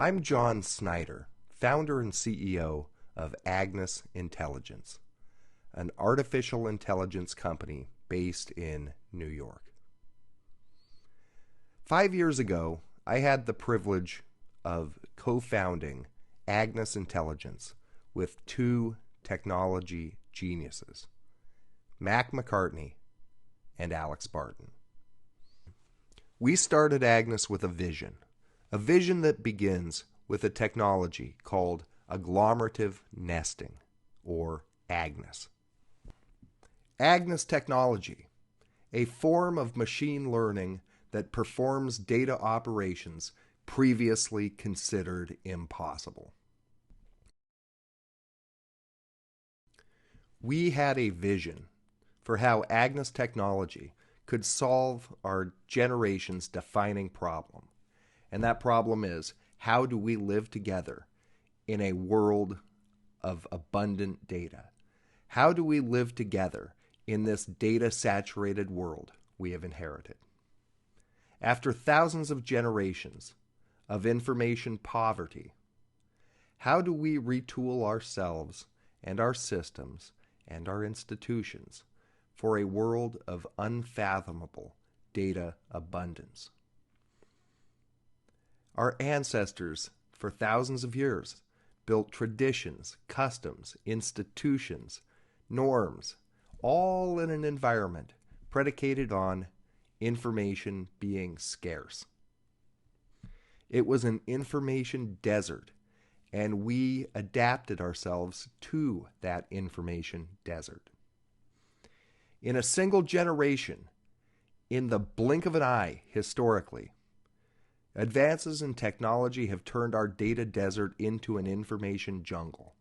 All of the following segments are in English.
I'm John Snyder, founder and CEO of AGNES Intelligence, an artificial intelligence company based in New York. 5 years ago, I had the privilege of co-founding AGNES Intelligence with two technology geniuses, Mac McCartney and Alex Barton. We started AGNES with a vision that begins with a technology called agglomerative nesting, or AGNES. AGNES technology, a form of machine learning that performs data operations previously considered impossible. We had a vision for how AGNES technology could solve our generation's defining problem. And that problem is, how do we live together in a world of abundant data? How do we live together in this data-saturated world we have inherited? After thousands of generations of information poverty, how do we retool ourselves and our systems and our institutions for a world of unfathomable data abundance? Our ancestors, for thousands of years, built traditions, customs, institutions, norms, all in an environment predicated on information being scarce. It was an information desert, and we adapted ourselves to that information desert. In a single generation, in the blink of an eye, historically, advances in technology have turned our data desert into an information jungle.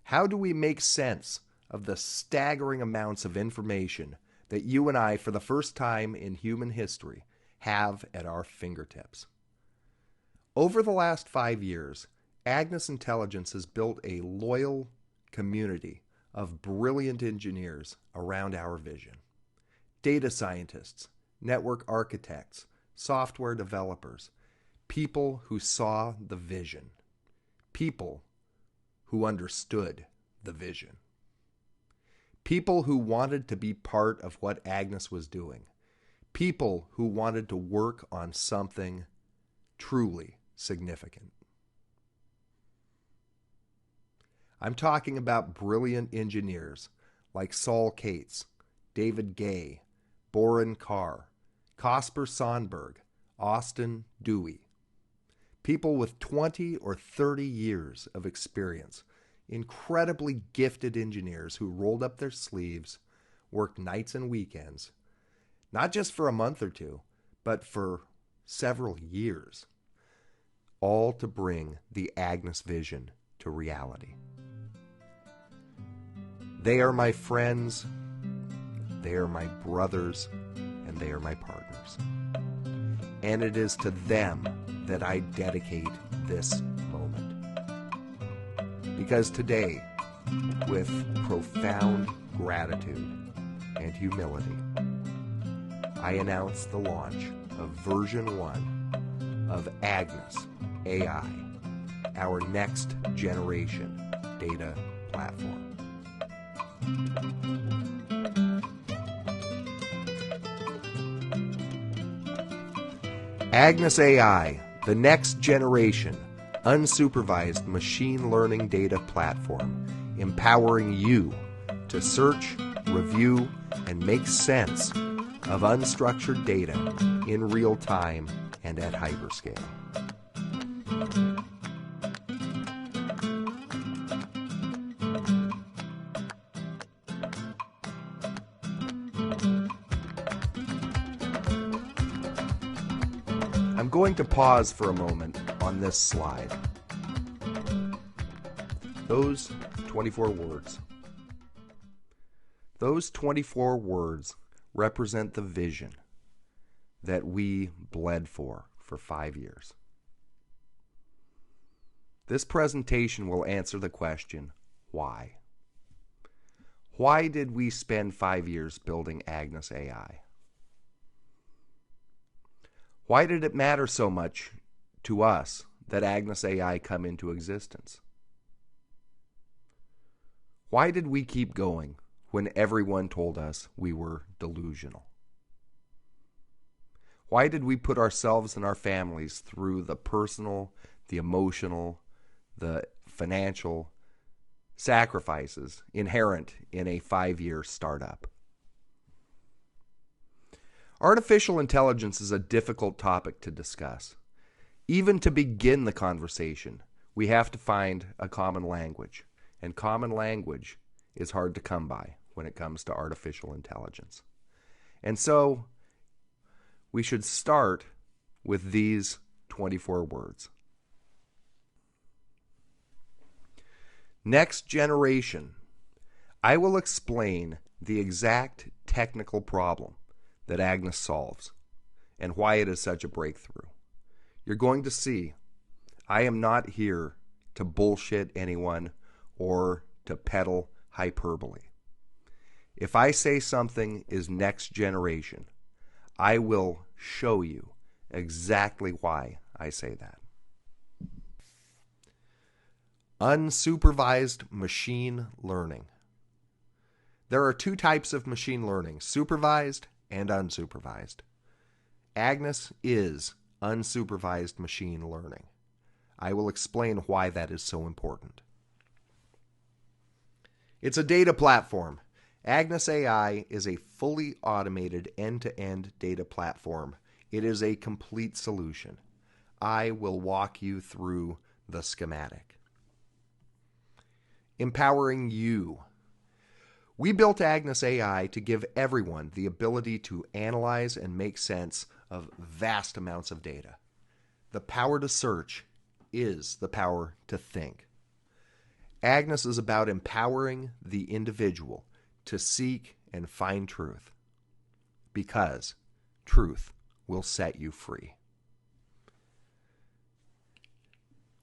How do we make sense of the staggering amounts of information that you and I, for the first time in human history, have at our fingertips? Over the last 5 years, AGNES Intelligence has built a loyal community of brilliant engineers around our vision. Data scientists, network architects, software developers, people who saw the vision, people who understood the vision, people who wanted to be part of what AGNES was doing, people who wanted to work on something truly significant. I'm talking about brilliant engineers like Saul Cates, David Gay, Boren Carr, Casper Sandberg, Austin Dewey. People with 20 or 30 years of experience, incredibly gifted engineers who rolled up their sleeves, worked nights and weekends, not just for a month or two, but for several years, all to bring the AGNES vision to reality. They are my friends, they are my brothers, and they are my partners. And it is to them that I dedicate this moment. Because today, with profound gratitude and humility, I announce the launch of version 1 of AGNES AI, our next generation data platform. AGNES AI, the next generation unsupervised machine learning data platform, empowering you to search, review, and make sense of unstructured data in real time and at hyperscale. I'm going to pause for a moment on this slide. Those 24 words. Those 24 words represent the vision that we bled for 5 years. This presentation will answer the question, why? Why did we spend 5 years building AGNES AI? Why did it matter so much to us that AGNES AI come into existence? Why did we keep going when everyone told us we were delusional? Why did we put ourselves and our families through the personal, the emotional, the financial sacrifices inherent in a 5-year startup? Artificial intelligence is a difficult topic to discuss. Even to begin the conversation, we have to find a common language. And common language is hard to come by when it comes to artificial intelligence. And so, we should start with these 24 words. Next generation. I will explain the exact technical problem that AGNES solves and why it is such a breakthrough. You're going to see I am not here to bullshit anyone or to peddle hyperbole. If I say something is next generation, I will show you exactly why I say that. Unsupervised machine learning. There are two types of machine learning, supervised and unsupervised. AGNES is unsupervised machine learning. I will explain why that is so important. It's a data platform. AGNES AI is a fully automated end-to-end data platform. It is a complete solution. I will walk you through the schematic. Empowering you. We built AGNES AI to give everyone the ability to analyze and make sense of vast amounts of data. The power to search is the power to think. AGNES is about empowering the individual to seek and find truth, because truth will set you free.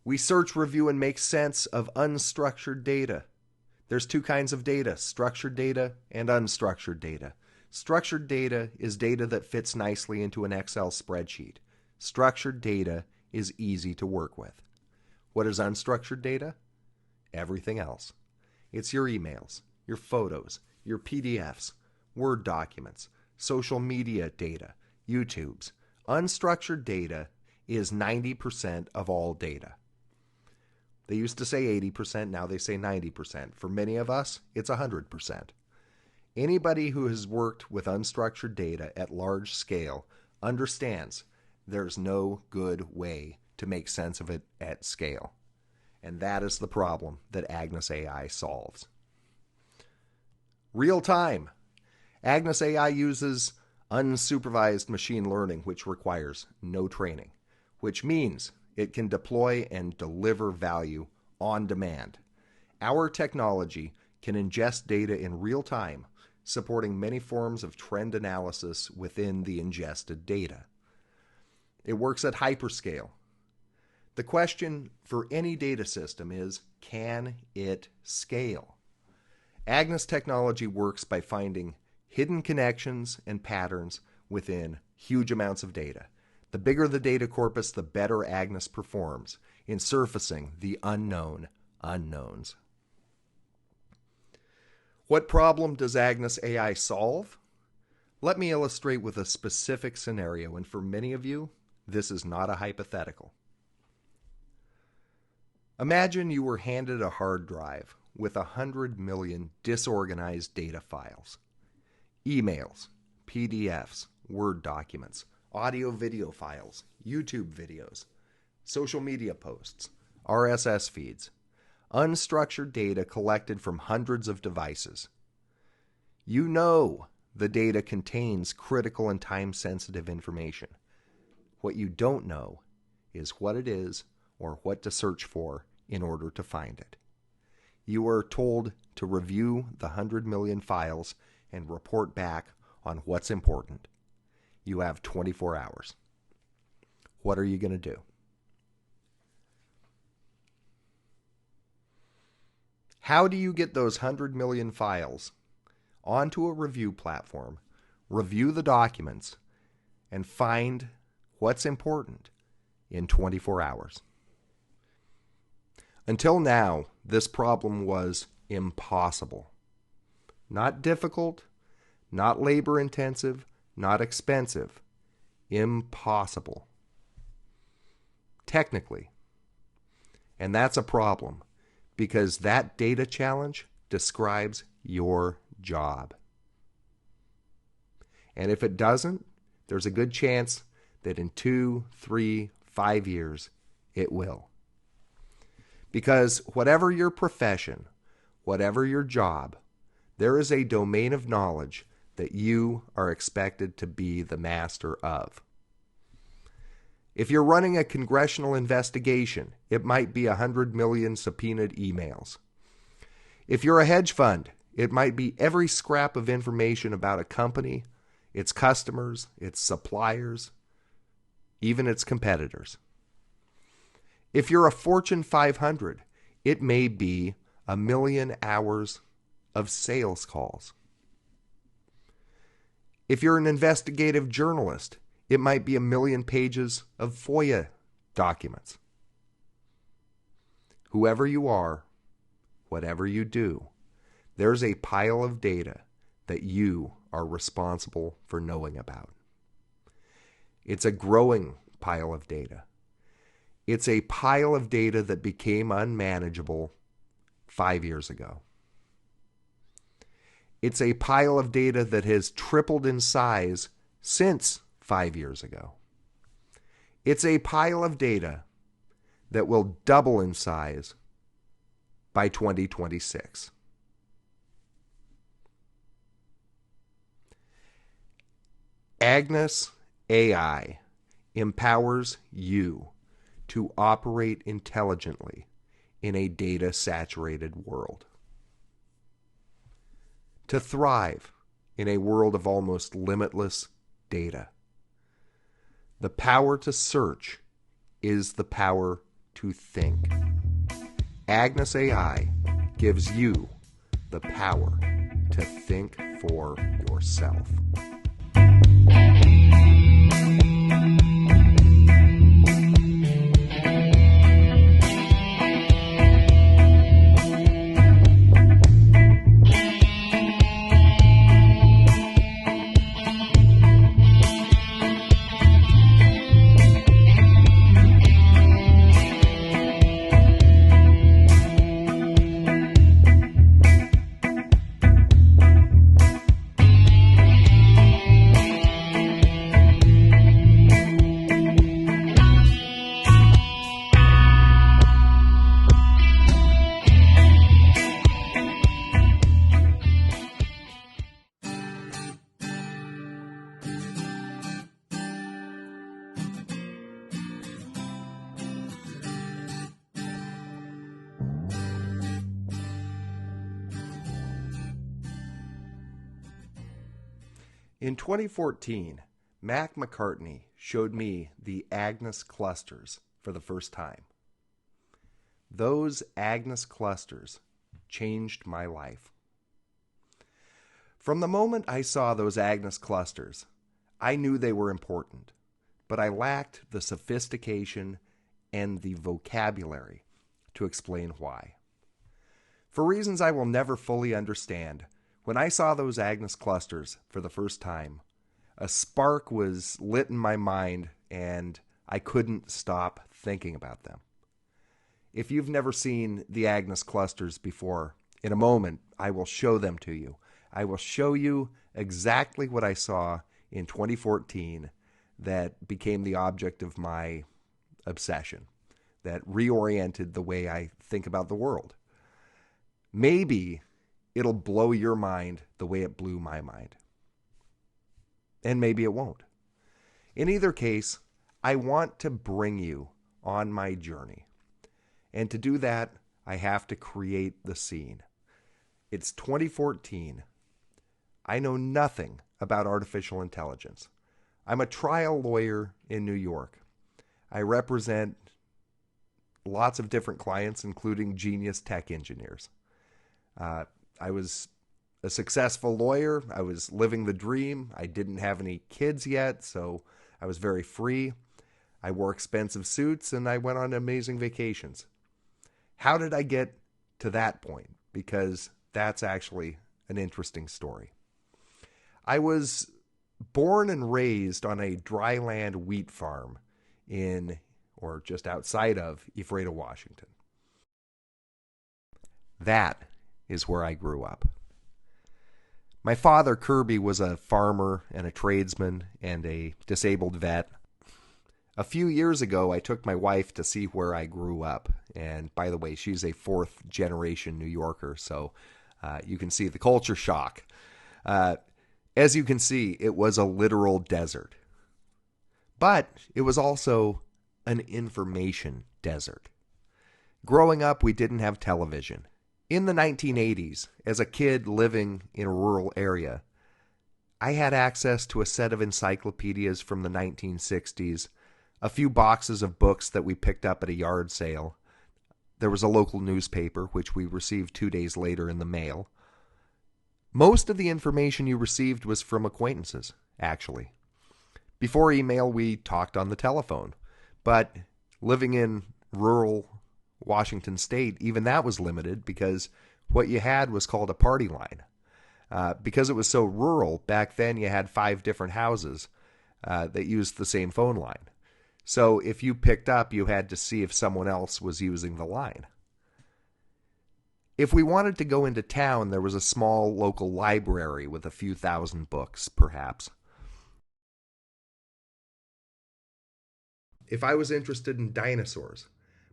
We search, review, and make sense of unstructured data. There's two kinds of data, structured data and unstructured data. Structured data is data that fits nicely into an Excel spreadsheet. Structured data is easy to work with. What is unstructured data? Everything else. It's your emails, your photos, your PDFs, Word documents, social media data, YouTubes. Unstructured data is 90% of all data. They used to say 80%, now they say 90%. For many of us, it's 100%. Anybody who has worked with unstructured data at large scale understands there's no good way to make sense of it at scale. And that is the problem that AGNES AI solves. Real time. AGNES AI uses unsupervised machine learning, which requires no training, which means it can deploy and deliver value on demand. Our technology can ingest data in real time, supporting many forms of trend analysis within the ingested data. It works at hyperscale. The question for any data system is, can it scale? AGNES technology works by finding hidden connections and patterns within huge amounts of data. The bigger the data corpus, the better AGNES performs in surfacing the unknown unknowns. What problem does AGNES AI solve? Let me illustrate with a specific scenario, and for many of you, this is not a hypothetical. Imagine you were handed a hard drive with 100 million disorganized data files. Emails, PDFs, Word documents, audio-video files, YouTube videos, social media posts, RSS feeds, unstructured data collected from hundreds of devices. You know the data contains critical and time-sensitive information. What you don't know is what it is or what to search for in order to find it. You are told to review the 100 million files and report back on what's important. You have 24 hours. What are you going to do? How do you get those 100 million files onto a review platform, review the documents, and find what's important in 24 hours. Until now, this problem was impossible. Not difficult, not labor-intensive, not expensive. Impossible. Technically. And that's a problem, because that data challenge describes your job. And if it doesn't, there's a good chance that in 2, 3, 5 years, it will. Because whatever your profession, whatever your job, there is a domain of knowledge that you are expected to be the master of. If you're running a congressional investigation, it might be 100 million subpoenaed emails. If you're a hedge fund, it might be every scrap of information about a company, its customers, its suppliers, even its competitors. If you're a Fortune 500, it may be 1 million hours of sales calls. If you're an investigative journalist, it might be 1 million pages of FOIA documents. Whoever you are, whatever you do, there's a pile of data that you are responsible for knowing about. It's a growing pile of data. It's a pile of data that became unmanageable 5 years ago. It's a pile of data that has tripled in size since 5 years ago. It's a pile of data that will double in size by 2026. AGNES AI empowers you to operate intelligently in a data-saturated world. To thrive in a world of almost limitless data. The power to search is the power to think. AGNES AI gives you the power to think for yourself. In 2014, Mac McCartney showed me the AGNES clusters for the first time. Those AGNES clusters changed my life. From the moment I saw those AGNES clusters, I knew they were important, but I lacked the sophistication and the vocabulary to explain why. For reasons I will never fully understand, when I saw those AGNES clusters for the first time, a spark was lit in my mind and I couldn't stop thinking about them. If you've never seen the AGNES clusters before, in a moment I will show them to you. I will show you exactly what I saw in 2014 that became the object of my obsession, that reoriented the way I think about the world. Maybe it'll blow your mind the way it blew my mind. And maybe it won't. In either case, I want to bring you on my journey. And to do that, I have to create the scene. It's 2014. I know nothing about artificial intelligence. I'm a trial lawyer in New York. I represent lots of different clients, including genius tech engineers. I was a successful lawyer. I was living the dream. I didn't have any kids yet, so I was very free. I wore expensive suits, and I went on amazing vacations. How did I get to that point? Because that's actually an interesting story. I was born and raised on a dryland wheat farm in, or just outside of, Ephrata, Washington. That is where I grew up. My father, Kirby, was a farmer and a tradesman and a disabled vet. A few years ago, I took my wife to see where I grew up. And by the way, she's a fourth generation New Yorker, so you can see the culture shock. As you can see, it was a literal desert. But it was also an information desert. Growing up, we didn't have television. In the 1980s, as a kid living in a rural area, I had access to a set of encyclopedias from the 1960s, a few boxes of books that we picked up at a yard sale. There was a local newspaper, which we received 2 days later in the mail. Most of the information you received was from acquaintances, actually. Before email, we talked on the telephone. But living in rural Washington State, even that was limited because what you had was called a party line. Because it was so rural, back then you had 5 different houses that used the same phone line. So if you picked up, you had to see if someone else was using the line. If we wanted to go into town, there was a small local library with a few thousand books, perhaps. If I was interested in dinosaurs,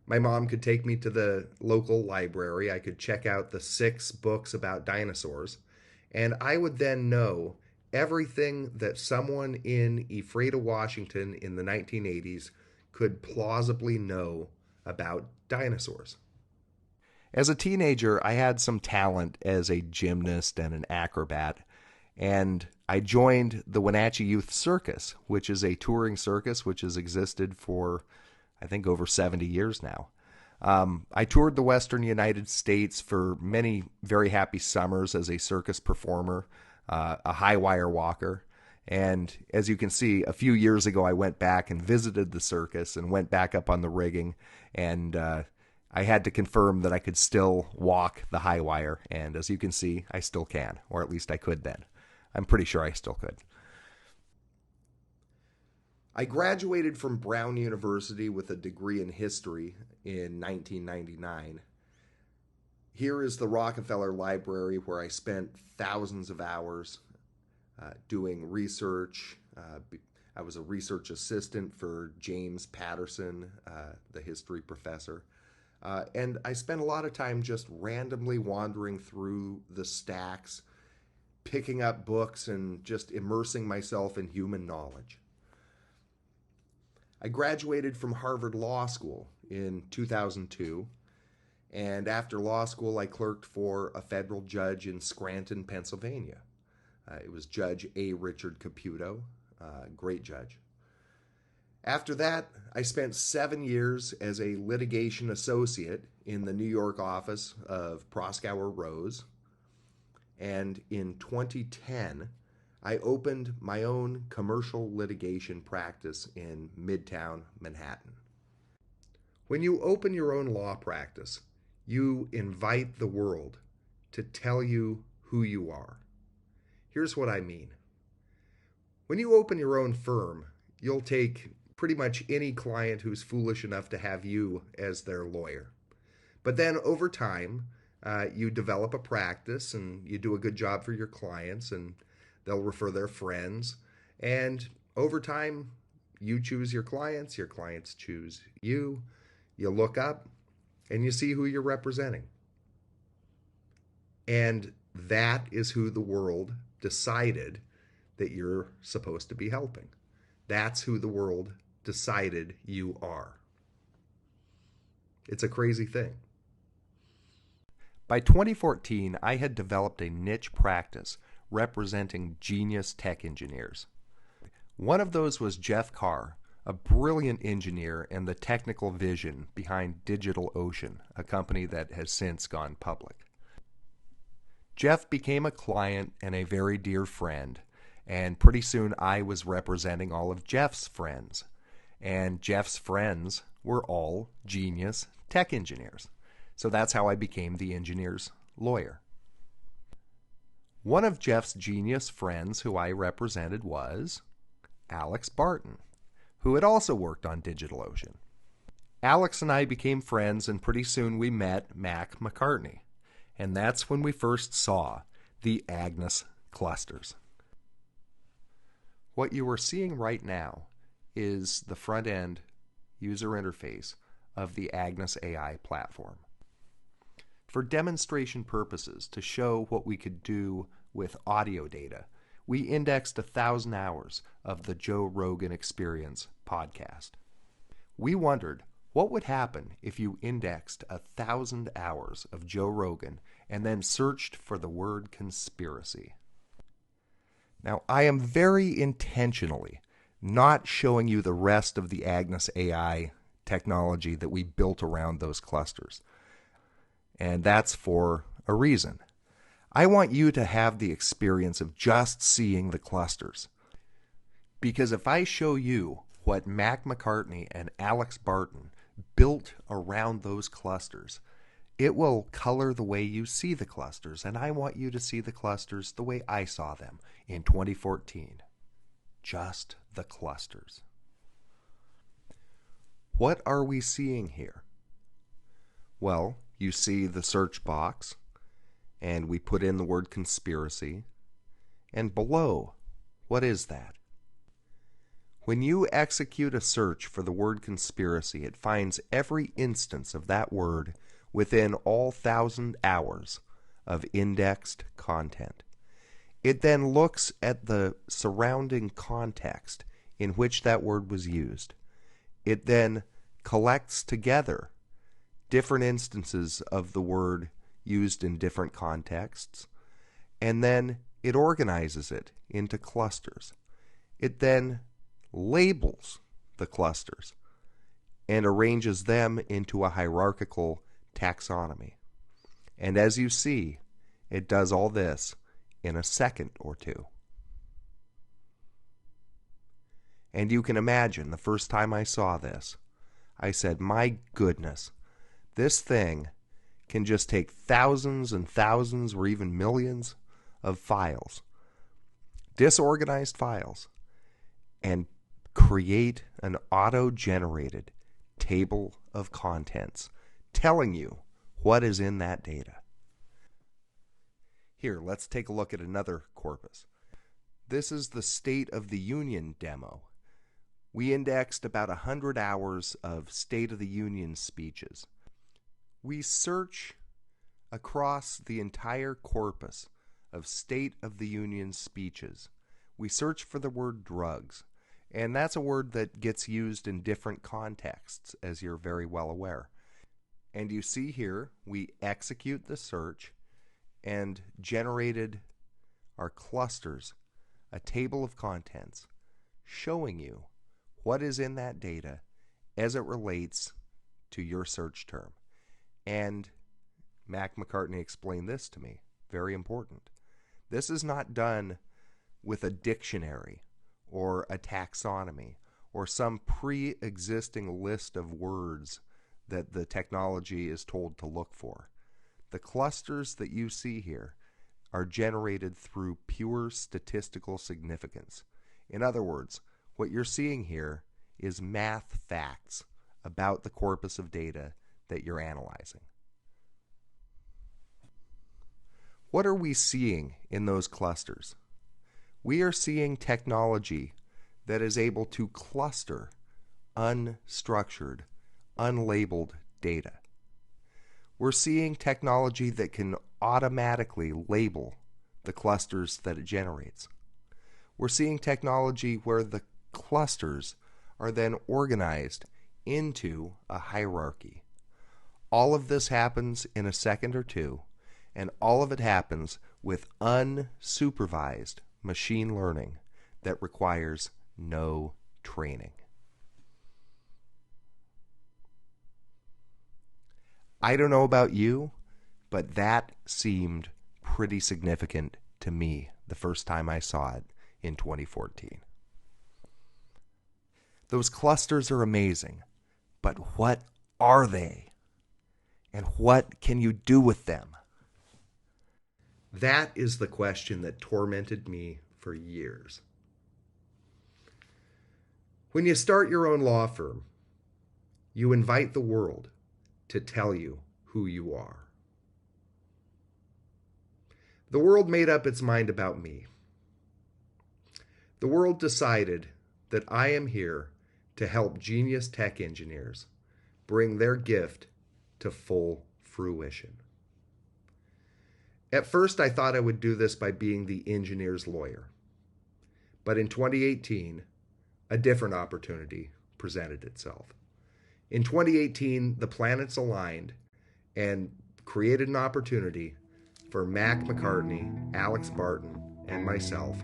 my mom could take me to the local library. I could check out the 6 books about dinosaurs, and I would then know everything that someone in Ephrata, Washington in the 1980s could plausibly know about dinosaurs. As a teenager, I had some talent as a gymnast and an acrobat, and I joined the Wenatchee Youth Circus, which is a touring circus which has existed for, I think, over 70 years now. I toured the western United States for many very happy summers as a circus performer, a high wire walker. And as you can see, a few years ago, I went back and visited the circus and went back up on the rigging. And I had to confirm that I could still walk the high wire. And as you can see, I still can, or at least I could then. I'm pretty sure I still could. I graduated from Brown University with a degree in history in 1999. Here is the Rockefeller Library where I spent thousands of hours doing research. I was a research assistant for James Patterson, the history professor. And I spent a lot of time just randomly wandering through the stacks, picking up books and just immersing myself in human knowledge. I graduated from Harvard Law School in 2002, and after law school I clerked for a federal judge in Scranton, Pennsylvania. It was Judge A. Richard Caputo, great judge. After that, I spent 7 years as a litigation associate in the New York office of Proskauer Rose, and in 2010, I opened my own commercial litigation practice in Midtown Manhattan. When you open your own law practice, you invite the world to tell you who you are. Here's what I mean. When you open your own firm, you'll take pretty much any client who's foolish enough to have you as their lawyer. But then over time, you develop a practice and you do a good job for your clients, and they'll refer their friends. And over time, you choose your clients choose you. You look up and you see who you're representing. And that is who the world decided that you're supposed to be helping. That's who the world decided you are. It's a crazy thing. By 2014, I had developed a niche practice representing genius tech engineers. One of those was Jeff Carr, a brilliant engineer and the technical vision behind DigitalOcean, a company that has since gone public. Jeff became a client and a very dear friend, and pretty soon I was representing all of Jeff's friends. And Jeff's friends were all genius tech engineers. So that's how I became the engineer's lawyer. One of Jeff's genius friends who I represented was Alex Barton, who had also worked on DigitalOcean. Alex and I became friends, and pretty soon we met Mac McCartney. And that's when we first saw the AGNES clusters. What you are seeing right now is the front-end user interface of the AGNES AI platform. For demonstration purposes, to show what we could do with audio data, we indexed 1,000 hours of the Joe Rogan Experience podcast. We wondered what would happen if you indexed 1,000 hours of Joe Rogan and then searched for the word conspiracy. Now, I am very intentionally not showing you the rest of the AGNES AI technology that we built around those clusters. And that's for a reason. I want you to have the experience of just seeing the clusters. Because if I show you what Mac McCartney and Alex Barton built around those clusters, it will color the way you see the clusters, and I want you to see the clusters the way I saw them in 2014. Just the clusters. What are we seeing here? Well, you see the search box, and we put in the word conspiracy, and below, what is that? When you execute a search for the word conspiracy, it finds every instance of that word within all 1,000 hours of indexed content. It then looks at the surrounding context in which that word was used. It then collects together different instances of the word used in different contexts, and then it organizes it into clusters. It then labels the clusters and arranges them into a hierarchical taxonomy. And as you see, it does all this in a second or two. And you can imagine the first time I saw this, I said, my goodness, this thing can just take thousands and thousands or even millions of files, disorganized files, and create an auto-generated table of contents telling you what is in that data. Here, let's take a look at another corpus. This is the State of the Union demo. We indexed about 100 hours of State of the Union speeches. We search across the entire corpus of State of the Union speeches. We search for the word drugs, and that's a word that gets used in different contexts, as you're very well aware. And you see here, we execute the search and generated our clusters, a table of contents, showing you what is in that data as it relates to your search term. And Mac McCartney explained this to me. Very important. This is not done with a dictionary or a taxonomy or some pre-existing list of words that the technology is told to look for. The clusters that you see here are generated through pure statistical significance. In other words, what you're seeing here is math facts about the corpus of data that you're analyzing. What are we seeing in those clusters? We are seeing technology that is able to cluster unstructured, unlabeled data. We're seeing technology that can automatically label the clusters that it generates. We're seeing technology where the clusters are then organized into a hierarchy. All of this happens in a second or two, and all of it happens with unsupervised machine learning that requires no training. I don't know about you, but that seemed pretty significant to me the first time I saw it in 2014. Those clusters are amazing, but what are they? And what can you do with them? That is the question that tormented me for years. When you start your own law firm, you invite the world to tell you who you are. The world made up its mind about me. The world decided that I am here to help genius tech engineers bring their gift to full fruition. At first, I thought I would do this by being the engineer's lawyer. But in 2018, a different opportunity presented itself. In 2018, the planets aligned and created an opportunity for Mac McCartney, Alex Barton, and myself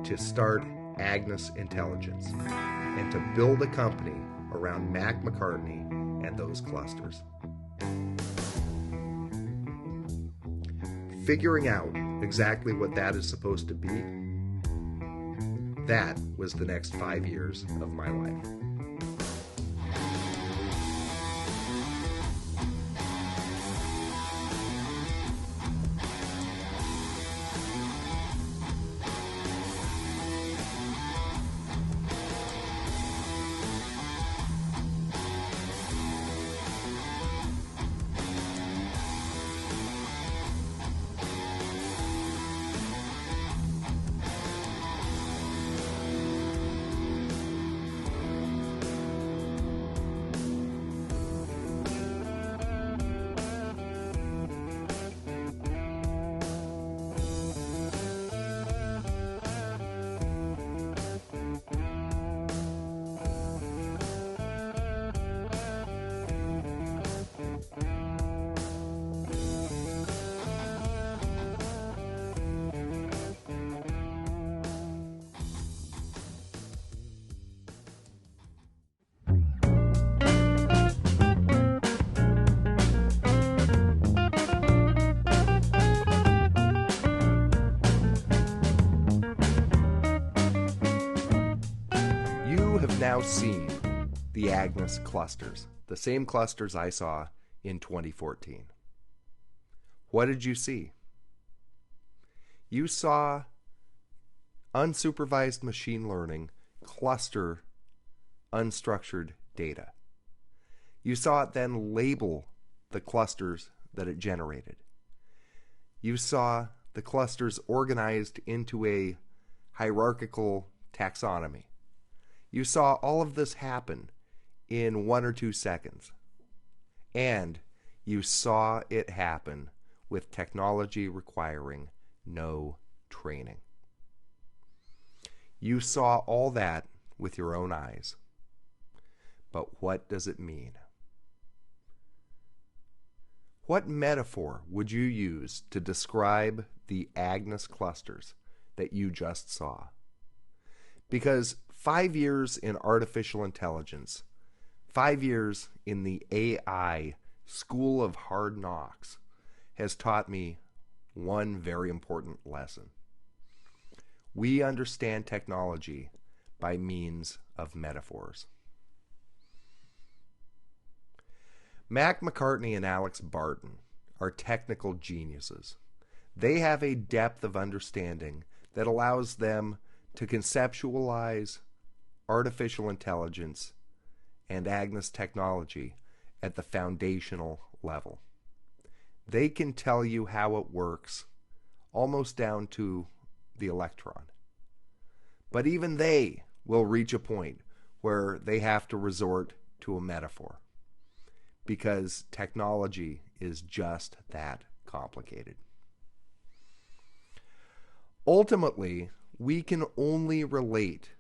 to start AGNES Intelligence and to build a company around Mac McCartney and those clusters. Figuring out exactly what that is supposed to be, that was the next 5 years of my life. Now seen the AGNES clusters, the same clusters I saw in 2014. What did you see? You saw unsupervised machine learning cluster unstructured data. You saw it then label the clusters that it generated. You saw the clusters organized into a hierarchical taxonomy. You saw all of this happen in 1 or 2 seconds. And you saw it happen with technology requiring no training. You saw all that with your own eyes. But what does it mean? What metaphor would you use to describe the AGNES clusters that you just saw? Because 5 years in artificial intelligence, 5 years in the AI school of hard knocks has taught me one very important lesson. We understand technology by means of metaphors. Mac McCartney and Alex Barton are technical geniuses. They have a depth of understanding that allows them to conceptualize artificial intelligence and AGNES technology at the foundational level. They can tell you how it works, almost down to the electron. But even they will reach a point where they have to resort to a metaphor, because technology is just that complicated. Ultimately, we can only relate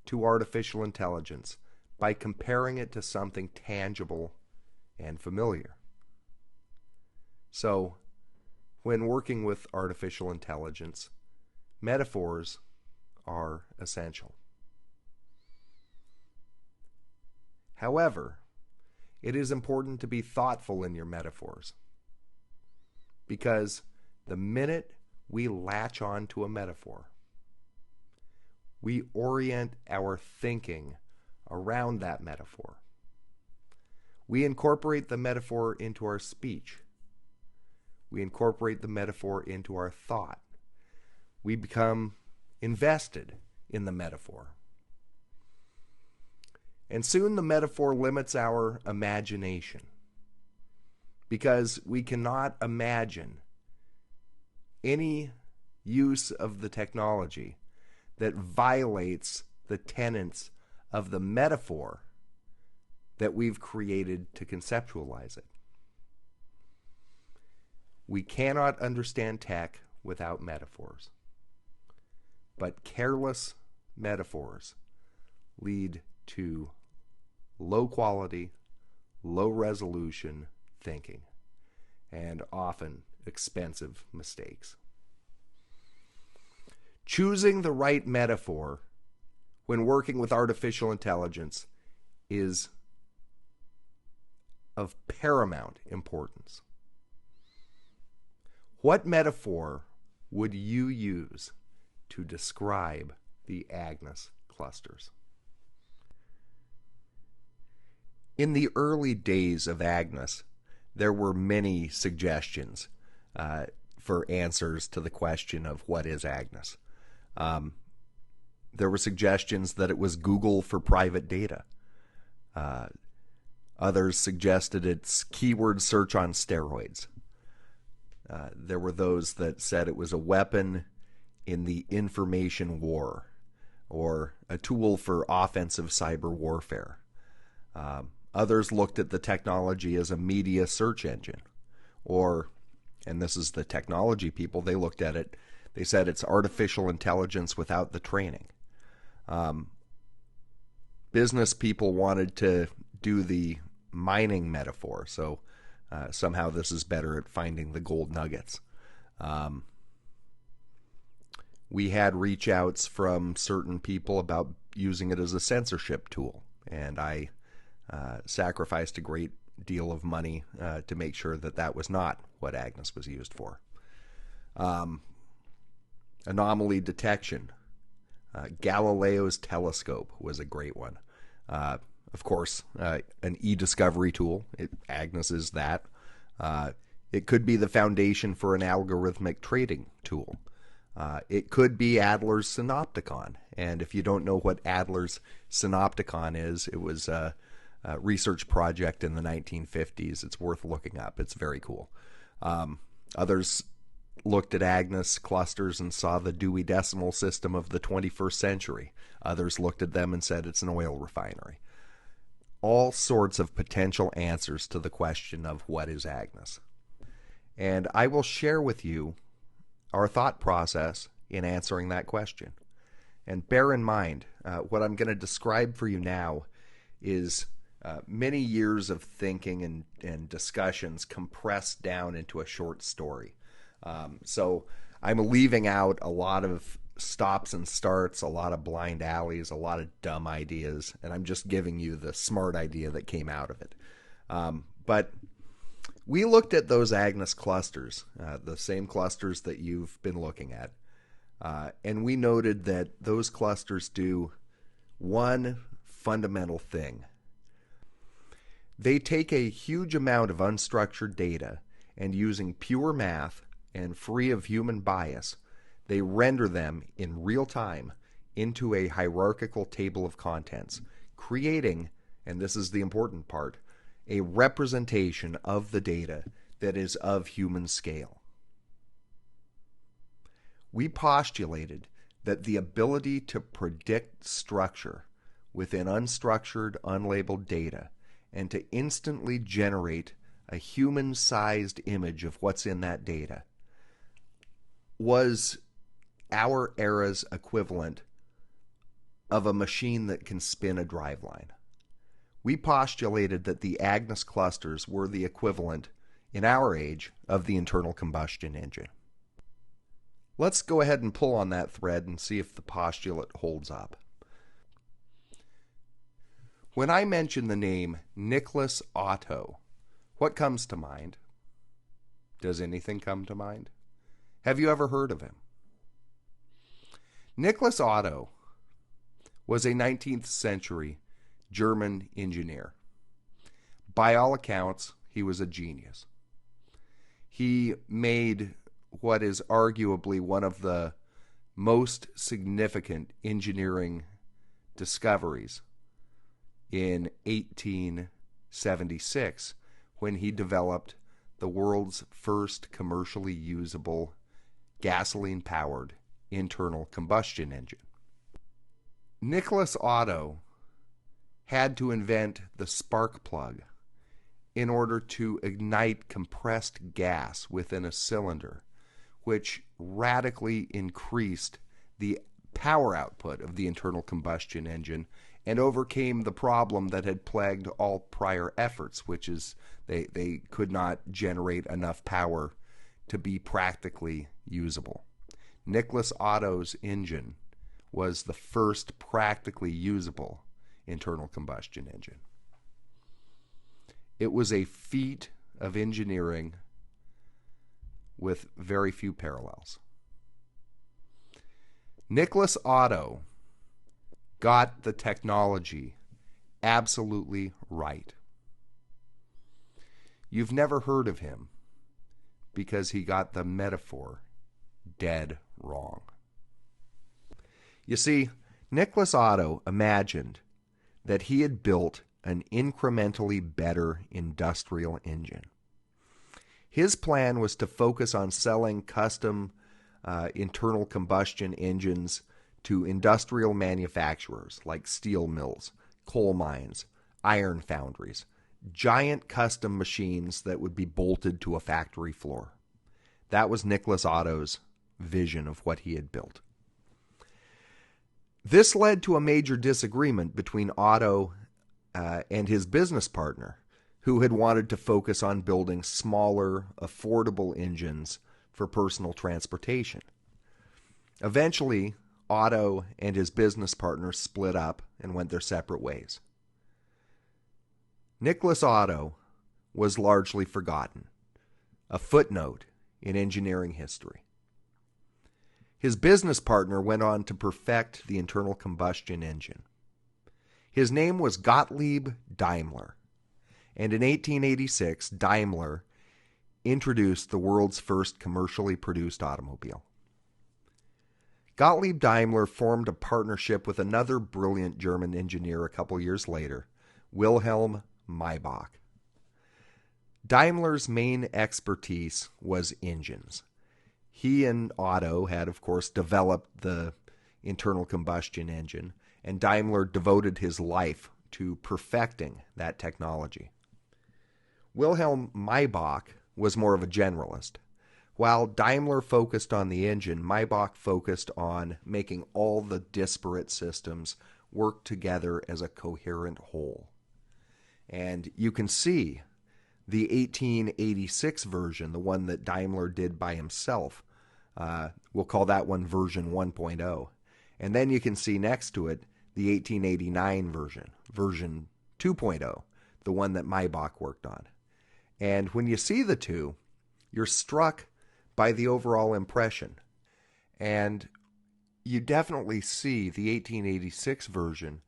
to artificial intelligence by comparing it to something tangible and familiar. So, when working with artificial intelligence, metaphors are essential. However, it is important to be thoughtful in your metaphors, because the minute we latch on to a metaphor, we orient our thinking around that metaphor. We incorporate the metaphor into our speech. We incorporate the metaphor into our thought. We become invested in the metaphor. And soon the metaphor limits our imagination, because we cannot imagine any use of the technology that violates the tenets of the metaphor that we've created to conceptualize it. We cannot understand tech without metaphors, but careless metaphors lead to low quality, low resolution thinking, and often expensive mistakes. Choosing the right metaphor when working with artificial intelligence is of paramount importance. What metaphor would you use to describe the AGNES clusters? In the early days of AGNES, there were many suggestions for answers to the question of what is AGNES. There were suggestions that it was Google for private data. Others suggested it's keyword search on steroids. There were those that said it was a weapon in the information war, or a tool for offensive cyber warfare. Others looked at the technology as a media search engine, or, and this is the technology people, they looked at it, they said it's artificial intelligence without the training. Business people wanted to do the mining metaphor, so somehow this is better at finding the gold nuggets. We had reach outs from certain people about using it as a censorship tool, and I sacrificed a great deal of money to make sure that that was not what AGNES was used for. Anomaly detection. Galileo's telescope was a great one. Of course, an e-discovery tool. AGNES is that. It could be the foundation for an algorithmic trading tool. It could be Adler's Synopticon. And if you don't know what Adler's Synopticon is, it was a research project in the 1950s. It's worth looking up. It's very cool. Others looked at AGNES clusters and saw the Dewey Decimal System of the 21st century. Others looked at them and said it's an oil refinery. All sorts of potential answers to the question of what is AGNES. And I will share with you our thought process in answering that question. And bear in mind, what I'm going to describe for you now is many years of thinking and discussions compressed down into a short story. So I'm leaving out a lot of stops and starts, a lot of blind alleys, a lot of dumb ideas, and I'm just giving you the smart idea that came out of it. But we looked at those AGNES clusters, the same clusters that you've been looking at, and we noted that those clusters do one fundamental thing. They take a huge amount of unstructured data, and using pure math and free of human bias, they render them in real time into a hierarchical table of contents, creating, and this is the important part, a representation of the data that is of human scale. We postulated that the ability to predict structure within unstructured, unlabeled data and to instantly generate a human-sized image of what's in that data was our era's equivalent of a machine that can spin a driveline. We postulated that the AGNES clusters were the equivalent, in our age, of the internal combustion engine. Let's go ahead and pull on that thread and see if the postulate holds up. When I mention the name Nicholas Otto, what comes to mind? Does anything come to mind? Have you ever heard of him? Nicholas Otto was a 19th century German engineer. By all accounts, he was a genius. He made what is arguably one of the most significant engineering discoveries in 1876 when he developed the world's first commercially usable gasoline-powered internal combustion engine. Nicholas Otto had to invent the spark plug in order to ignite compressed gas within a cylinder, which radically increased the power output of the internal combustion engine and overcame the problem that had plagued all prior efforts, which is they could not generate enough power to be practically usable. Nicholas Otto's engine was the first practically usable internal combustion engine. It was a feat of engineering with very few parallels. Nicholas Otto got the technology absolutely right. You've never heard of him because he got the metaphor dead wrong. You see, Nicholas Otto imagined that he had built an incrementally better industrial engine. His plan was to focus on selling custom internal combustion engines to industrial manufacturers like steel mills, coal mines, iron foundries, giant custom machines that would be bolted to a factory floor. That was Nicholas Otto's vision of what he had built. This led to a major disagreement between Otto and his business partner, who had wanted to focus on building smaller, affordable engines for personal transportation. Eventually, Otto and his business partner split up and went their separate ways. Nicholas Otto was largely forgotten, a footnote in engineering history. His business partner went on to perfect the internal combustion engine. His name was Gottlieb Daimler, and in 1886, Daimler introduced the world's first commercially produced automobile. Gottlieb Daimler formed a partnership with another brilliant German engineer a couple years later, Wilhelm Maybach. Daimler's main expertise was engines. He and Otto had, of course, developed the internal combustion engine, and Daimler devoted his life to perfecting that technology. Wilhelm Maybach was more of a generalist. While Daimler focused on the engine, Maybach focused on making all the disparate systems work together as a coherent whole. And you can see the 1886 version, the one that Daimler did by himself. We'll call that one version 1.0. And then you can see next to it the 1889 version, version 2.0, the one that Maybach worked on. And when you see the two, you're struck by the overall impression. And you definitely see the 1886 version.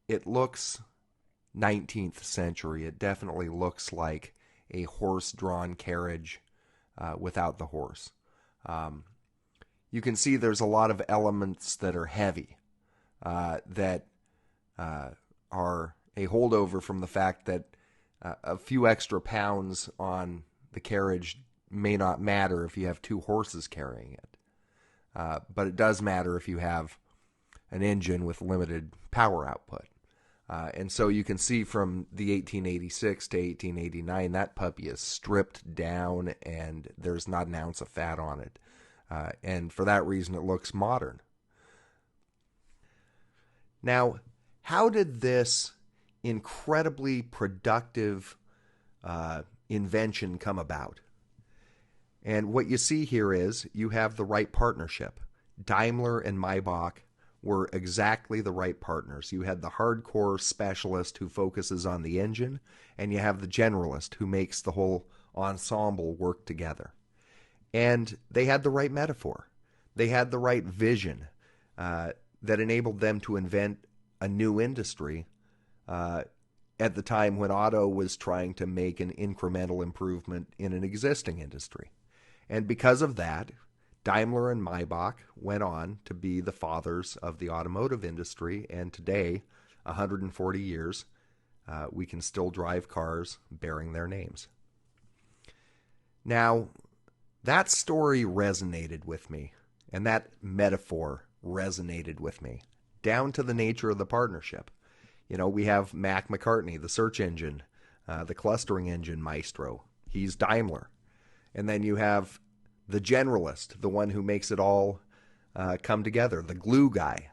It looks 19th century. It definitely looks like a horse-drawn carriage without the horse. You can see there's a lot of elements that are heavy, that are a holdover from the fact that a few extra pounds on the carriage may not matter if you have two horses carrying it. But it does matter if you have an engine with limited power output. And so you can see from the 1886 to 1889, that puppy is stripped down and there's not an ounce of fat on it. And for that reason, it looks modern. Now, how did this incredibly productive invention come about? And what you see here is you have the right partnership. Daimler and Maybach were exactly the right partners. You had the hardcore specialist who focuses on the engine, and you have the generalist who makes the whole ensemble work together. And they had the right metaphor. They had the right vision that enabled them to invent a new industry at the time when Otto was trying to make an incremental improvement in an existing industry. And because of that, Daimler and Maybach went on to be the fathers of the automotive industry, and today, 140 years, we can still drive cars bearing their names. Now, that story resonated with me, and that metaphor resonated with me, down to the nature of the partnership. You know, we have Mac McCartney, the search engine, the clustering engine maestro. He's Daimler. And then you have the generalist, the one who makes it all come together, the glue guy,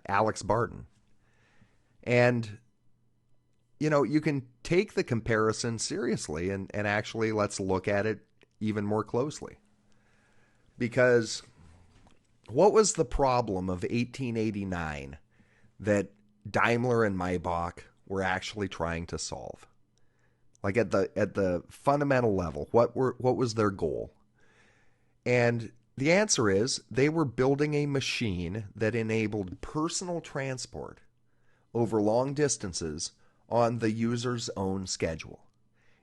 Alex Barton. And, you know, you can take the comparison seriously and actually let's look at it even more closely. Because what was the problem of 1889 that Daimler and Maybach were actually trying to solve? Like at the fundamental level, what was their goal? And the answer is they were building a machine that enabled personal transport over long distances on the user's own schedule.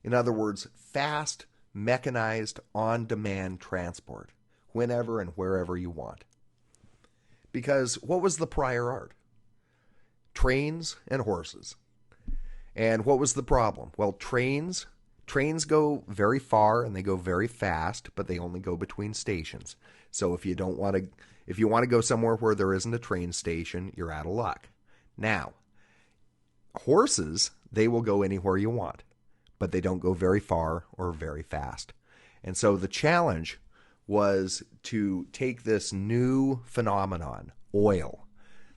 In other words, fast, mechanized, on-demand transport, whenever and wherever you want. Because what was the prior art? Trains and horses. And what was the problem? Well, trains go very far and they go very fast, but they only go between stations. So if you want to go somewhere where there isn't a train station, you're out of luck. Now, horses, they will go anywhere you want, but they don't go very far or very fast. And so the challenge was to take this new phenomenon, oil,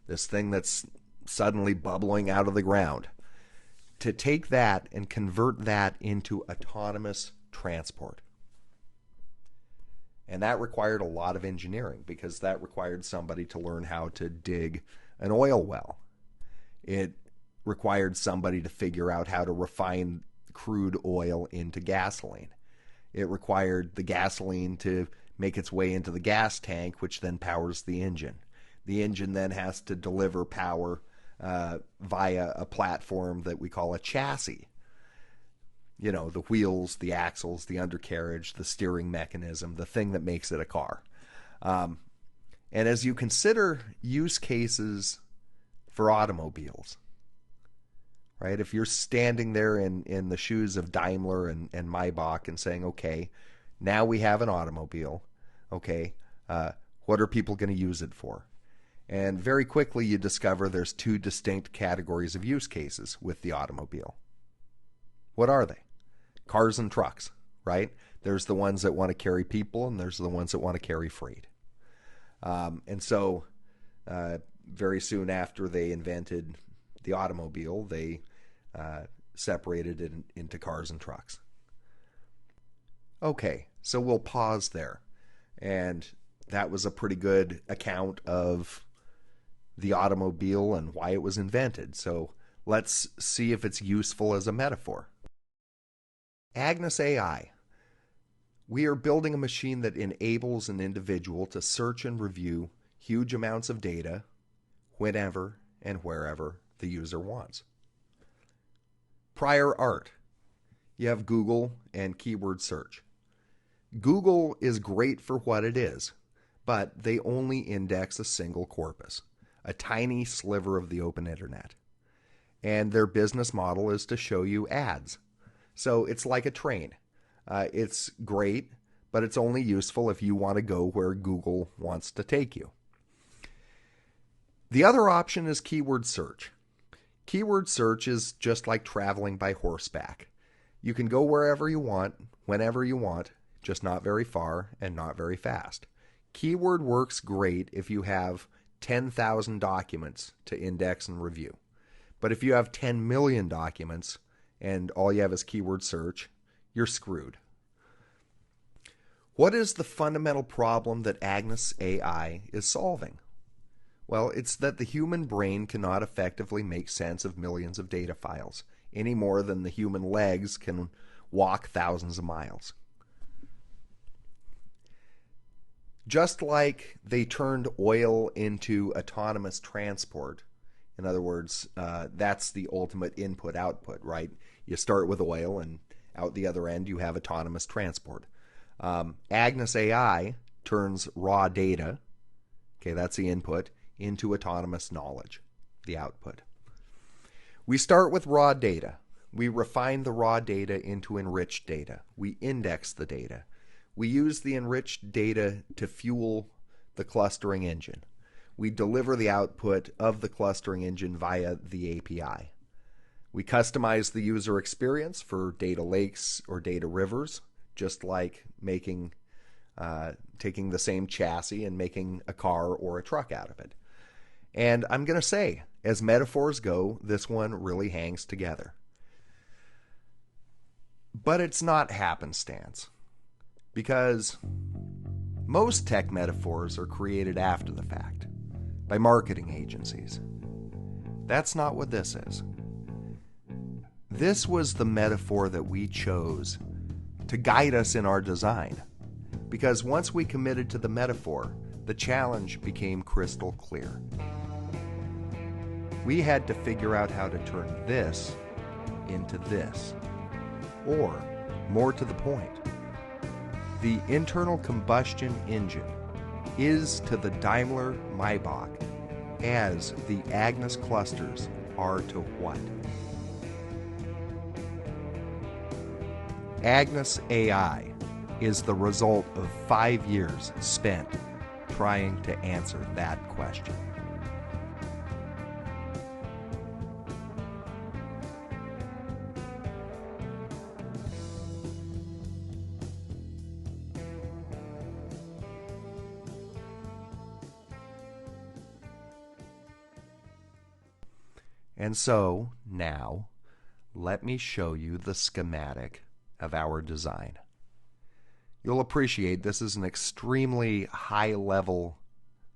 this thing that's suddenly bubbling out of the ground, to take that and convert that into autonomous transport. And that required a lot of engineering because that required somebody to learn how to dig an oil well. It required somebody to figure out how to refine crude oil into gasoline. It required the gasoline to make its way into the gas tank, which then powers the engine. The engine then has to deliver power via a platform that we call a chassis. You know, the wheels, the axles, the undercarriage, the steering mechanism, the thing that makes it a car. And as you consider use cases for automobiles, right? If you're standing there in the shoes of Daimler and Maybach and saying, okay, now we have an automobile, okay, what are people going to use it for? And very quickly you discover there's two distinct categories of use cases with the automobile. What are they? Cars and trucks, right? There's the ones that want to carry people and there's the ones that want to carry freight. And so very soon after they invented the automobile, they separated it into cars and trucks. Okay, so we'll pause there. And that was a pretty good account of the automobile and why it was invented. So let's see if it's useful as a metaphor. AGNES AI. We are building a machine that enables an individual to search and review huge amounts of data whenever and wherever the user wants. Prior art. You have Google and keyword search. Google is great for what it is, but they only index a single corpus, a tiny sliver of the open internet. And their business model is to show you ads. So it's like a train. It's great, but it's only useful if you want to go where Google wants to take you. The other option is keyword search. Keyword search is just like traveling by horseback. You can go wherever you want, whenever you want, just not very far and not very fast. Keyword works great if you have 10,000 documents to index and review. But if you have 10 million documents and all you have is keyword search, you're screwed. What is the fundamental problem that AGNES AI is solving? Well, it's that the human brain cannot effectively make sense of millions of data files, any more than the human legs can walk thousands of miles. Just like they turned oil into autonomous transport In other words, that's the ultimate input-output, right? You start with oil, and out the other end you have autonomous transport. AGNES AI turns raw data, okay, that's the input, into autonomous knowledge, the output. We start with raw data. We refine the raw data into enriched data. We index the data. We use the enriched data to fuel the clustering engine. We deliver the output of the clustering engine via the API. We customize the user experience for data lakes or data rivers, just like taking the same chassis and making a car or a truck out of it. And I'm going to say, as metaphors go, this one really hangs together. But it's not happenstance, because most tech metaphors are created after the fact by marketing agencies. That's not what this is. This was the metaphor that we chose to guide us in our design, because once we committed to the metaphor, the challenge became crystal clear. We had to figure out how to turn this into this, or, more to the point, the internal combustion engine is to the Daimler Maybach as the AGNES clusters are to what? AGNES AI is the result of 5 years spent trying to answer that question. And so, now, let me show you the schematic of our design. You'll appreciate this is an extremely high-level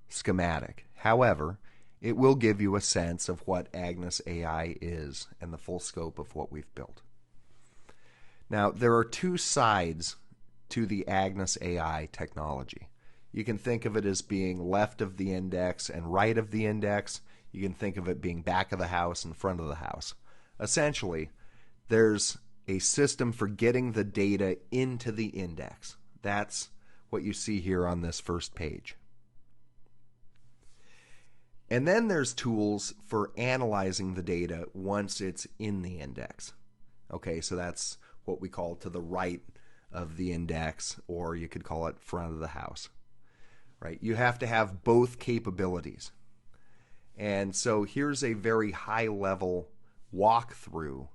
schematic. However, it will give you a sense of what AGNES AI is and the full scope of what we've built. Now, there are two sides to the AGNES AI technology. You can think of it as being left of the index and right of the index. You can think of it being back of the house and front of the house. Essentially, there's a system for getting the data into the index. That's what you see here on this first page. And then there's tools for analyzing the data once it's in the index. Okay, so that's what we call to the right of the index, or you could call it front of the house. Right? You have to have both capabilities. And so here's a very high-level walkthrough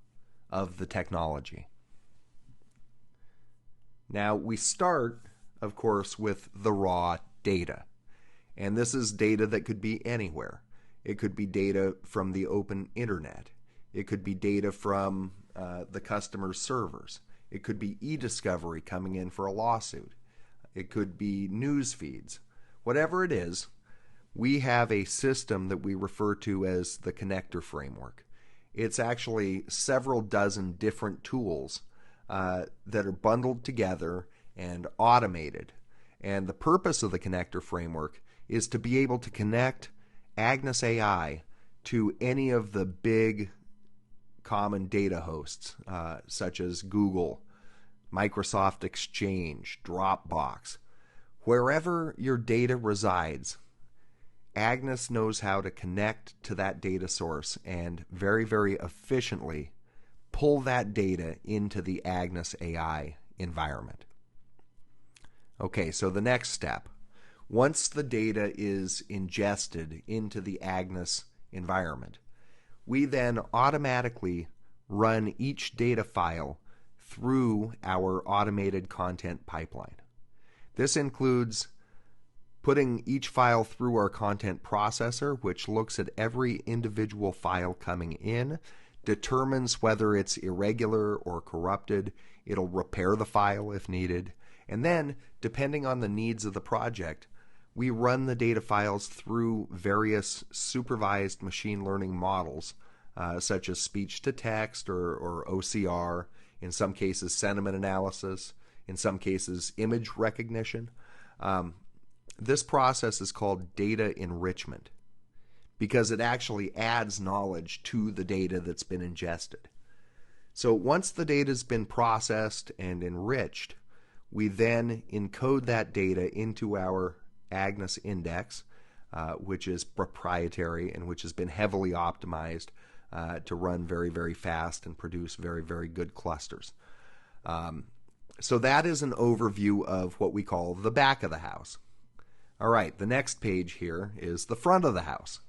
of the technology. Now, we start, of course, with the raw data. And this is data that could be anywhere. It could be data from the open internet. It could be data from the customer's servers. It could be e-discovery coming in for a lawsuit. It could be news feeds. Whatever it is, we have a system that we refer to as the connector framework. It's actually several dozen different tools that are bundled together and automated. And the purpose of the connector framework is to be able to connect AGNES AI to any of the big common data hosts, such as Google, Microsoft Exchange, Dropbox. Wherever your data resides, AGNES knows how to connect to that data source and very, very efficiently pull that data into the AGNES AI environment. Okay, so the next step. Once the data is ingested into the AGNES environment, we then automatically run each data file through our automated content pipeline. This includes putting each file through our content processor, which looks at every individual file coming in, determines whether it's irregular or corrupted. It'll repair the file if needed. And then, depending on the needs of the project, we run the data files through various supervised machine learning models, such as speech-to-text or OCR, in some cases sentiment analysis, in some cases image recognition. This process is called data enrichment. because it actually adds knowledge to the data that's been ingested. So once the data has been processed and enriched, we then encode that data into our AGNES index, which is proprietary and which has been heavily optimized to run very, very fast and produce very, very good clusters. So that is an overview of what we call the back of the house. All right, the next page here is the front of the house.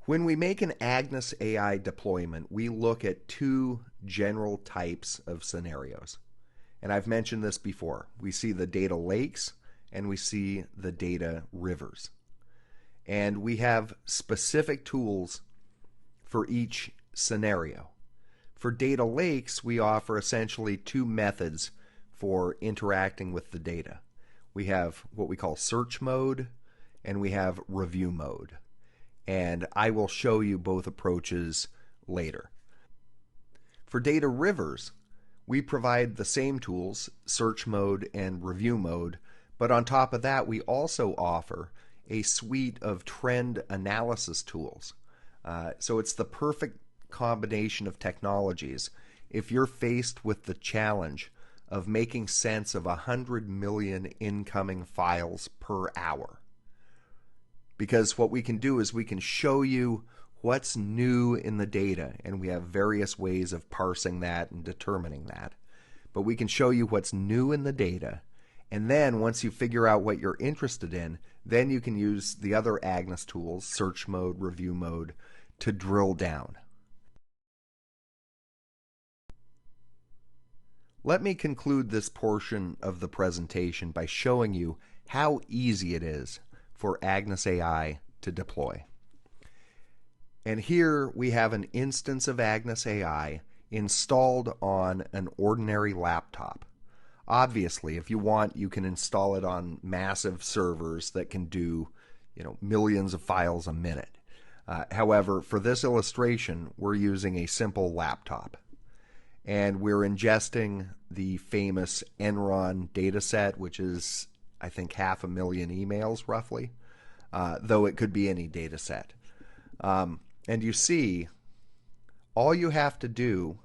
When we make an AGNES AI deployment, we look at two general types of scenarios. And I've mentioned this before. We see the data lakes and we see the data rivers. And we have specific tools for each scenario. For data lakes, we offer essentially two methods for interacting with the data. We have what we call search mode and we have review mode. And I will show you both approaches later. For data rivers, we provide the same tools, search mode and review mode, but on top of that, we also offer a suite of trend analysis tools. So it's the perfect combination of technologies if you're faced with the challenge of making sense of 100 million incoming files per hour. Because what we can do is we can show you what's new in the data, and we have various ways of parsing that and determining that. But we can show you what's new in the data, and then once you figure out what you're interested in, then you can use the other AGNES tools, search mode, review mode, to drill down. Let me conclude this portion of the presentation by showing you how easy it is for AGNES AI to deploy. And here we have an instance of AGNES AI installed on an ordinary laptop. Obviously, if you want, you can install it on massive servers that can do, millions of files a minute. However, for this illustration, we're using a simple laptop. And we're ingesting the famous Enron dataset, which is, I think, 500,000 emails roughly, though it could be any data set. And you see, all you have to do,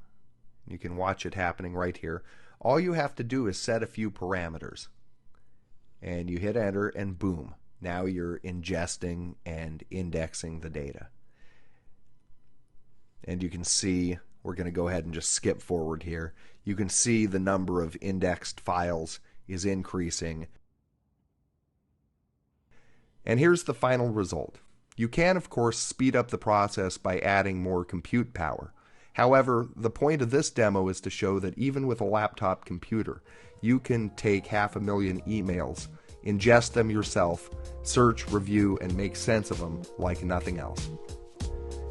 you can watch it happening right here, all you have to do is set a few parameters. And you hit enter and boom, now you're ingesting and indexing the data. And you can see, we're going to go ahead and just skip forward here. You can see the number of indexed files is increasing. And here's the final result. You can, of course, speed up the process by adding more compute power. However, the point of this demo is to show that even with a laptop computer, you can take 500,000 emails, ingest them yourself, search, review, and make sense of them like nothing else.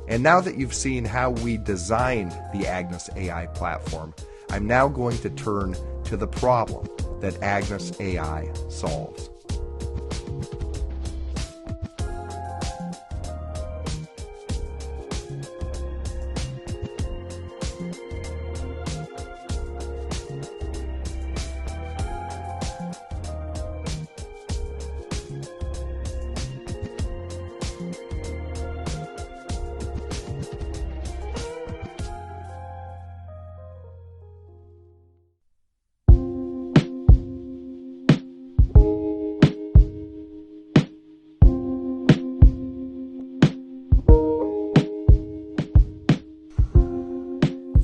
And now that you've seen how we designed the AGNES AI platform, I'm now going to turn to the problem that AGNES AI solves.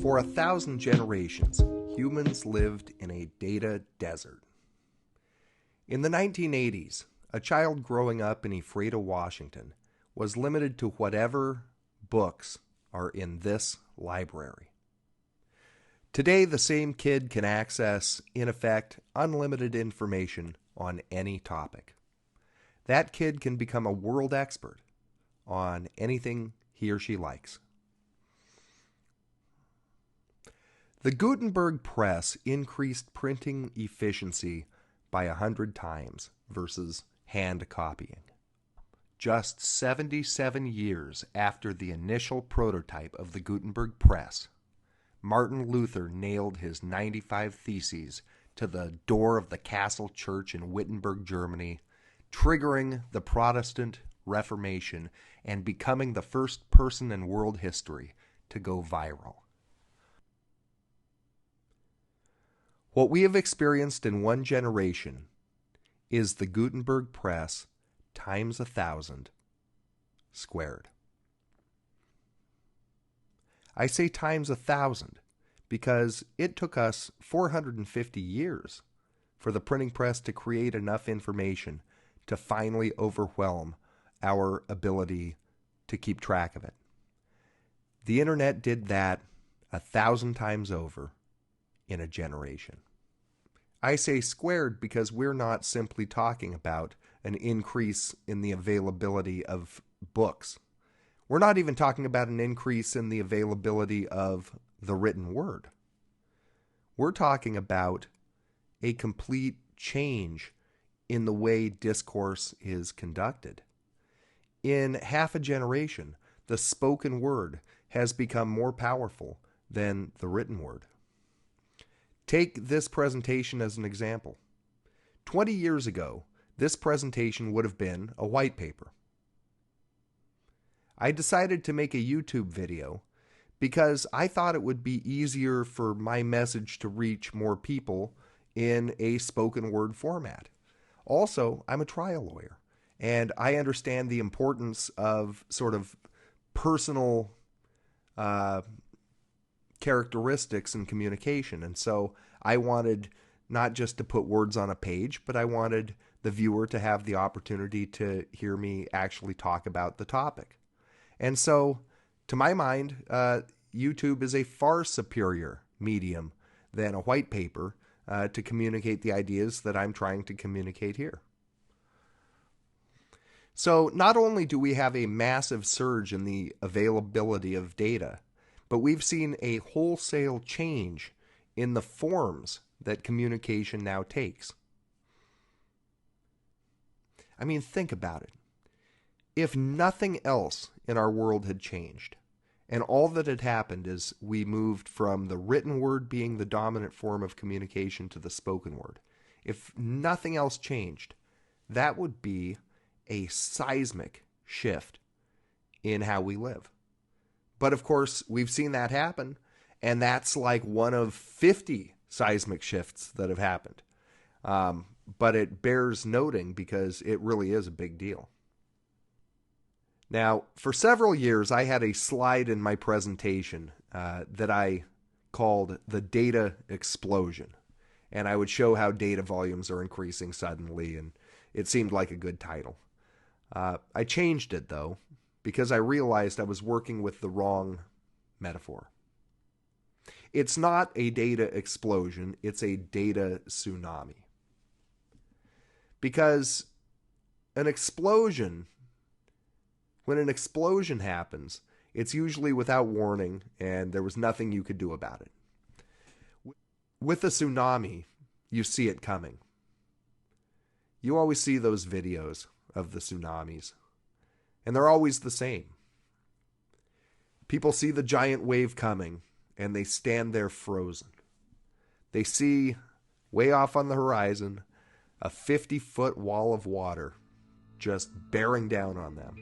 For 1,000 generations, humans lived in a data desert. In the 1980s, a child growing up in Ephrata, Washington, was limited to whatever books are in this library. Today, the same kid can access, in effect, unlimited information on any topic. That kid can become a world expert on anything he or she likes. The Gutenberg press increased printing efficiency by 100 times versus hand copying. Just 77 years after the initial prototype of the Gutenberg press, Martin Luther nailed his 95 Theses to the door of the Castle Church in Wittenberg, Germany, triggering the Protestant reformation, and becoming the first person in world history to go viral. What we have experienced in one generation is the Gutenberg press times 1,000 squared. I say times 1,000 because it took us 450 years for the printing press to create enough information to finally overwhelm our ability to keep track of it. The internet did that 1,000 times over in a generation. I say squared because we're not simply talking about an increase in the availability of books. We're not even talking about an increase in the availability of the written word. We're talking about a complete change in the way discourse is conducted. In half a generation, the spoken word has become more powerful than the written word. Take this presentation as an example. 20 years ago, this presentation would have been a white paper. I decided to make a YouTube video because I thought it would be easier for my message to reach more people in a spoken word format. Also, I'm a trial lawyer, and I understand the importance of sort of personal characteristics in communication. And so I wanted not just to put words on a page, but I wanted the viewer to have the opportunity to hear me actually talk about the topic. And so, to my mind, YouTube is a far superior medium than a white paper to communicate the ideas that I'm trying to communicate here. So not only do we have a massive surge in the availability of data, but we've seen a wholesale change in the forms that communication now takes. I mean, think about it. If nothing else in our world had changed, and all that had happened is we moved from the written word being the dominant form of communication to the spoken word, if nothing else changed, that would be a seismic shift in how we live. But of course, we've seen that happen, and that's like one of 50 seismic shifts that have happened. But it bears noting because it really is a big deal. Now, for several years, I had a slide in my presentation that I called the data explosion. And I would show how data volumes are increasing suddenly, and it seemed like a good title. I changed it, though, because I realized I was working with the wrong metaphor. It's not a data explosion, it's a data tsunami. Because when an explosion happens, it's usually without warning, and there was nothing you could do about it. With a tsunami, you see it coming. You always see those videos of the tsunamis, and they're always the same. People see the giant wave coming, and they stand there frozen. They see, way off on the horizon, a 50-foot wall of water just bearing down on them.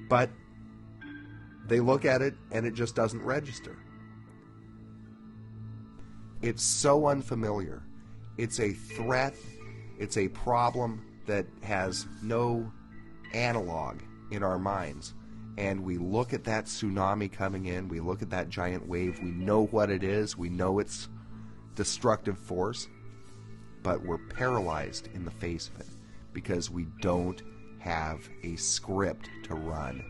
But they look at it, and it just doesn't register. It's so unfamiliar. It's a threat. It's a problem that has no analog in our minds. And we look at that tsunami coming in. We look at that giant wave. We know what it is. We know its destructive force. But we're paralyzed in the face of it because we don't have a script to run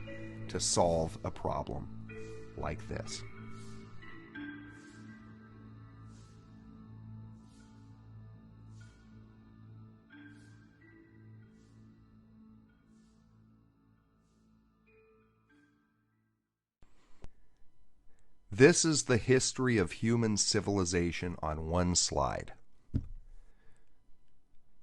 to solve a problem like this. This is the history of human civilization on one slide.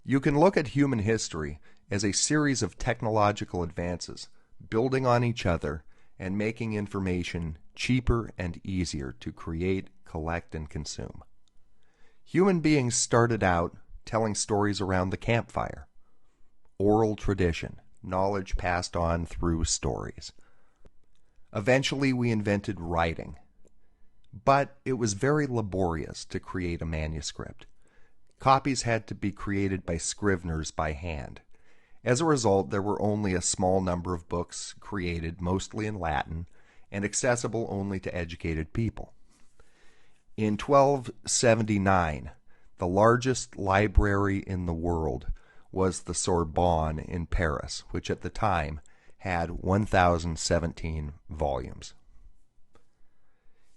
You can look at human history as a series of technological advances, building on each other and making information cheaper and easier to create, collect, and consume. Human beings started out telling stories around the campfire, oral tradition, knowledge passed on through stories. Eventually, we invented writing, but it was very laborious to create a manuscript. Copies had to be created by scriveners by hand. As a result, there were only a small number of books created, mostly in Latin, and accessible only to educated people. In 1279, the largest library in the world was the Sorbonne in Paris, which at the time had 1,017 volumes.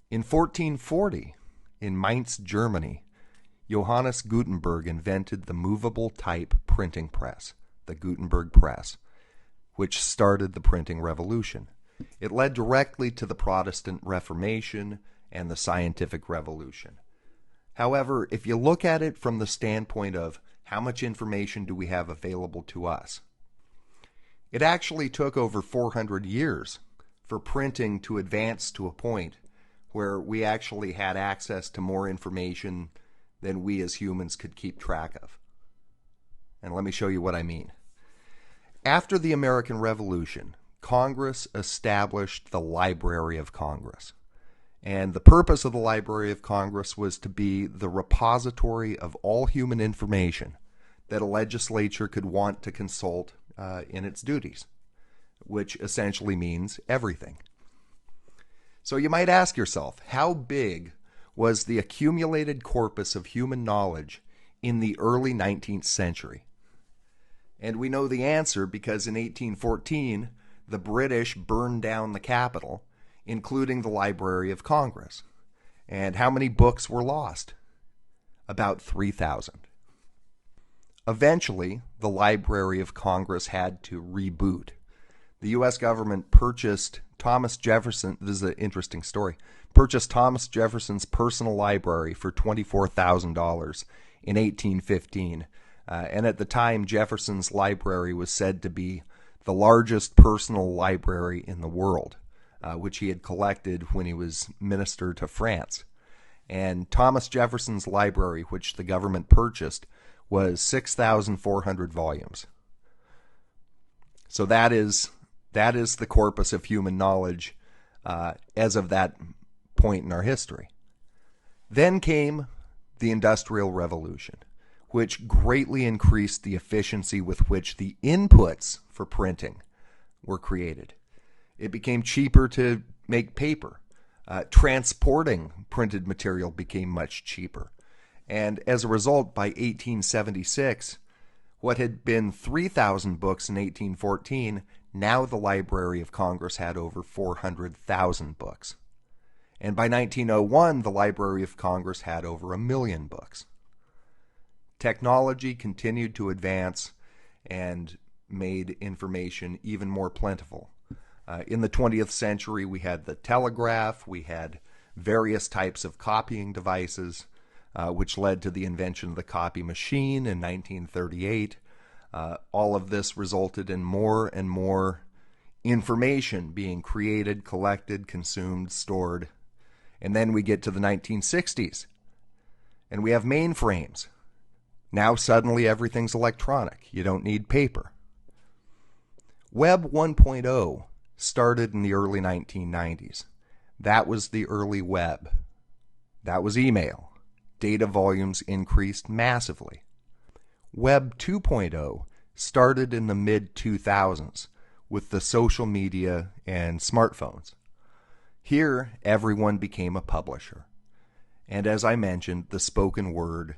In 1440, in Mainz, Germany, Johannes Gutenberg invented the movable type printing press, the Gutenberg Press, which started the printing revolution. It led directly to the Protestant Reformation and the scientific revolution. However, if you look at it from the standpoint of how much information do we have available to us, it actually took over 400 years for printing to advance to a point where we actually had access to more information than we as humans could keep track of. And let me show you what I mean. After the American Revolution, Congress established the Library of Congress. And the purpose of the Library of Congress was to be the repository of all human information that a legislature could want to consult in its duties, which essentially means everything. So you might ask yourself, how big was the accumulated corpus of human knowledge in the early 19th century? And we know the answer because in 1814, the British burned down the Capitol, including the Library of Congress. And how many books were lost? About 3,000. Eventually, the Library of Congress had to reboot. The U.S. government purchased Thomas Jefferson, this is an interesting story, purchased Thomas Jefferson's personal library for $24,000 in 1815. And at the time, Jefferson's library was said to be the largest personal library in the world, which he had collected when he was minister to France. And Thomas Jefferson's library, which the government purchased, was 6,400 volumes. So that is the corpus of human knowledge as of that point in our history. Then came the Industrial Revolution, which greatly increased the efficiency with which the inputs for printing were created. It became cheaper to make paper. Transporting printed material became much cheaper. And as a result, by 1876, what had been 3,000 books in 1814, now the Library of Congress had over 400,000 books. And by 1901, the Library of Congress had over 1 million books. Technology continued to advance and made information even more plentiful. In the 20th century, we had the telegraph, we had various types of copying devices, which led to the invention of the copy machine in 1938. All of this resulted in more and more information being created, collected, consumed, stored. And then we get to the 1960s, and we have mainframes. Now suddenly everything's electronic. You don't need paper. Web 1.0 started in the early 1990s. That was the early web. That was email. Data volumes increased massively. Web 2.0 started in the mid-2000s with the social media and smartphones. Here, everyone became a publisher. And as I mentioned, the spoken word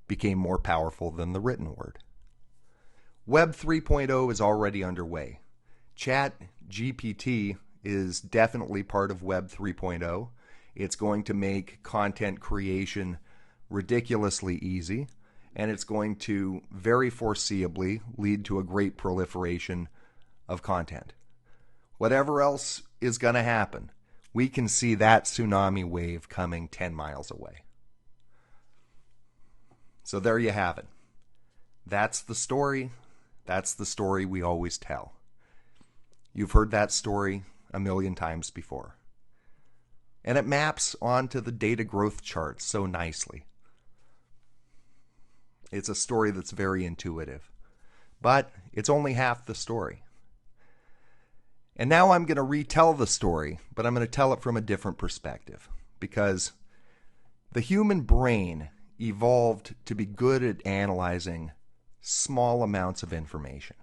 became more powerful than the written word. Web 3.0 is already underway. ChatGPT is definitely part of Web 3.0. It's going to make content creation ridiculously easy, and it's going to very foreseeably lead to a great proliferation of content. Whatever else is going to happen, we can see that tsunami wave coming 10 miles away. So there you have it. That's the story. That's the story we always tell. You've heard that story a million times before. And it maps onto the data growth chart so nicely. It's a story that's very intuitive. But it's only half the story. And now I'm going to retell the story, but I'm going to tell it from a different perspective, because the human brain evolved to be good at analyzing small amounts of information.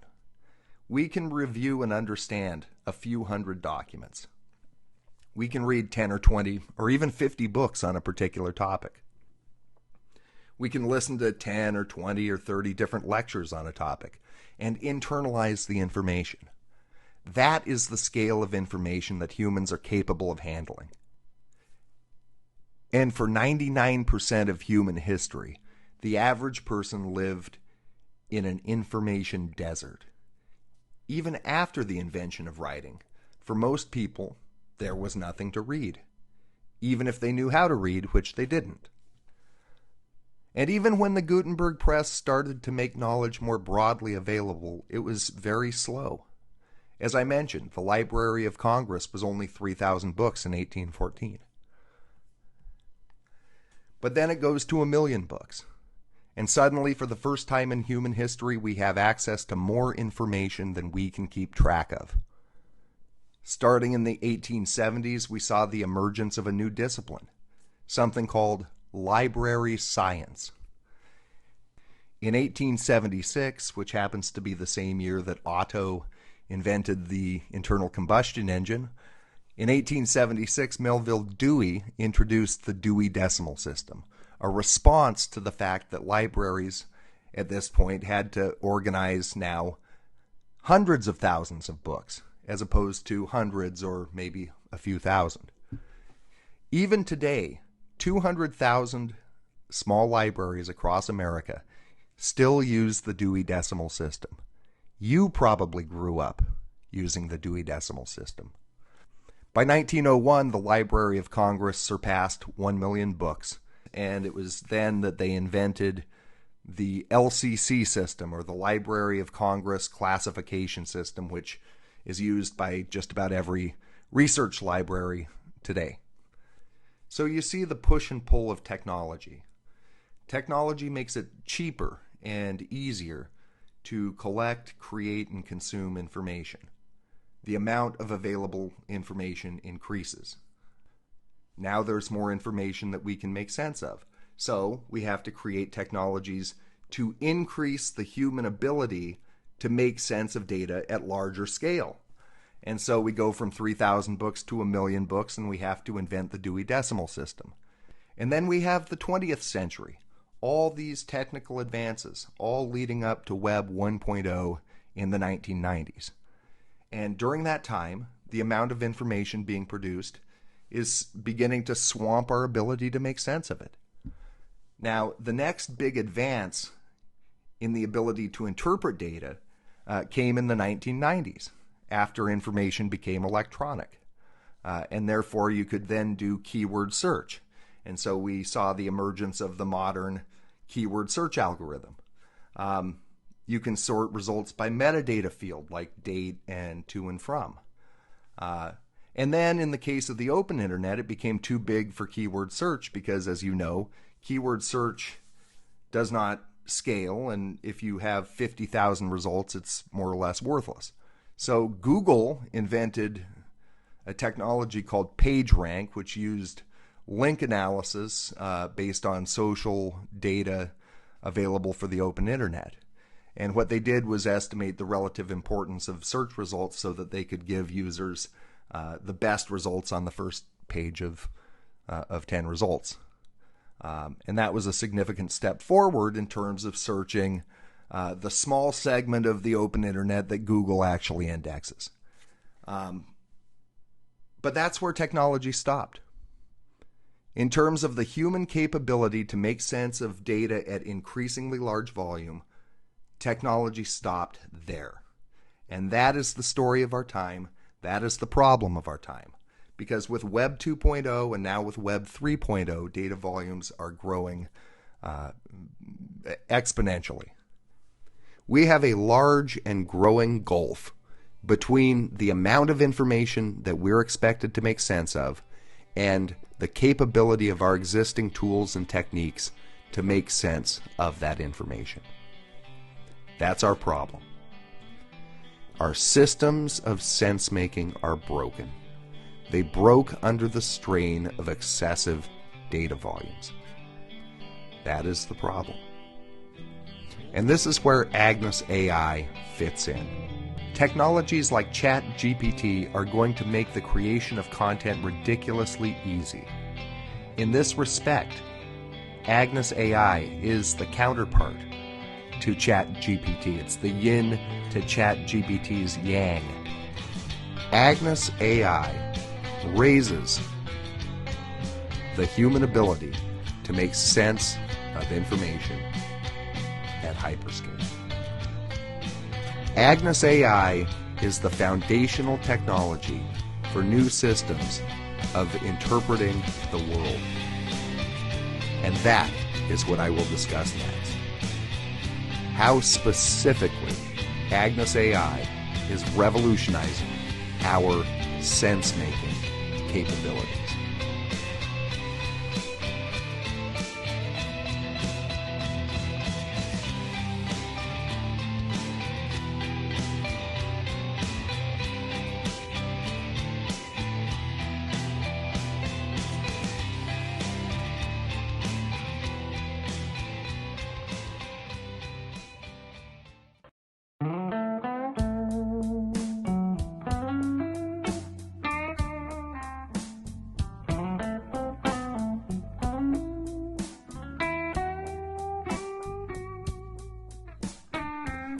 We can review and understand a few hundred documents. We can read 10 or 20 or even 50 books on a particular topic. We can listen to 10 or 20 or 30 different lectures on a topic and internalize the information. That is the scale of information that humans are capable of handling. And for 99% of human history, the average person lived in an information desert. Even after the invention of writing, for most people, there was nothing to read, even if they knew how to read, which they didn't. And even when the Gutenberg press started to make knowledge more broadly available, it was very slow. As I mentioned, the Library of Congress was only 3,000 books in 1814. But then it goes to 1 million books. And suddenly, for the first time in human history, we have access to more information than we can keep track of. Starting in the 1870s, we saw the emergence of a new discipline, something called library science. In 1876, which happens to be the same year that Otto invented the internal combustion engine, in 1876, Melville Dewey introduced the Dewey Decimal System, a response to the fact that libraries at this point had to organize now hundreds of thousands of books, as opposed to hundreds or maybe a few thousand. Even today, 200,000 small libraries across America still use the Dewey Decimal System. You probably grew up using the Dewey Decimal System. By 1901, the Library of Congress surpassed 1 million books, and it was then that they invented the LCC system, or the Library of Congress Classification System, which is used by just about every research library today. So you see the push and pull of technology. Technology makes it cheaper and easier to collect, create, and consume information. The amount of available information increases. Now there's more information that we can make sense of. So we have to create technologies to increase the human ability to make sense of data at larger scale. And so we go from 3,000 books to 1 million books, and we have to invent the Dewey Decimal System. And then we have the 20th century. All these technical advances, all leading up to Web 1.0 in the 1990s. And during that time, the amount of information being produced is beginning to swamp our ability to make sense of it. Now, the next big advance in the ability to interpret data came in the 1990s, after information became electronic. And therefore, you could then do keyword search. And so we saw the emergence of the modern keyword search algorithm. You can sort results by metadata field, like date and to and from. And then in the case of the open internet, it became too big for keyword search because, as you know, keyword search does not scale, and if you have 50,000 results, it's more or less worthless. So Google invented a technology called PageRank, which used link analysis based on social data available for the open internet. And what they did was estimate the relative importance of search results so that they could give users the best results on the first page of 10 results. And that was a significant step forward in terms of searching the small segment of the open internet that Google actually indexes. But that's where technology stopped. In terms of the human capability to make sense of data at increasingly large volume, technology stopped there. And that is the story of our time. That is the problem of our time. Because with Web 2.0 and now with Web 3.0, data volumes are growing exponentially. We have a large and growing gulf between the amount of information that we're expected to make sense of and the capability of our existing tools and techniques to make sense of that information. That's our problem. Our systems of sense-making are broken. They broke under the strain of excessive data volumes. That is the problem. And this is where AGNES AI fits in. Technologies like ChatGPT are going to make the creation of content ridiculously easy. In this respect, AGNES AI is the counterpart to ChatGPT. It's the yin to ChatGPT's yang. AGNES AI raises the human ability to make sense of information at hyperscale. AGNES AI is the foundational technology for new systems of interpreting the world. And that is what I will discuss next. How specifically AGNES AI is revolutionizing our sense-making capabilities.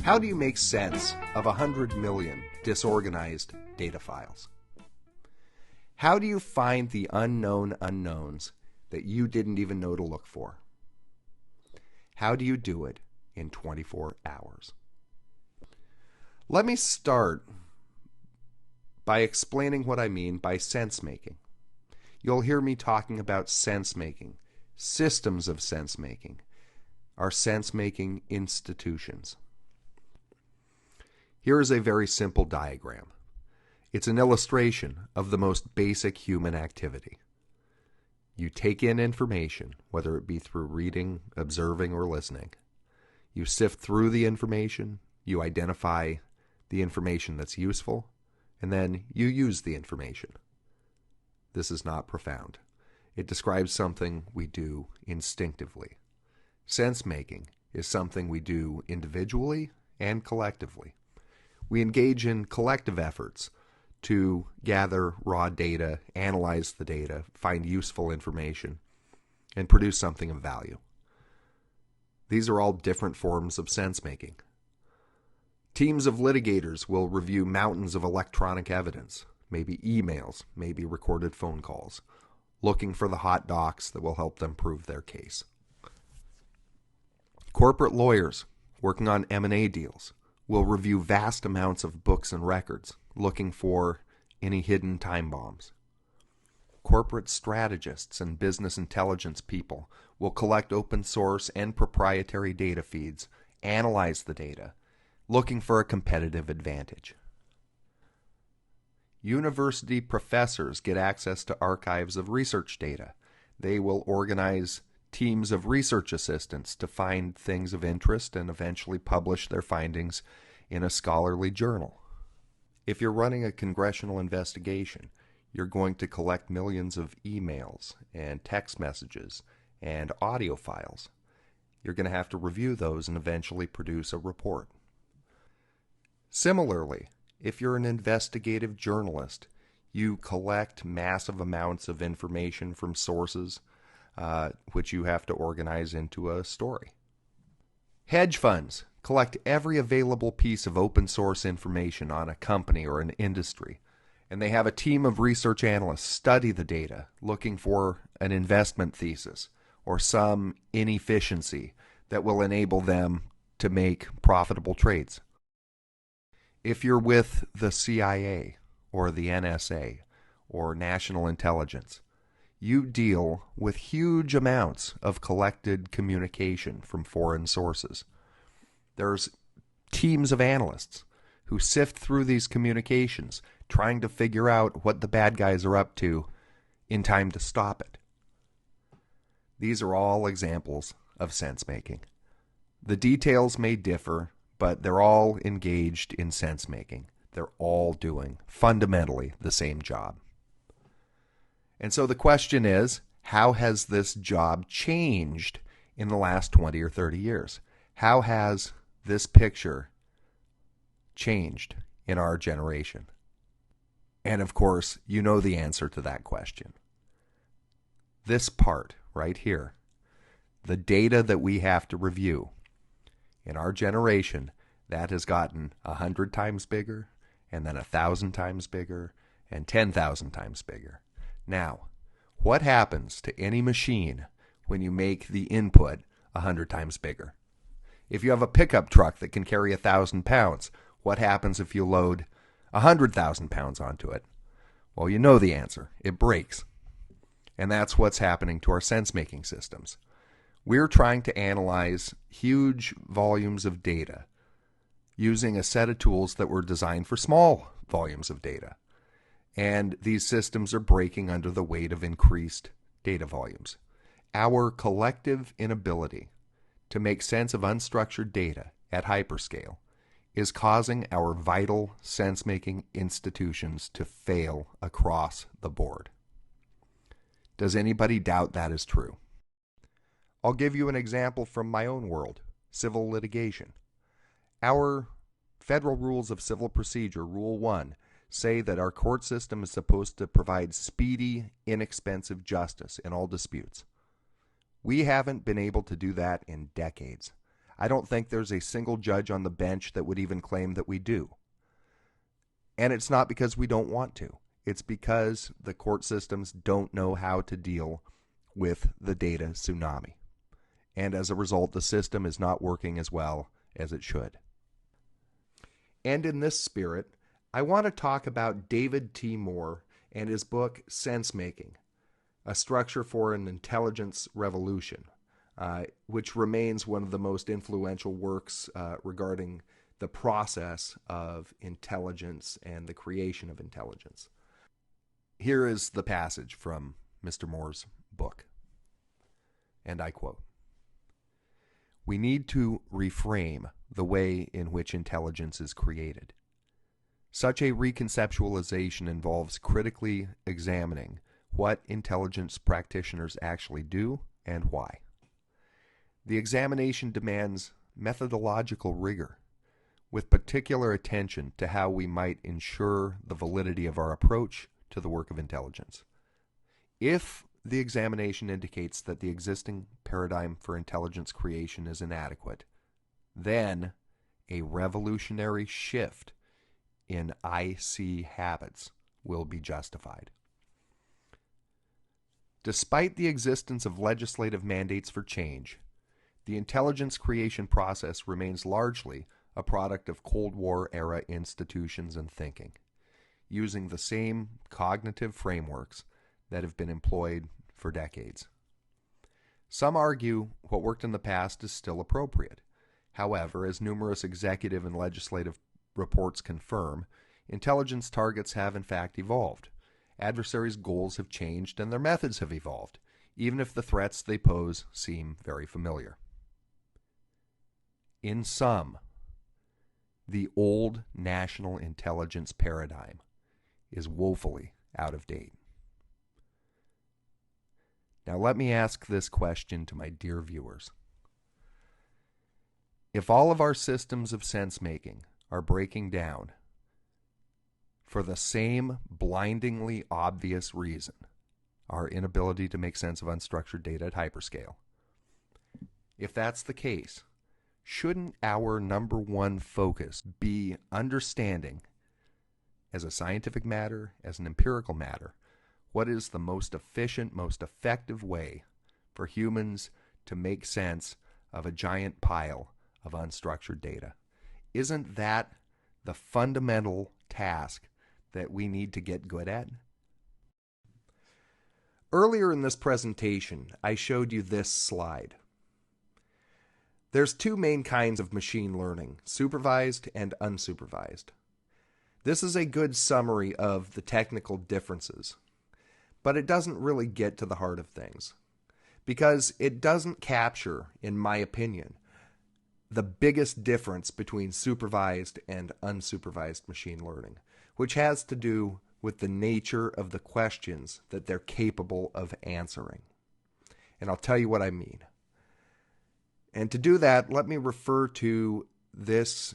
How do you make sense of 100 million disorganized data files? How do you find the unknown unknowns that you didn't even know to look for? How do you do it in 24 hours? Let me start by explaining what I mean by sense-making. You'll hear me talking about sense-making, systems of sense-making, our sense-making institutions. Here is a very simple diagram. It's an illustration of the most basic human activity. You take in information, whether it be through reading, observing, or listening. You sift through the information, you identify the information that's useful, and then you use the information. This is not profound. It describes something we do instinctively. Sense-making is something we do individually and collectively. We engage in collective efforts to gather raw data, analyze the data, find useful information, and produce something of value. These are all different forms of sense-making. Teams of litigators will review mountains of electronic evidence, maybe emails, maybe recorded phone calls, looking for the hot docs that will help them prove their case. Corporate lawyers working on M&A deals will review vast amounts of books and records, looking for any hidden time bombs. Corporate strategists and business intelligence people will collect open source and proprietary data feeds, analyze the data, looking for a competitive advantage. University professors get access to archives of research data. They will organize teams of research assistants to find things of interest and eventually publish their findings in a scholarly journal. If you're running a congressional investigation, you're going to collect millions of emails and text messages and audio files. You're going to have to review those and eventually produce a report. Similarly, if you're an investigative journalist, you collect massive amounts of information from sources which you have to organize into a story. Hedge funds collect every available piece of open source information on a company or an industry, and they have a team of research analysts study the data, looking for an investment thesis or some inefficiency that will enable them to make profitable trades. If you're with the CIA or the NSA or National Intelligence, you deal with huge amounts of collected communication from foreign sources. There's teams of analysts who sift through these communications, trying to figure out what the bad guys are up to in time to stop it. These are all examples of sense-making. The details may differ, but they're all engaged in sense making. They're all doing fundamentally the same job. And so the question is, how has this job changed in the last 20 or 30 years? How has this picture changed in our generation? And of course, you know the answer to that question. This part right here, the data that we have to review in our generation, that has gotten 100 times bigger, and then 1,000 times bigger, and 10,000 times bigger. Now, what happens to any machine when you make the input 100 times bigger? If you have a pickup truck that can carry 1,000 pounds, what happens if you load 100,000 pounds onto it? Well, you know the answer. It breaks. And that's what's happening to our sense-making systems. We're trying to analyze huge volumes of data using a set of tools that were designed for small volumes of data. And these systems are breaking under the weight of increased data volumes. Our collective inability to make sense of unstructured data at hyperscale is causing our vital sense-making institutions to fail across the board. Does anybody doubt that is true? I'll give you an example from my own world, civil litigation. Our Federal Rules of Civil Procedure, Rule 1, say that our court system is supposed to provide speedy, inexpensive justice in all disputes. We haven't been able to do that in decades. I don't think there's a single judge on the bench that would even claim that we do. And it's not because we don't want to. It's because the court systems don't know how to deal with the data tsunami. And as a result, the system is not working as well as it should. And in this spirit, I want to talk about David T. Moore and his book, Sensemaking, A Structure for an Intelligence Revolution, which remains one of the most influential works regarding the process of intelligence and the creation of intelligence. Here is the passage from Mr. Moore's book, and I quote, "We need to reframe the way in which intelligence is created. Such a reconceptualization involves critically examining what intelligence practitioners actually do and why. The examination demands methodological rigor, with particular attention to how we might ensure the validity of our approach to the work of intelligence. If the examination indicates that the existing paradigm for intelligence creation is inadequate, then a revolutionary shift in IC habits will be justified. Despite the existence of legislative mandates for change, the intelligence creation process remains largely a product of Cold War-era institutions and thinking, using the same cognitive frameworks that have been employed for decades. Some argue what worked in the past is still appropriate. However, as numerous executive and legislative reports confirm, intelligence targets have in fact evolved. Adversaries' goals have changed and their methods have evolved, even if the threats they pose seem very familiar. In sum, the old national intelligence paradigm is woefully out of date. Now let me ask this question to my dear viewers. If all of our systems of sense-making are breaking down for the same blindingly obvious reason, our inability to make sense of unstructured data at hyperscale, if that's the case, shouldn't our number one focus be understanding, as a scientific matter, as an empirical matter, what is the most efficient, most effective way for humans to make sense of a giant pile of unstructured data? Isn't that the fundamental task that we need to get good at? Earlier in this presentation, I showed you this slide. There's two main kinds of machine learning, supervised and unsupervised. This is a good summary of the technical differences, but it doesn't really get to the heart of things, because it doesn't capture, in my opinion, the biggest difference between supervised and unsupervised machine learning, which has to do with the nature of the questions that they're capable of answering. And I'll tell you what I mean. And to do that, let me refer to this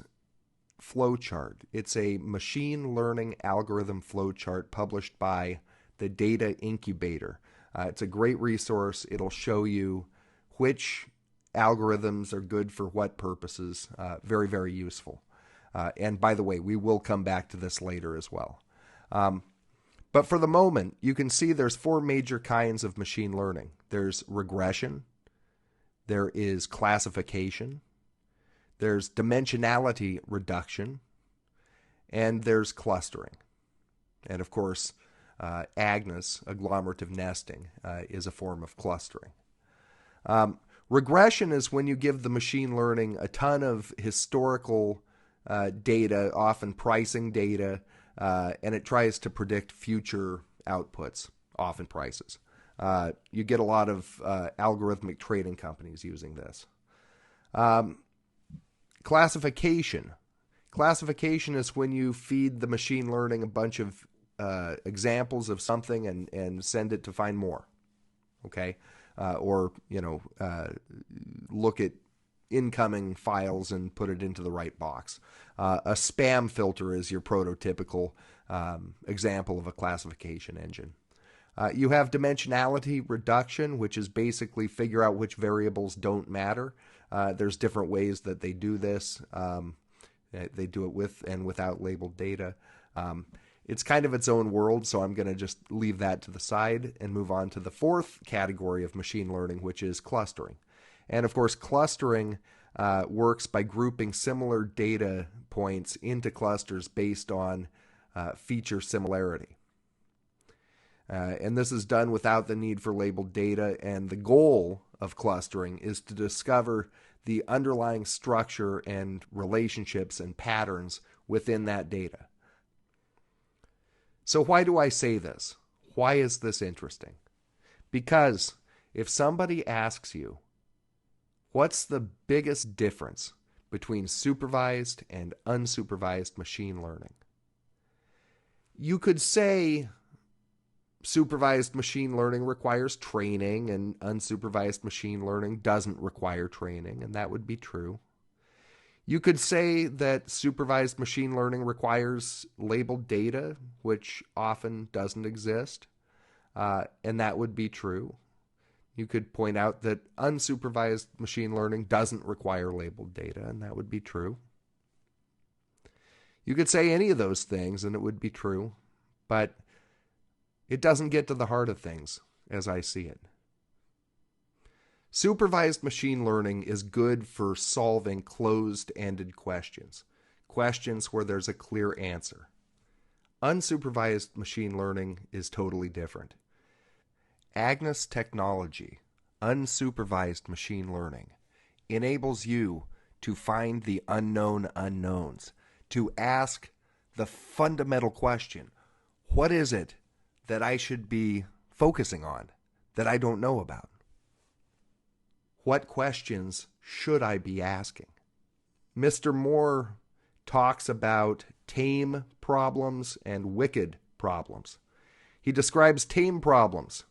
flowchart. It's a machine learning algorithm flowchart published by the Data Incubator. It's a great resource. It'll show you which algorithms are good for what purposes. Very, very useful. And by the way, we will come back to this later as well. But for the moment, you can see there's 4 major kinds of machine learning. There's regression, there is classification, there's dimensionality reduction, and there's clustering. And of course, AGNES, agglomerative nesting, is a form of clustering. Regression is when you give the machine learning a ton of historical data, often pricing data, and it tries to predict future outputs, often prices. You get a lot of algorithmic trading companies using this. Classification. Classification is when you feed the machine learning a bunch of examples of something and send it to find more. Okay? Or look at incoming files and put it into the right box. A spam filter is your prototypical example of a classification engine. You have dimensionality reduction, which is basically figure out which variables don't matter. There's different ways that they do this. They do it with and without labeled data. It's kind of its own world, so I'm going to just leave that to the side and move on to the 4th category of machine learning, which is clustering. And of course, clustering works by grouping similar data points into clusters based on feature similarity. And this is done without the need for labeled data, and the goal of clustering is to discover the underlying structure and relationships and patterns within that data. So why do I say this? Why is this interesting? Because if somebody asks you, what's the biggest difference between supervised and unsupervised machine learning? You could say supervised machine learning requires training and unsupervised machine learning doesn't require training, and that would be true. You could say that supervised machine learning requires labeled data, which often doesn't exist, and that would be true. You could point out that unsupervised machine learning doesn't require labeled data, and that would be true. You could say any of those things, and it would be true, but it doesn't get to the heart of things, as I see it. Supervised machine learning is good for solving closed-ended questions, questions where there's a clear answer. Unsupervised machine learning is totally different. AGNES technology, unsupervised machine learning, enables you to find the unknown unknowns, to ask the fundamental question, what is it that I should be focusing on that I don't know about? What questions should I be asking? Mr. Moore talks about tame problems and wicked problems. He describes tame problems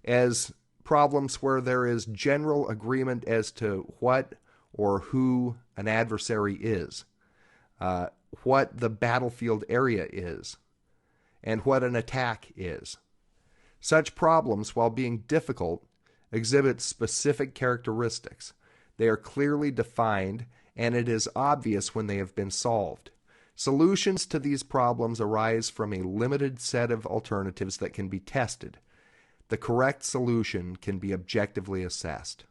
as problems where there is general agreement as to what or who an adversary is, what the battlefield area is, and what an attack is. Such problems, while being difficult, exhibit specific characteristics. They are clearly defined, and it is obvious when they have been solved. Solutions to these problems arise from a limited set of alternatives that can be tested. The correct solution can be objectively assessed.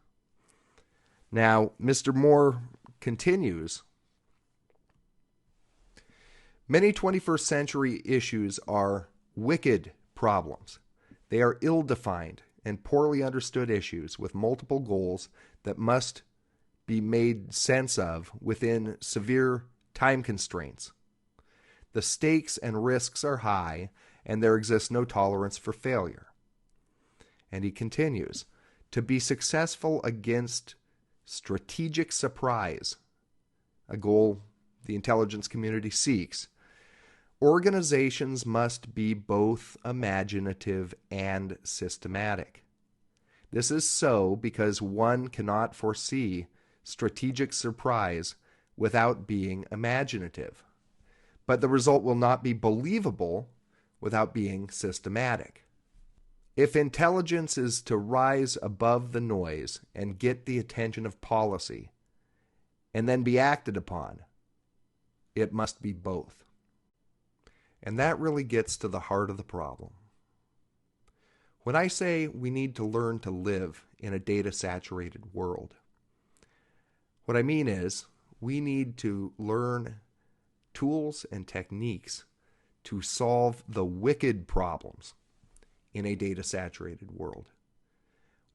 Now, Mr. Moore continues, many 21st century issues are wicked problems. They are ill-defined and poorly understood issues with multiple goals that must be made sense of within severe time constraints. The stakes and risks are high, and there exists no tolerance for failure. And he continues, to be successful against strategic surprise, a goal the intelligence community seeks, organizations must be both imaginative and systematic. This is so because one cannot foresee strategic surprise without being imaginative. But the result will not be believable without being systematic. If intelligence is to rise above the noise and get the attention of policy, and then be acted upon, it must be both. And that really gets to the heart of the problem. When I say we need to learn to live in a data-saturated world, what I mean is we need to learn tools and techniques to solve the wicked problems in a data-saturated world.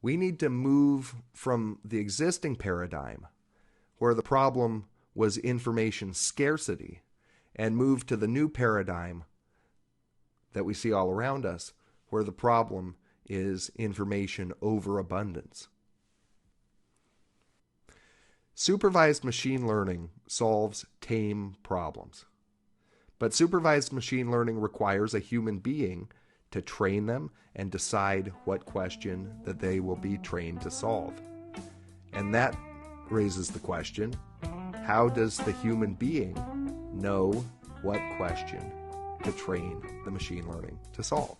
We need to move from the existing paradigm where the problem was information scarcity and move to the new paradigm that we see all around us where the problem is information overabundance. Supervised machine learning solves tame problems. But supervised machine learning requires a human being to train them and decide what question that they will be trained to solve. And that raises the question, how does the human being know what question to train the machine learning to solve?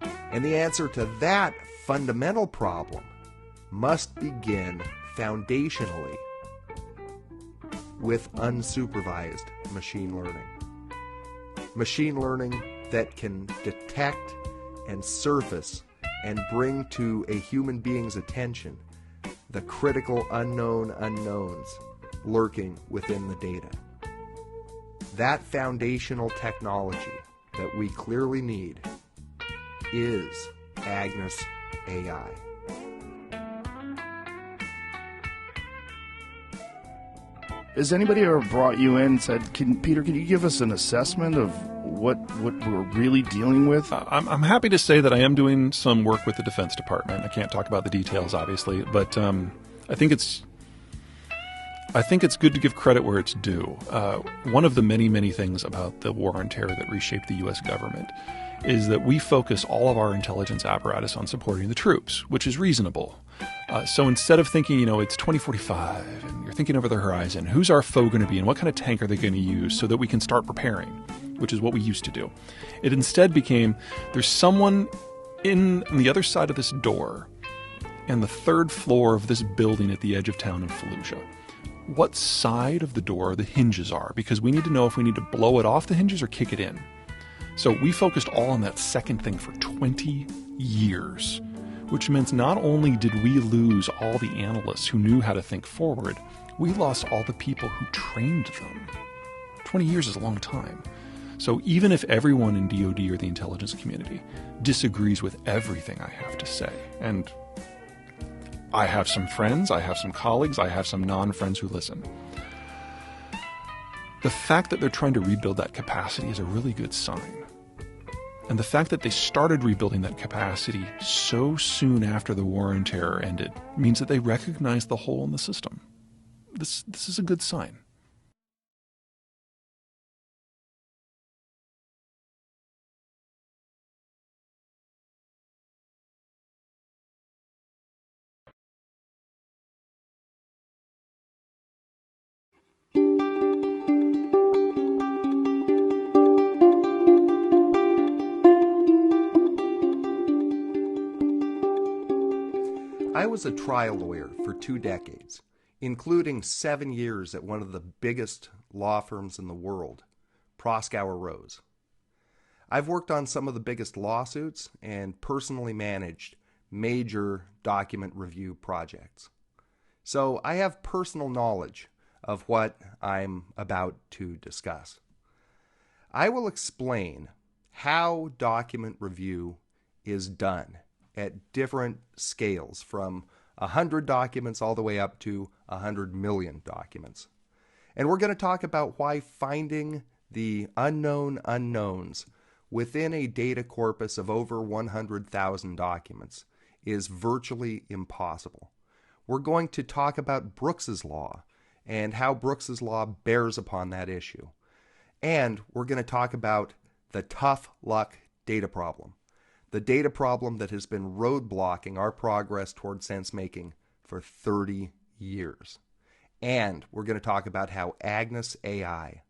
And the answer to that fundamental problem must begin foundationally with unsupervised machine learning. Machine learning that can detect and surface and bring to a human being's attention the critical unknown unknowns lurking within the data. That foundational technology that we clearly need is AGNES AI. Has anybody ever brought you in and said, Peter, can you give us an assessment of what we're really dealing with? I'm happy to say that I am doing some work with the Defense Department. I can't talk about the details, obviously, but I think it's good to give credit where it's due. One of the many, many things about the war on terror that reshaped the U.S. government is that we focus all of our intelligence apparatus on supporting the troops, which is reasonable. So instead of thinking, it's 2045 and you're thinking over the horizon, who's our foe going to be and what kind of tank are they going to use so that we can start preparing, which is what we used to do. It instead became, there's someone on the other side of this door and the third floor of this building at the edge of town in Fallujah. What side of the door the hinges are, because we need to know if we need to blow it off the hinges or kick it in. So we focused all on that second thing for 20 years, which meant not only did we lose all the analysts who knew how to think forward, we lost all the people who trained them. 20 years is a long time. So even if everyone in DoD or the intelligence community disagrees with everything I have to say, and I have some friends, I have some colleagues, I have some non-friends who listen, the fact that they're trying to rebuild that capacity is a really good sign. And the fact that they started rebuilding that capacity so soon after the war on terror ended means that they recognize the hole in the system. This is a good sign. I was a trial lawyer for 2 decades, including 7 years at one of the biggest law firms in the world, Proskauer Rose. I've worked on some of the biggest lawsuits and personally managed major document review projects. So I have personal knowledge of what I'm about to discuss. I will explain how document review is done at different scales, from 100 documents all the way up to 100 million documents. And we're going to talk about why finding the unknown unknowns within a data corpus of over 100,000 documents is virtually impossible. We're going to talk about Brooks's Law and how Brooks's law bears upon that issue. And we're going to talk about the tough luck data problem, the data problem that has been roadblocking our progress toward sense-making for 30 years. And we're going to talk about how AGNES AI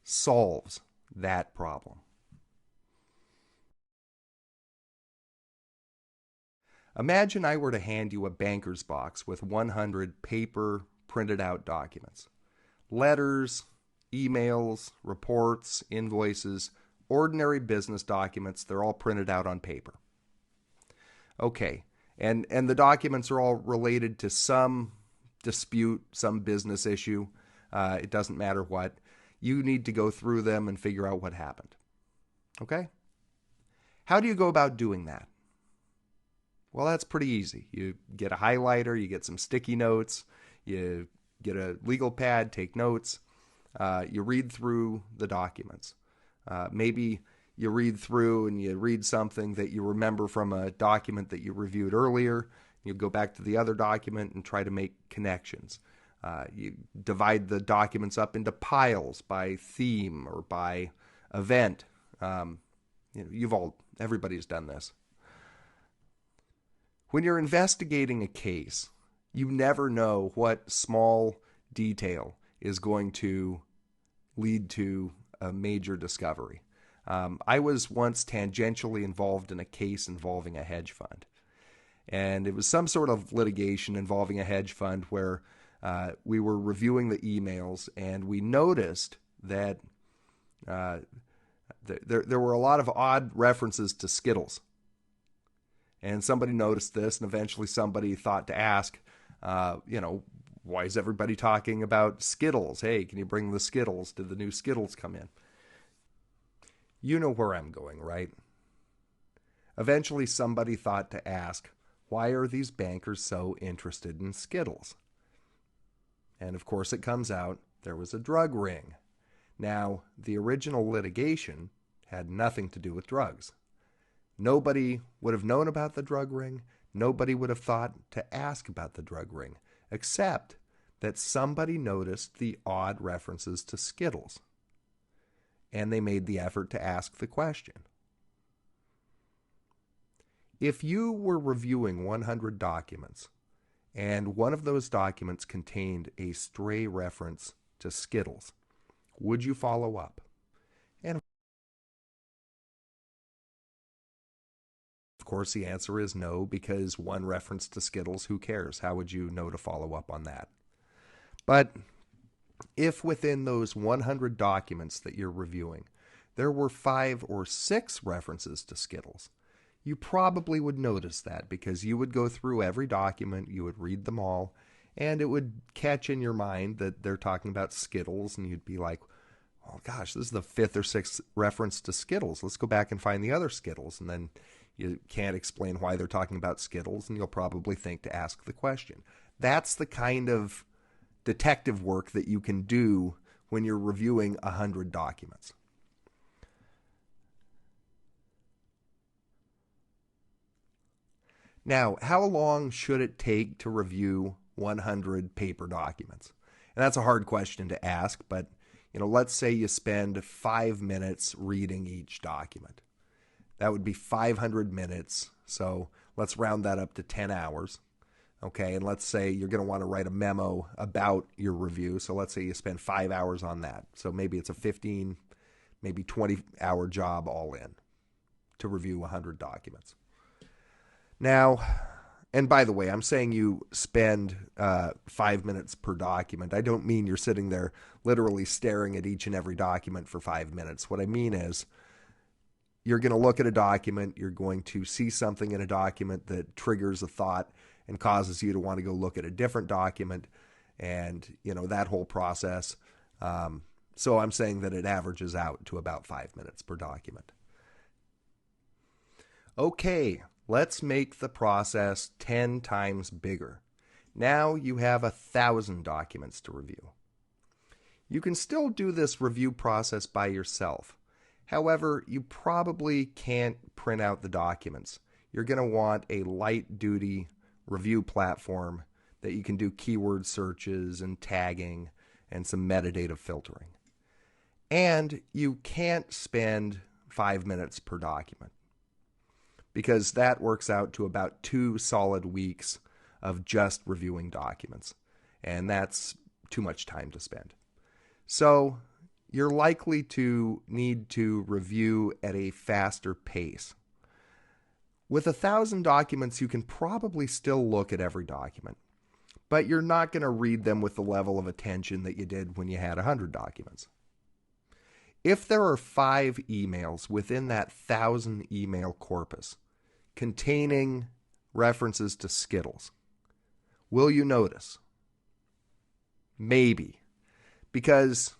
solves that problem. Imagine I were to hand you a banker's box with 100 paper printed out documents. Letters, emails, reports, invoices, ordinary business documents, they're all printed out on paper. Okay, and the documents are all related to some dispute, some business issue. It doesn't matter what. You need to go through them and figure out what happened. Okay? How do you go about doing that? Well, that's pretty easy. You get a highlighter, you get some sticky notes, you get a legal pad, take notes, you read through the documents. Maybe you read through and you read something that you remember from a document that you reviewed earlier. You go back to the other document and try to make connections. You divide the documents up into piles by theme or by event. Everybody's done this. When you're investigating a case, you never know what small detail is going to lead to a major discovery. I was once tangentially involved in a case involving a hedge fund. And it was some sort of litigation involving a hedge fund where we were reviewing the emails and we noticed that there were a lot of odd references to Skittles. And somebody noticed this, and eventually somebody thought to ask, why is everybody talking about Skittles? Hey, can you bring the Skittles? Did the new Skittles come in? You know where I'm going, right? Eventually somebody thought to ask, why are these bankers so interested in Skittles? And of course it comes out there was a drug ring. Now, the original litigation had nothing to do with drugs. Nobody would have known about the drug ring. Nobody would have thought to ask about the drug ring, except that somebody noticed the odd references to Skittles. And they made the effort to ask the question. If you were reviewing 100 documents, and one of those documents contained a stray reference to Skittles, would you follow up? And of course, the answer is no, because one reference to Skittles, who cares? How would you know to follow up on that? But if within those 100 documents that you're reviewing, there were 5 or 6 references to Skittles, you probably would notice that because you would go through every document, you would read them all, and it would catch in your mind that they're talking about Skittles, and you'd be like, oh gosh, this is the 5th or 6th reference to Skittles. Let's go back and find the other Skittles. And then you can't explain why they're talking about Skittles, and you'll probably think to ask the question. That's the kind of detective work that you can do when you're reviewing 100 documents. Now, how long should it take to review 100 paper documents? And that's a hard question to ask, but let's say you spend 5 minutes reading each document. That would be 500 minutes, so let's round that up to 10 hours. Okay, and let's say you're going to want to write a memo about your review, so let's say you spend 5 hours on that. So maybe it's a 15, maybe 20-hour job all in to review 100 documents. Now, and by the way, I'm saying you spend 5 minutes per document. I don't mean you're sitting there literally staring at each and every document for 5 minutes. What I mean is you're going to look at a document, you're going to see something in a document that triggers a thought and causes you to want to go look at a different document, and that whole process. So I'm saying that it averages out to about 5 minutes per document. Okay, let's make the process 10 times bigger. Now you have 1,000 documents to review. You can still do this review process by yourself. However, you probably can't print out the documents. You're going to want a light-duty review platform that you can do keyword searches and tagging. and some metadata filtering. And you can't spend 5 minutes per document, because that works out to about 2 solid weeks of just reviewing documents. And that's too much time to spend. So you're likely to need to review at a faster pace. With 1,000 documents, you can probably still look at every document, but you're not going to read them with the level of attention that you did when you had 100 documents. If there are 5 emails within that 1,000 email corpus containing references to Skittles, will you notice? Maybe. Because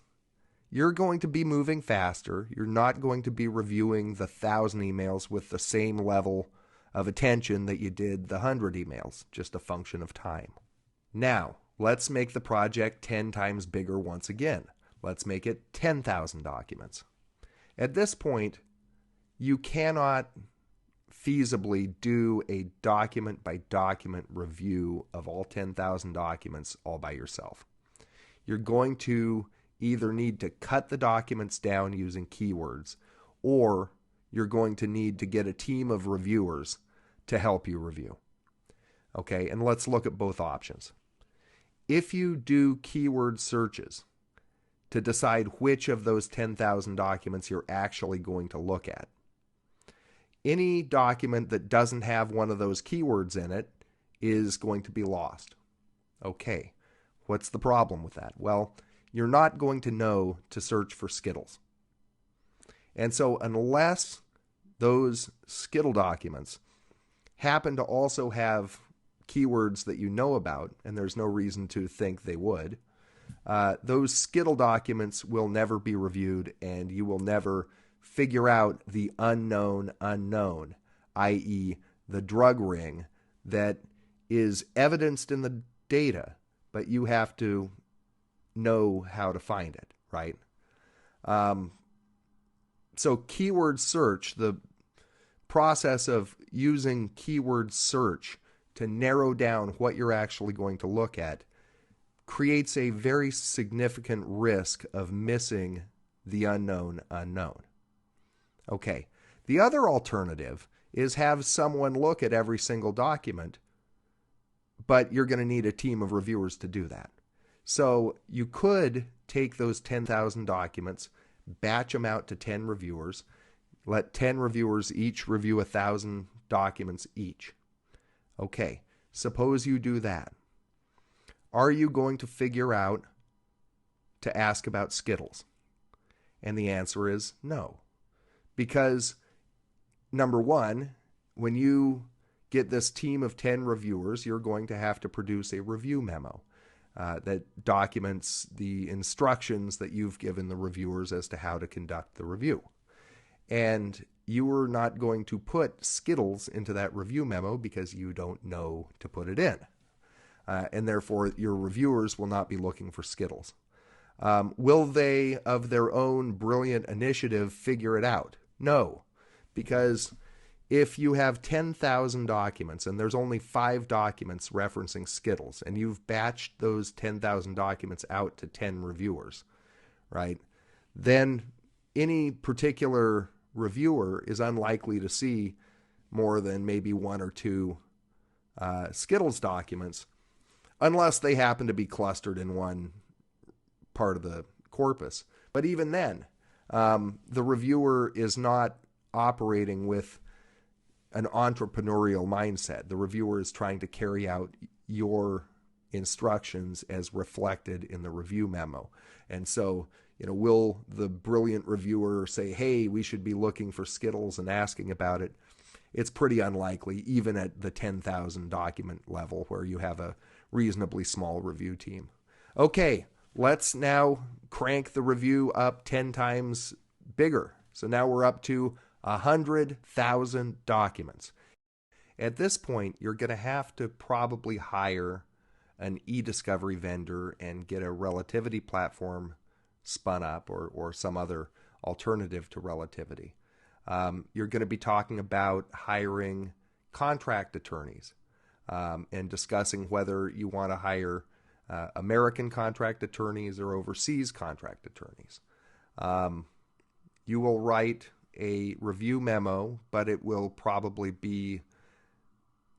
you're going to be moving faster. You're not going to be reviewing the 1,000 emails with the same level of attention that you did the 100 emails, just a function of time. Now, let's make the project 10 times bigger once again. Let's make it 10,000 documents. At this point, you cannot feasibly do a document-by-document review of all 10,000 documents all by yourself. You're going to either need to cut the documents down using keywords, or you're going to need to get a team of reviewers to help you review. Okay, and let's look at both options. If you do keyword searches to decide which of those 10,000 documents you're actually going to look at, any document that doesn't have one of those keywords in it is going to be lost. Okay, what's the problem with that? Well, you're not going to know to search for Skittles. And so unless those Skittle documents happen to also have keywords that you know about, and there's no reason to think they would, those Skittle documents will never be reviewed, and you will never figure out the unknown unknown, i.e. the drug ring that is evidenced in the data, but you have to know how to find it, right? So keyword search, the process of using keyword search to narrow down what you're actually going to look at, creates a very significant risk of missing the unknown unknown. Okay, the other alternative is have someone look at every single document, but you're going to need a team of reviewers to do that. So you could take those 10,000 documents, batch them out to 10 reviewers, let 10 reviewers each review 1,000 documents each. Okay, suppose you do that. Are you going to figure out to ask about Skittles? And the answer is no. Because, number one, when you get this team of 10 reviewers, you're going to have to produce a review memo that documents the instructions that you've given the reviewers as to how to conduct the review. And you are not going to put Skittles into that review memo because you don't know to put it in. And therefore, your reviewers will not be looking for Skittles. Will they, of their own brilliant initiative, figure it out? No, because if you have 10,000 documents and there's only 5 documents referencing Skittles, and you've batched those 10,000 documents out to 10 reviewers, right, then any particular reviewer is unlikely to see more than maybe 1 or 2 Skittles documents, unless they happen to be clustered in one part of the corpus. But even then, the reviewer is not operating with an entrepreneurial mindset. The reviewer is trying to carry out your instructions as reflected in the review memo. And so, will the brilliant reviewer say, hey, we should be looking for Skittles and asking about it? It's pretty unlikely, even at the 10,000 document level where you have a reasonably small review team. Okay, let's now crank the review up 10 times bigger. So now we're up to 100,000 documents. At this point, you're going to have to probably hire an e-discovery vendor and get a relativity platform spun up, or some other alternative to relativity. You're going to be talking about hiring contract attorneys and discussing whether you want to hire American contract attorneys or overseas contract attorneys. You will write a review memo, but it will probably be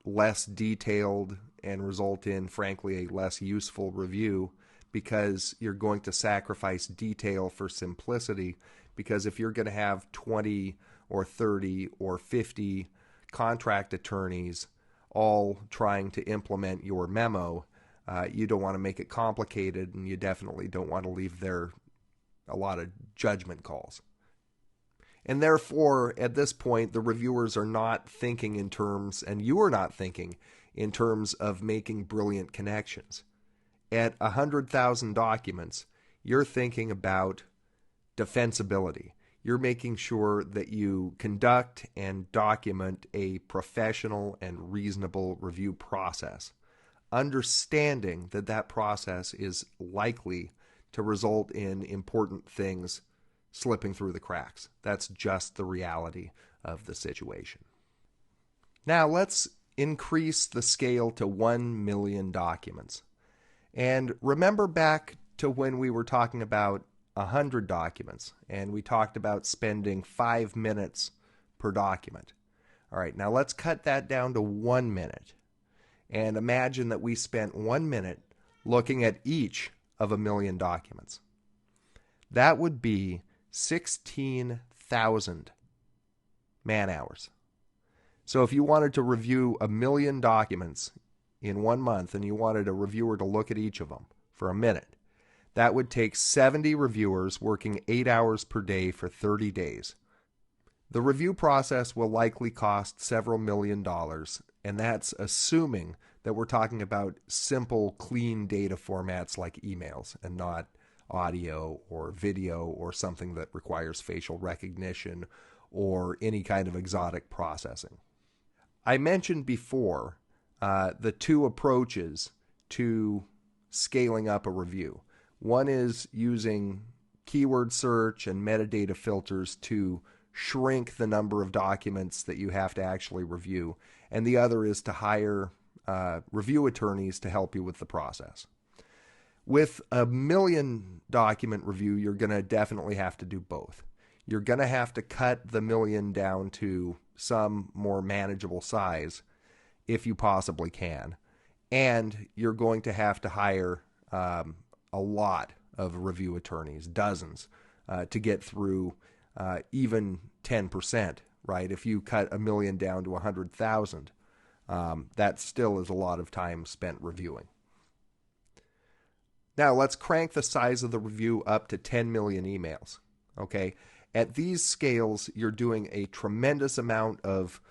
less detailed and result in, frankly, a less useful review because you're going to sacrifice detail for simplicity. Because if you're going to have 20 or 30 or 50 contract attorneys all trying to implement your memo, you don't want to make it complicated, and you definitely don't want to leave there a lot of judgment calls. And therefore, at this point, the reviewers are not thinking in terms, and you are not thinking in terms of making brilliant connections. At 100,000 documents, you're thinking about defensibility. You're making sure that you conduct and document a professional and reasonable review process, understanding that that process is likely to result in important things slipping through the cracks. That's just the reality of the situation. Now let's increase the scale to 1 million documents. And remember back to when we were talking about 100 documents, and we talked about spending 5 minutes per document. All right, now let's cut that down to 1 minute. And imagine that we spent 1 minute looking at each of 1 million documents. That would be 16,000 man-hours. So if you wanted to review 1 million documents in 1 month and you wanted a reviewer to look at each of them for a minute, that would take 70 reviewers working 8 hours per day for 30 days. The review process will likely cost several $1,000,000, and that's assuming that we're talking about simple, clean data formats like emails and not audio or video or something that requires facial recognition or any kind of exotic processing. I mentioned before the two approaches to scaling up a review. One is using keyword search and metadata filters to shrink the number of documents that you have to actually review, and the other is to hire review attorneys to help you with the process. With 1 million document review, you're going to definitely have to do both. You're going to have to cut the 1 million down to some more manageable size if you possibly can, and you're going to have to hire a lot of review attorneys, dozens, to get through even 10%, right? If you cut 1 million down to 100,000, that still is a lot of time spent reviewing. Now let's crank the size of the review up to 10 million emails, okay? At these scales, you're doing a tremendous amount of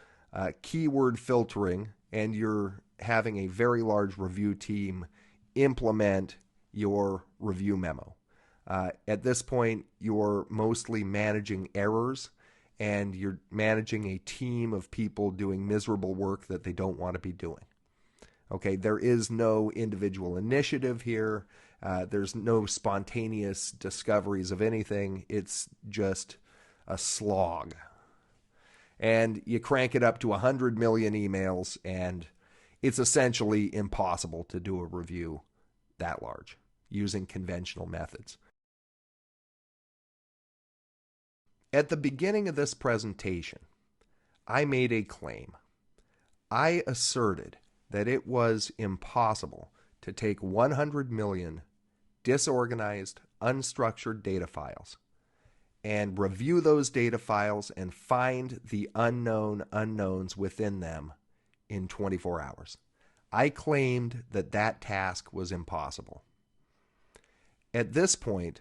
keyword filtering, and you're having a very large review team implement your review memo. At this point, you're mostly managing errors, and you're managing a team of people doing miserable work that they don't want to be doing. Okay, there is no individual initiative here. There's no spontaneous discoveries of anything. It's just a slog. And you crank it up to 100 million emails, and it's essentially impossible to do a review that large using conventional methods. At the beginning of this presentation, I made a claim. I asserted that it was impossible to take 100 million disorganized, unstructured data files and review those data files and find the unknown unknowns within them in 24 hours. I claimed that that task was impossible. At this point,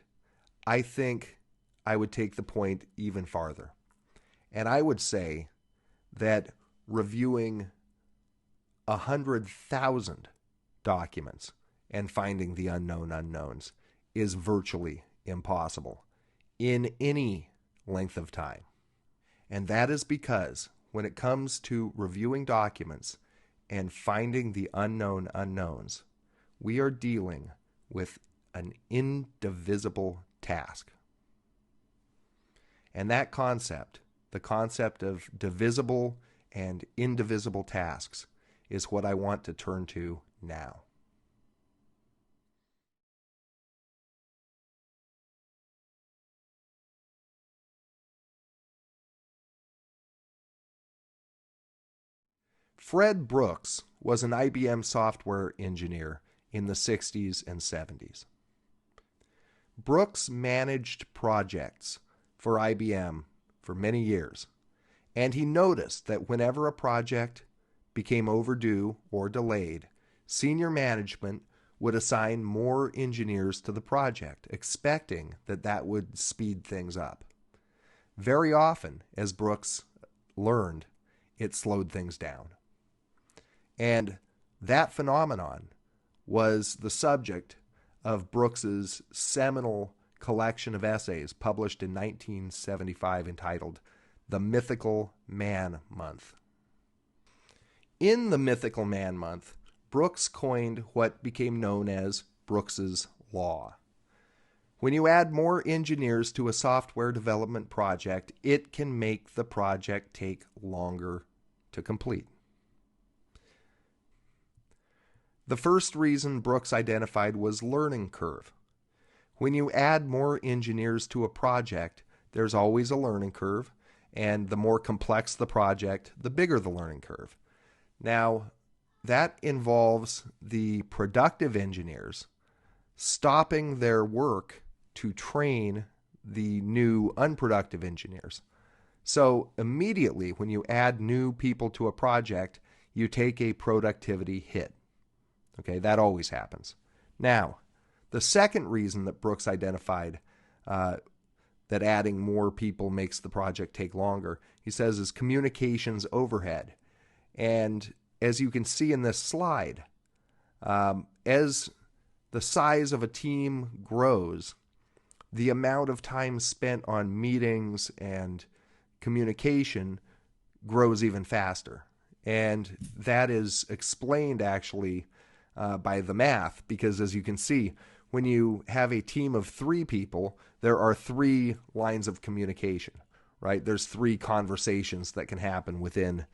I think I would take the point even farther. And I would say that reviewing 100,000 documents and finding the unknown unknowns is virtually impossible in any length of time. And that is because when it comes to reviewing documents and finding the unknown unknowns, we are dealing with an indivisible task. And that concept, the concept of divisible and indivisible tasks, is what I want to turn to now. Fred Brooks was an IBM software engineer in the 60s and 70s. Brooks managed projects for IBM for many years, and he noticed that whenever a project became overdue or delayed, senior management would assign more engineers to the project, expecting that that would speed things up. Very often, as Brooks learned, it slowed things down. And that phenomenon was the subject of Brooks's seminal collection of essays published in 1975 entitled The Mythical Man Month. In the Mythical Man Month, Brooks coined what became known as Brooks's Law. When you add more engineers to a software development project, it can make the project take longer to complete. The first reason Brooks identified was learning curve. When you add more engineers to a project, there's always a learning curve, and the more complex the project, the bigger the learning curve. Now, that involves the productive engineers stopping their work to train the new unproductive engineers. So immediately when you add new people to a project, you take a productivity hit. Okay, that always happens. Now, the second reason that Brooks identified that adding more people makes the project take longer, he says, is communications overhead. And as you can see in this slide, as the size of a team grows, the amount of time spent on meetings and communication grows even faster. And that is explained actually by the math, because as you can see, when you have a team of 3 people, there are 3 lines of communication, right? There's 3 conversations that can happen within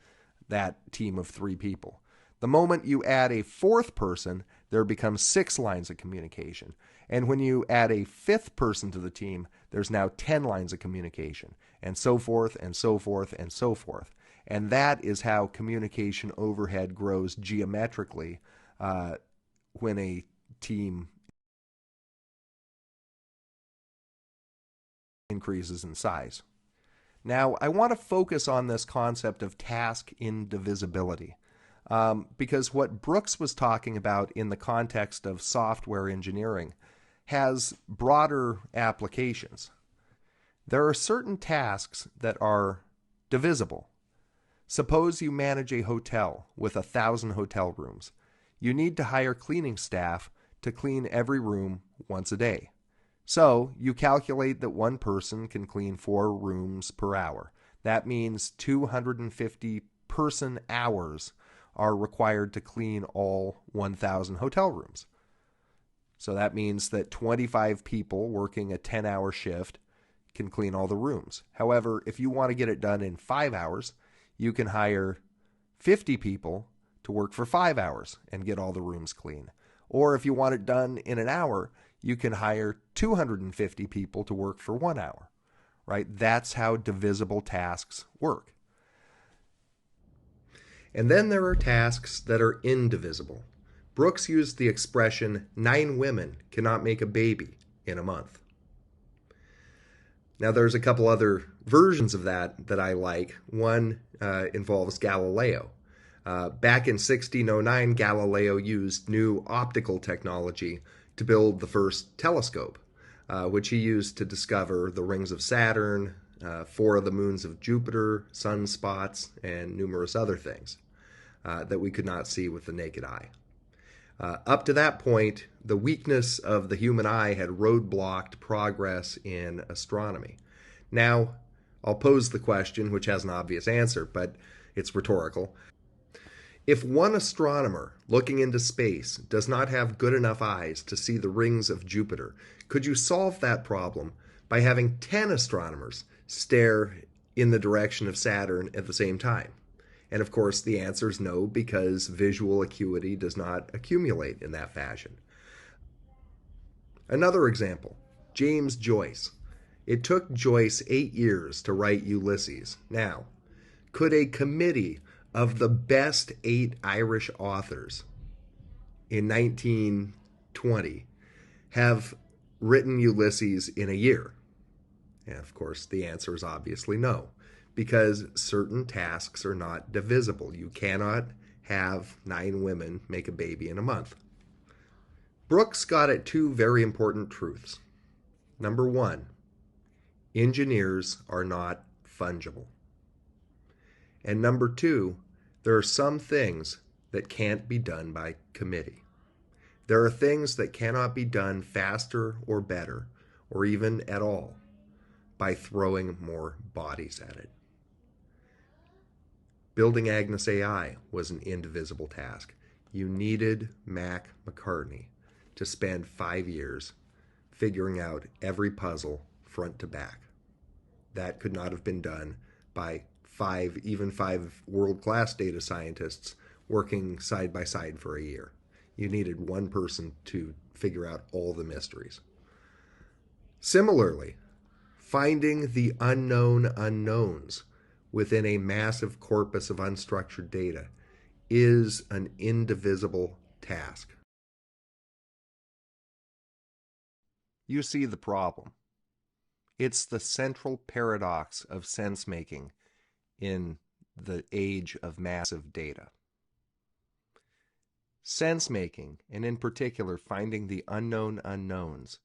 that team of 3 people. The moment you add a 4th person, there becomes 6 lines of communication. And when you add a 5th person to the team, there's now 10 lines of communication, and so forth, and so forth, and so forth. And that is how communication overhead grows geometrically when a team increases in size. Now, I want to focus on this concept of task indivisibility, because what Brooks was talking about in the context of software engineering has broader applications. There are certain tasks that are divisible. Suppose you manage a hotel with 1,000 hotel rooms. You need to hire cleaning staff to clean every room once a day. So you calculate that one person can clean 4 rooms per hour. That means 250 person hours are required to clean all 1,000 hotel rooms. So that means that 25 people working a 10-hour shift can clean all the rooms. However, if you want to get it done in 5 hours, you can hire 50 people to work for 5 hours and get all the rooms clean. Or if you want it done in an hour, you can hire 250 people to work for 1 hour, right? That's how divisible tasks work. And then there are tasks that are indivisible. Brooks used the expression, 9 women cannot make a baby in a month. Now there's a couple other versions of that I like. One involves Galileo. Back in 1609, Galileo used new optical technology to build the first telescope, which he used to discover the rings of Saturn, 4 of the moons of Jupiter, sunspots, and numerous other things that we could not see with the naked eye. Up to that point, the weakness of the human eye had roadblocked progress in astronomy. Now, I'll pose the question, which has an obvious answer, but it's rhetorical. If one astronomer looking into space does not have good enough eyes to see the rings of Jupiter, could you solve that problem by having 10 astronomers stare in the direction of Saturn at the same time? And of course, the answer is no, because visual acuity does not accumulate in that fashion. Another example, James Joyce. It took Joyce 8 years to write Ulysses. Now, could a committee of the best 8 Irish authors in 1920 have written Ulysses in a year? And of course, the answer is obviously no, because certain tasks are not divisible. You cannot have 9 women make a baby in a month. Brooks got at 2 very important truths. Number 1, engineers are not fungible. And number 2, there are some things that can't be done by committee. There are things that cannot be done faster or better, or even at all, by throwing more bodies at it. Building AGNES AI was an indivisible task. You needed Mac McCartney to spend 5 years figuring out every puzzle front to back. That could not have been done by 5 world-class data scientists working side by side for a year. You needed one person to figure out all the mysteries. Similarly, finding the unknown unknowns within a massive corpus of unstructured data is an indivisible task. You see the problem. It's the central paradox of sense-making in the age of massive data. Sense-making, and in particular finding the unknown unknowns,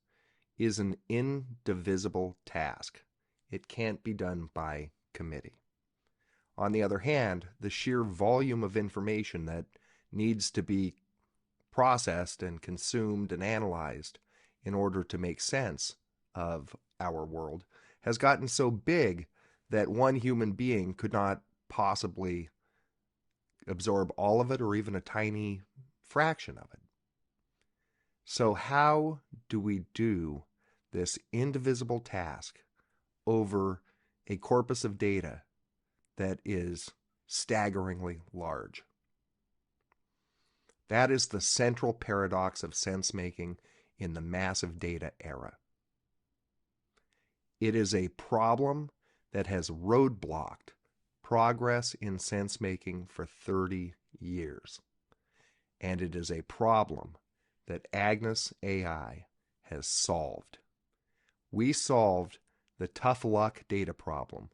is an indivisible task. It can't be done by committee. On the other hand, the sheer volume of information that needs to be processed and consumed and analyzed in order to make sense of our world has gotten so big that one human being could not possibly absorb all of it or even a tiny fraction of it. So how do we do this indivisible task over a corpus of data that is staggeringly large? That is the central paradox of sense-making in the massive data era. It is a problem that has roadblocked progress in sense-making for 30 years. And it is a problem that AGNES AI has solved. We solved the tough luck data problem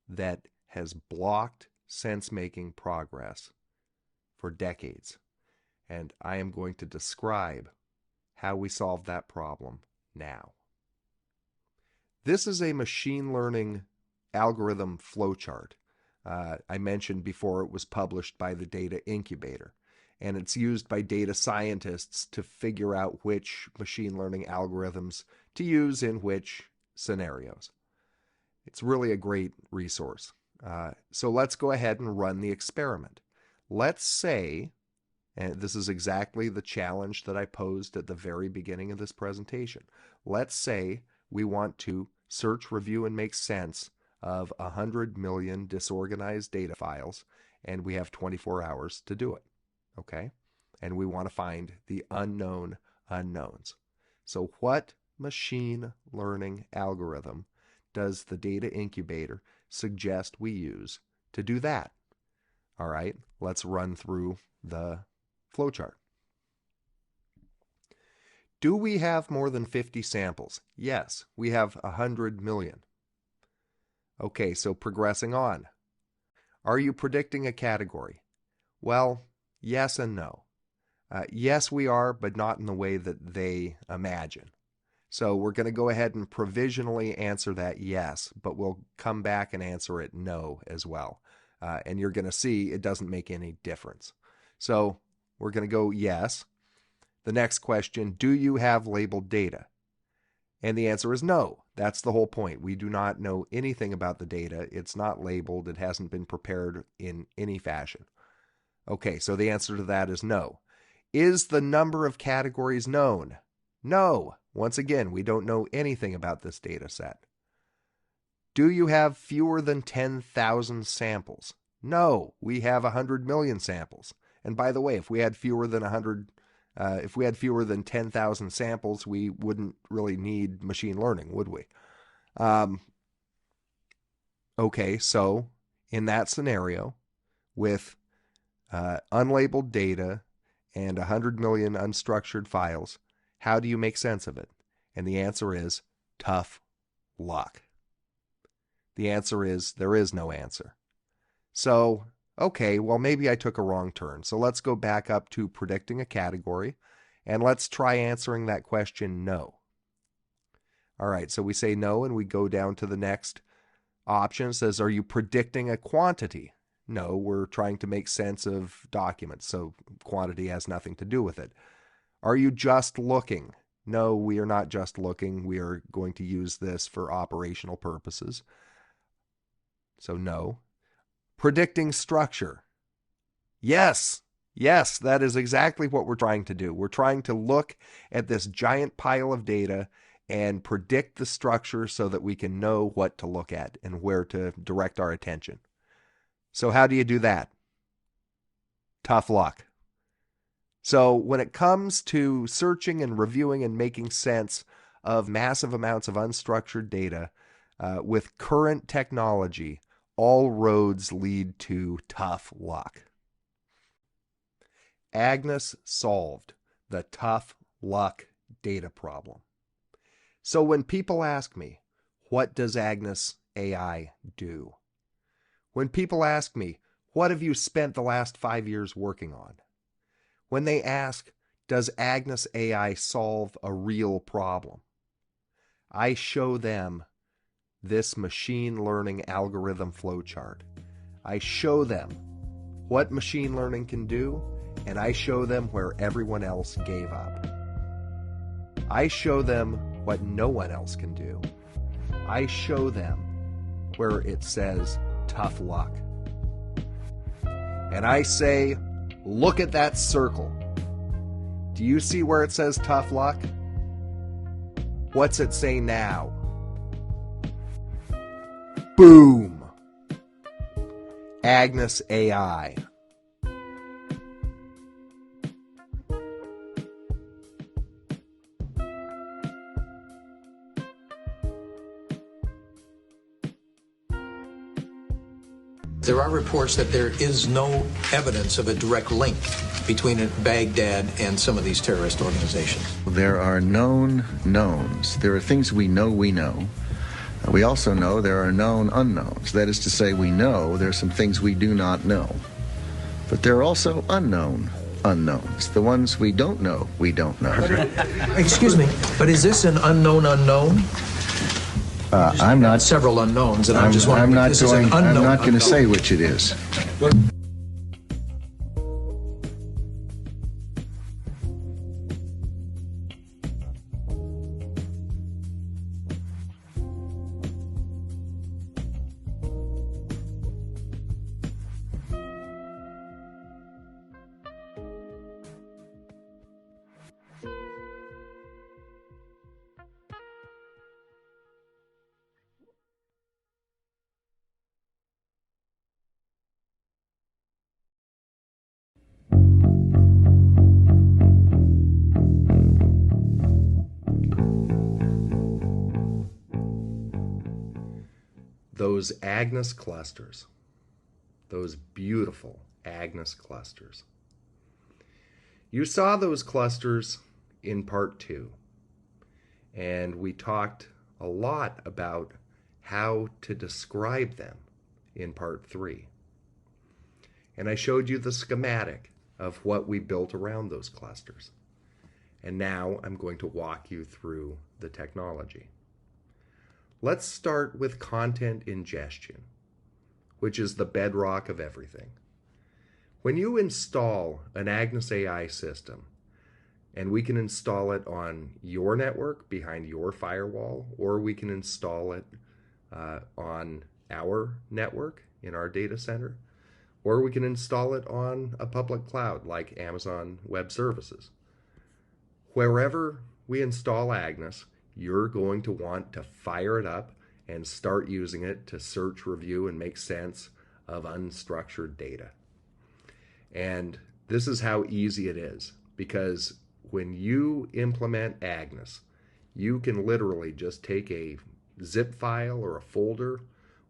that has blocked sense-making progress for decades. And I am going to describe how we solved that problem now. This is a machine learning algorithm flowchart. I mentioned before it was published by the Data Incubator, and it's used by data scientists to figure out which machine learning algorithms to use in which scenarios. It's really a great resource. So let's go ahead and run the experiment. Let's say, and this is exactly the challenge that I posed at the very beginning of this presentation. Let's say we want to search, review, and make sense of 100 million disorganized data files, and we have 24 hours to do it. Okay? And we want to find the unknown unknowns. So what machine learning algorithm does the Data Incubator suggest we use to do that? All right, let's run through the flowchart. Do we have more than 50 samples? Yes, we have 100 million. Okay, so progressing on. Are you predicting a category? Well, yes and no. Yes, we are, but not in the way that they imagine. So we're going to go ahead and provisionally answer that yes, but we'll come back and answer it no as well. And you're going to see it doesn't make any difference. So we're going to go yes. The next question, do you have labeled data? And the answer is no. That's the whole point. We do not know anything about the data. It's not labeled. It hasn't been prepared in any fashion. Okay, so the answer to that is no. Is the number of categories known? No. Once again, we don't know anything about this data set. Do you have fewer than 10,000 samples? No, we have 100 million samples. And by the way, if we had fewer than 10,000 samples, we wouldn't really need machine learning, would we? Okay, so in that scenario, with unlabeled data and 100 million unstructured files. How do you make sense of it? And the answer is tough luck. The answer is there is no answer. So, okay, well, maybe I took a wrong turn. So let's go back up to predicting a category, and let's try answering that question no. All right, so we say no, and we go down to the next option. It says, are you predicting a quantity? No, we're trying to make sense of documents, so quantity has nothing to do with it. Are you just looking? No, we are not just looking. We are going to use this for operational purposes. So no. Predicting structure. Yes, that is exactly what we're trying to do. We're trying to look at this giant pile of data and predict the structure so that we can know what to look at and where to direct our attention. So how do you do that? Tough luck. So when it comes to searching and reviewing and making sense of massive amounts of unstructured data, with current technology, all roads lead to tough luck. AGNES solved the tough luck data problem. So when people ask me, what does AGNES AI do? When people ask me, what have you spent the last 5 years working on? When they ask, does AGNES AI solve a real problem? I show them this machine learning algorithm flowchart. I show them what machine learning can do, and I show them where everyone else gave up. I show them what no one else can do. I show them where it says tough luck. And I say, look at that circle. Do you see where it says tough luck? What's it say now? Boom! AGNES AI. There are reports that there is no evidence of a direct link between Baghdad and some of these terrorist organizations. There are known knowns. There are things we know we know. We also know there are known unknowns. That is to say, we know there are some things we do not know. But there are also unknown unknowns. The ones we don't know, we don't know. Excuse me, but is this an unknown unknown? I'm not. Several unknowns, and I'm just wondering if this is an unknown. I'm not going to say which it is. Those AGNES clusters, those beautiful AGNES clusters. You saw those clusters in part 2, and we talked a lot about how to describe them in part 3. And I showed you the schematic of what we built around those clusters. And now I'm going to walk you through the technology. Let's start with content ingestion, which is the bedrock of everything. When you install an AGNES AI system, and we can install it on your network behind your firewall, or we can install it on our network in our data center, or we can install it on a public cloud like Amazon Web Services. Wherever we install AGNES, you're going to want to fire it up and start using it to search, review, and make sense of unstructured data. And this is how easy it is, because when you implement AGNES, you can literally just take a zip file or a folder,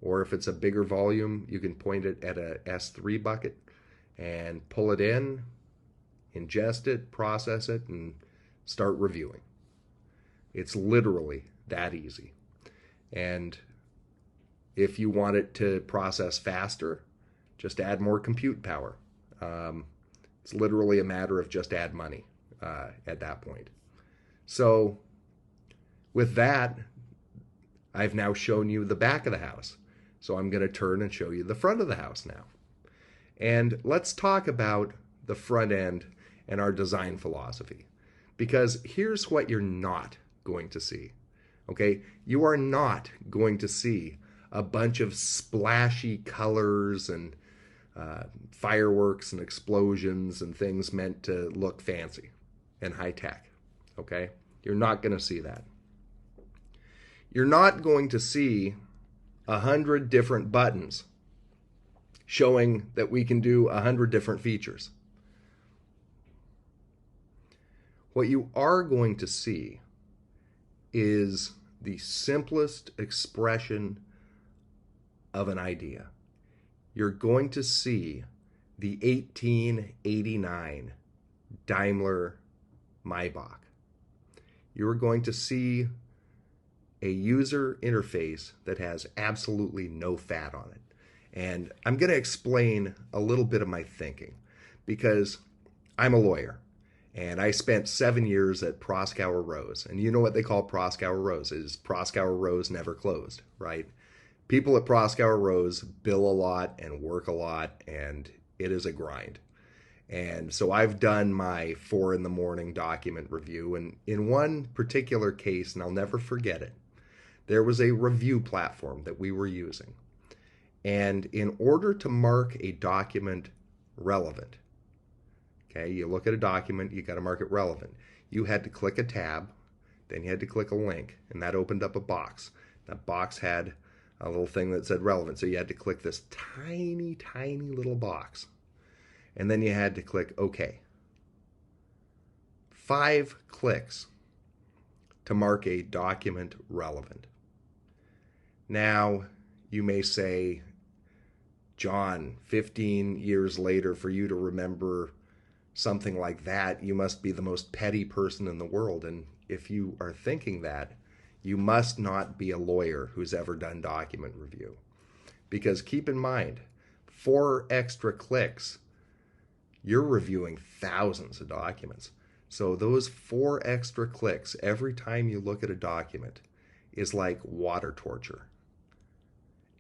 or if it's a bigger volume, you can point it at a S3 bucket, and pull it in, ingest it, process it, and start reviewing. It's literally that easy. And if you want it to process faster, just add more compute power. It's literally a matter of just add money at that point. So with that, I've now shown you the back of the house. So I'm going to turn and show you the front of the house now. And let's talk about the front end and our design philosophy. Because here's what you're not going to see. Okay? You are not going to see a bunch of splashy colors and fireworks and explosions and things meant to look fancy and high tech. Okay? You're not going to see that. You're not going to see 100 different buttons showing that we can do 100 different features. What you are going to see is the simplest expression of an idea. You're going to see the 1889 Daimler Maybach. You're going to see a user interface that has absolutely no fat on it. And I'm going to explain a little bit of my thinking because I'm a lawyer and I spent 7 years at Proskauer Rose. And you know what they call Proskauer Rose is Proskauer Rose never closed, right? People at Proskauer Rose bill a lot and work a lot, and it is a grind. And so I've done my 4 a.m. document review, and in one particular case, and I'll never forget it, there was a review platform that we were using. And in order to mark a document relevant, okay, you look at a document, you got to mark it relevant. You had to click a tab, then you had to click a link, and that opened up a box. That box had a little thing that said relevant, so you had to click this tiny, tiny little box. And then you had to click OK. 5 clicks to mark a document relevant. Now, you may say, John, 15 years later, for you to remember something like that, you must be the most petty person in the world. And if you are thinking that, you must not be a lawyer who's ever done document review. Because keep in mind, 4 extra clicks, you're reviewing thousands of documents. So those 4 extra clicks every time you look at a document is like water torture.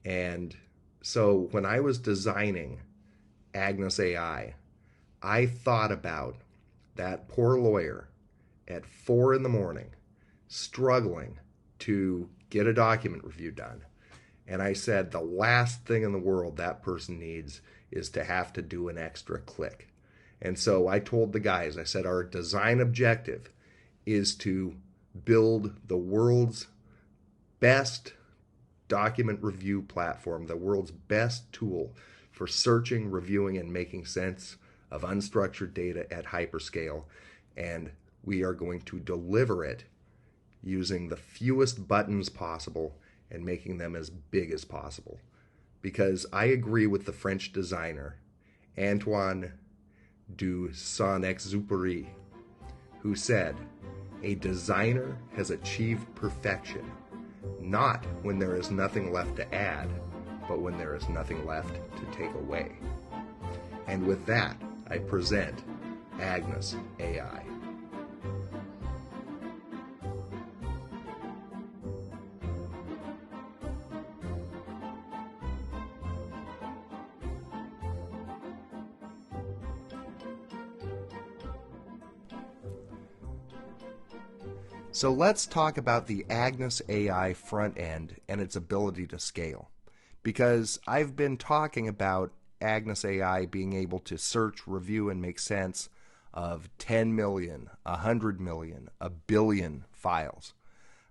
And so when I was designing AGNES AI, I thought about that poor lawyer at 4 a.m. struggling to get a document review done. And I said the last thing in the world that person needs is to have to do an extra click. And so I told the guys, I said, our design objective is to build the world's best document review platform, the world's best tool for searching, reviewing, and making sense of unstructured data at hyperscale. And we are going to deliver it using the fewest buttons possible and making them as big as possible. Because I agree with the French designer, Antoine de Saint-Exupéry, who said, a designer has achieved perfection, not when there is nothing left to add, but when there is nothing left to take away. And with that, I present AGNES AI. So let's talk about the AGNES AI front end and its ability to scale. Because I've been talking about AGNES AI being able to search, review, and make sense of 10 million, 100 million, a billion files.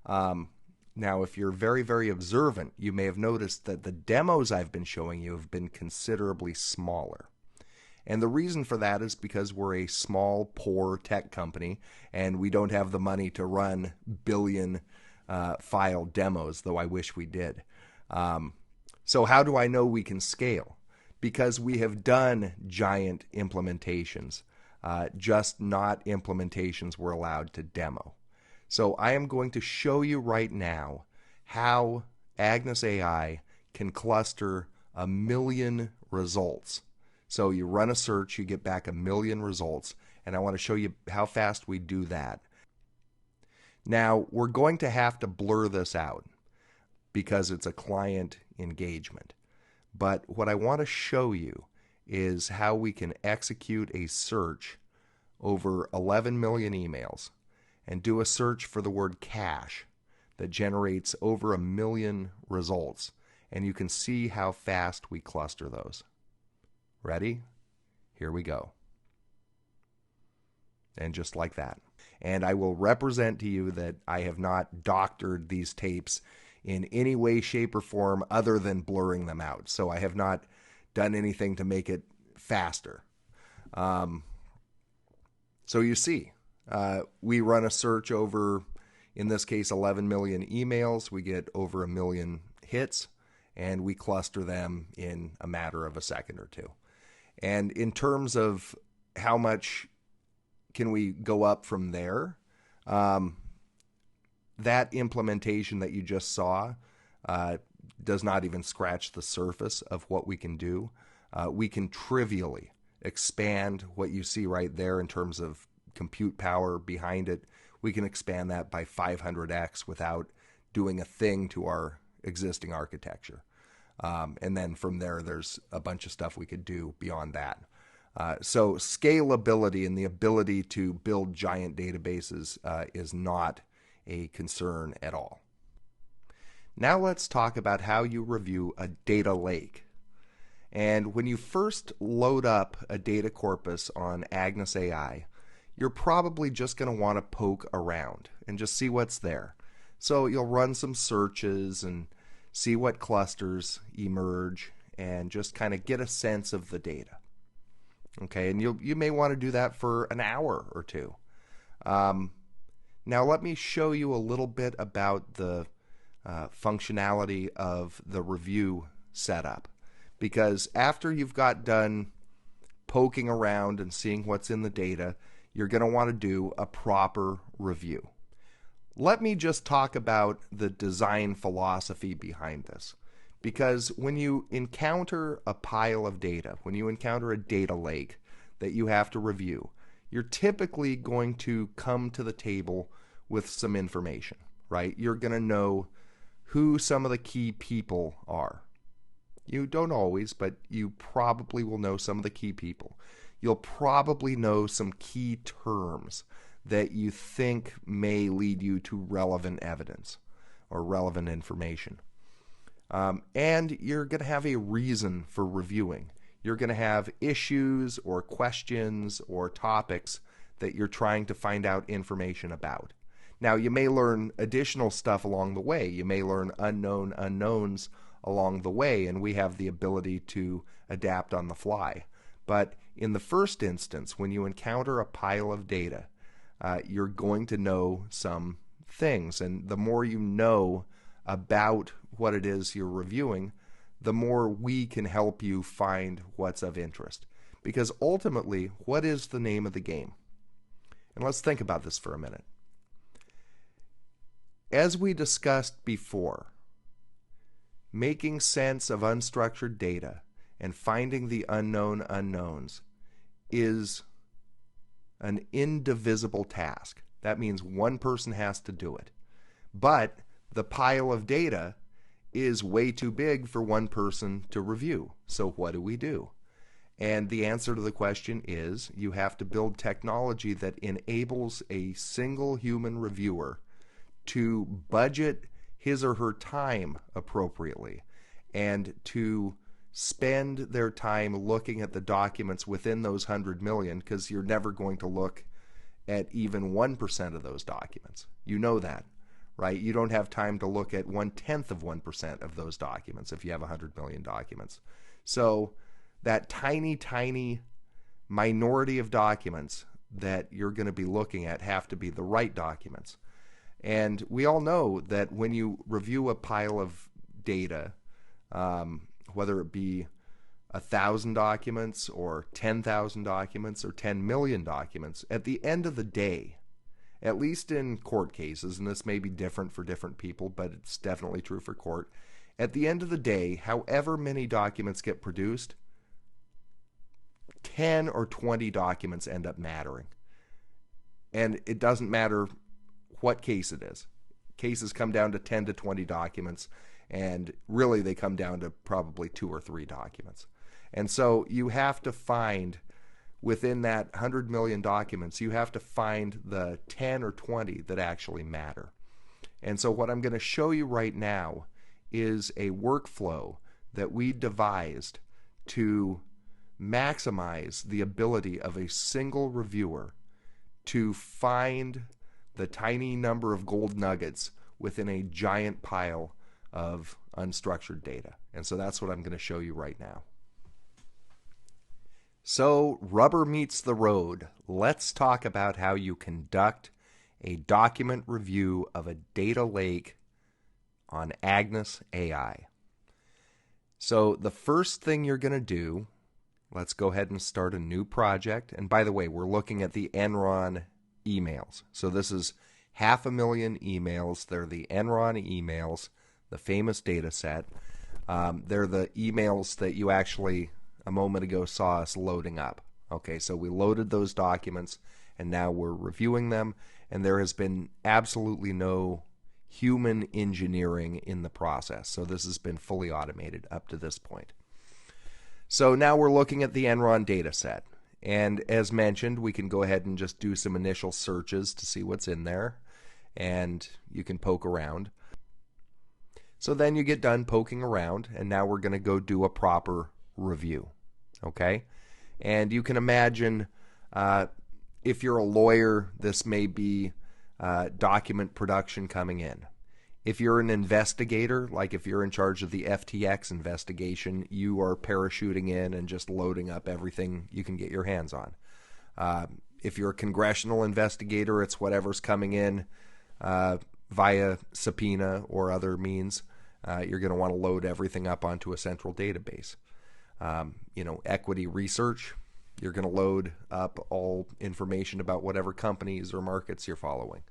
Now, if you're very, very observant, you may have noticed that the demos I've been showing you have been considerably smaller. And the reason for that is because we're a small, poor tech company, and we don't have the money to run billion file demos, though I wish we did. So how do I know we can scale? because we have done giant implementations, just not implementations we're allowed to demo. So I am going to show you right now how AGNES AI can cluster 1 million results. So you run a search, you get back 1 million results, and I want to show you how fast we do that. Now, we're going to have to blur this out because it's a client engagement. But what I want to show you is how we can execute a search over 11 million emails and do a search for the word cash that generates over 1 million results. And you can see how fast we cluster those. Ready? Here we go. And just like that. And I will represent to you that I have not doctored these tapes in any way, shape, or form other than blurring them out. So I have not done anything to make it faster. So you see, we run a search over, in this case, 11 million emails. We get over 1 million hits, and we cluster them in a matter of a second or two. And in terms of how much can we go up from there, that implementation that you just saw does not even scratch the surface of what we can do. We can trivially expand what you see right there in terms of compute power behind it. We can expand that by 500x without doing a thing to our existing architecture. And then from there, there's a bunch of stuff we could do beyond that. So scalability and the ability to build giant databases is not a concern at all. Now let's talk about how you review a data lake. And when you first load up a data corpus on AGNES AI, you're probably just going to want to poke around and just see what's there. So you'll run some searches and see what clusters emerge and just kind of get a sense of the data. Okay, and you may want to do that for an hour or two. Now let me show you a little bit about the functionality of the review setup. Because after you've got done poking around and seeing what's in the data, you're going to want to do a proper review. Let me just talk about the design philosophy behind this. Because when you encounter a pile of data, when you encounter a data lake that you have to review, you're typically going to come to the table with some information, right? You're going to know who some of the key people are. You don't always, but you probably will know some of the key people. You'll probably know some key terms that you think may lead you to relevant evidence or relevant information. And you're going to have a reason for reviewing. You're going to have issues or questions or topics that you're trying to find out information about. Now, you may learn additional stuff along the way. You may learn unknown unknowns along the way, and we have the ability to adapt on the fly. But in the first instance, when you encounter a pile of data, you're going to know some things. And the more you know about what it is you're reviewing, the more we can help you find what's of interest. Because ultimately, what is the name of the game? And let's think about this for a minute. As we discussed before, making sense of unstructured data and finding the unknown unknowns is an indivisible task. That means one person has to do it. But the pile of data is way too big for one person to review. So what do we do? And the answer to the question is you have to build technology that enables a single human reviewer to budget his or her time appropriately and to spend their time looking at the documents within those 100 million, because you're never going to look at even 1% of those documents. You know that, right? You don't have time to look at 1/10 of 1% of those documents if you have 100 million documents. So that tiny, tiny minority of documents that you're going to be looking at have to be the right documents. And we all know that when you review a pile of data, whether it be 1,000 documents or 10,000 documents or 10 million documents, at the end of the day, at least in court cases, and this may be different for different people, but it's definitely true for court, at the end of the day, however many documents get produced, 10 or 20 documents end up mattering. And it doesn't matter what case it is. Cases come down to 10 to 20 documents, and really they come down to probably 2 or 3 documents. And so you have to find, within that 100 million documents, you have to find the 10 or 20 that actually matter. And so what I'm going to show you right now is a workflow that we devised to maximize the ability of a single reviewer to find the tiny number of gold nuggets within a giant pile of unstructured data. And so that's what I'm going to show you right now. So rubber meets the road. Let's talk about how you conduct a document review of a data lake on AGNES AI. So the first thing you're going to do, let's go ahead and start a new project. And by the way, we're looking at the Enron emails. So this is 500,000 emails. They're the Enron emails, the famous data set. They're the emails that you actually a moment ago saw us loading up. Okay, so we loaded those documents and now we're reviewing them, and there has been absolutely no human engineering in the process. So this has been fully automated up to this point. So now we're looking at the Enron data set. And as mentioned, we can go ahead and just do some initial searches to see what's in there, and you can poke around. So then you get done poking around, and now we're going to go do a proper review. Okay? And you can imagine, if you're a lawyer, this may be document production coming in. If you're an investigator, like if you're in charge of the FTX investigation, you are parachuting in and just loading up everything you can get your hands on. If you're a congressional investigator, it's whatever's coming in via subpoena or other means. You're going to want to load everything up onto a central database. Equity research, you're going to load up all information about whatever companies or markets you're following.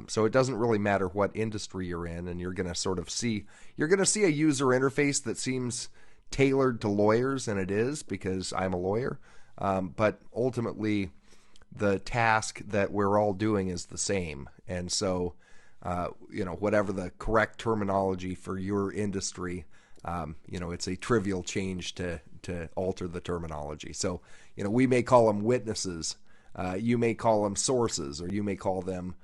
So it doesn't really matter what industry you're in, and you're going to see a user interface that seems tailored to lawyers, and it is because I'm a lawyer. But ultimately, the task that we're all doing is the same. And so, whatever the correct terminology for your industry, it's a trivial change to alter the terminology. So, we may call them witnesses, you may call them sources, or you may call them,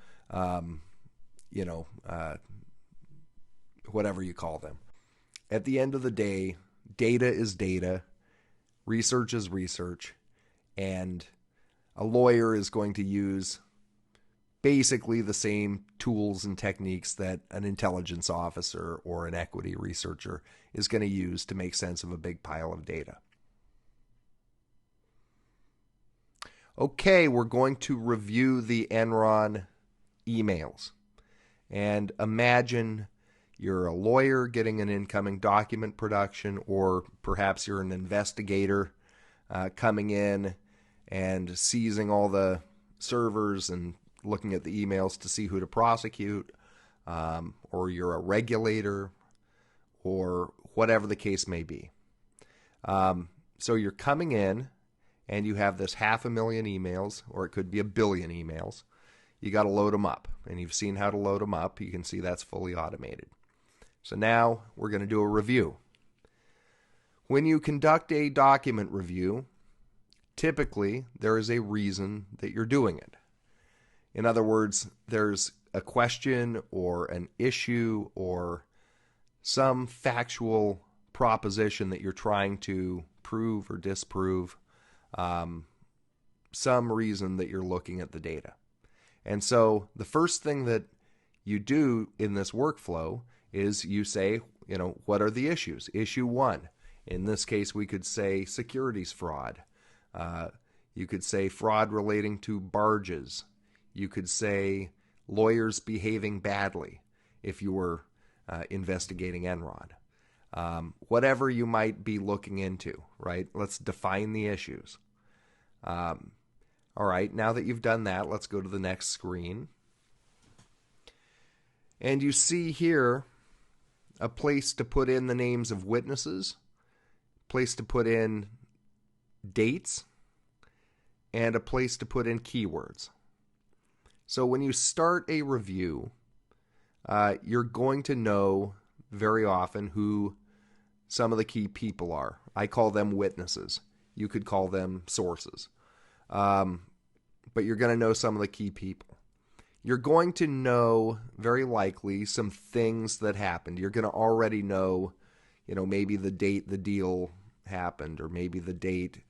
whatever you call them. At the end of the day, data is data, research is research, and a lawyer is going to use basically the same tools and techniques that an intelligence officer or an equity researcher is going to use to make sense of a big pile of data. Okay, we're going to review the Enron emails. And imagine you're a lawyer getting an incoming document production, or perhaps you're an investigator coming in and seizing all the servers and looking at the emails to see who to prosecute, or you're a regulator, or whatever the case may be. So you're coming in and you have this 500,000 emails, or it could be 1 billion emails. You got to load them up, and you've seen how to load them up. You can see that's fully automated. So now we're going to do a review. When you conduct a document review, typically there is a reason that you're doing it. In other words, there's a question or an issue or some factual proposition that you're trying to prove or disprove, some reason that you're looking at the data. And so the first thing that you do in this workflow is you say, what are the issues? Issue 1. In this case, we could say securities fraud. You could say fraud relating to barges. You could say lawyers behaving badly if you were investigating Enron. whatever you might be looking into, right? Let's define the issues. All right, now that you've done that, let's go to the next screen. And you see here a place to put in the names of witnesses, place to put in dates, and a place to put in keywords. So when you start a review, you're going to know very often who some of the key people are. I call them witnesses. You could call them sources. But you're going to know some of the key people. You're going to know, very likely, some things that happened. You're going to already know, maybe the date the deal happened, or maybe the date,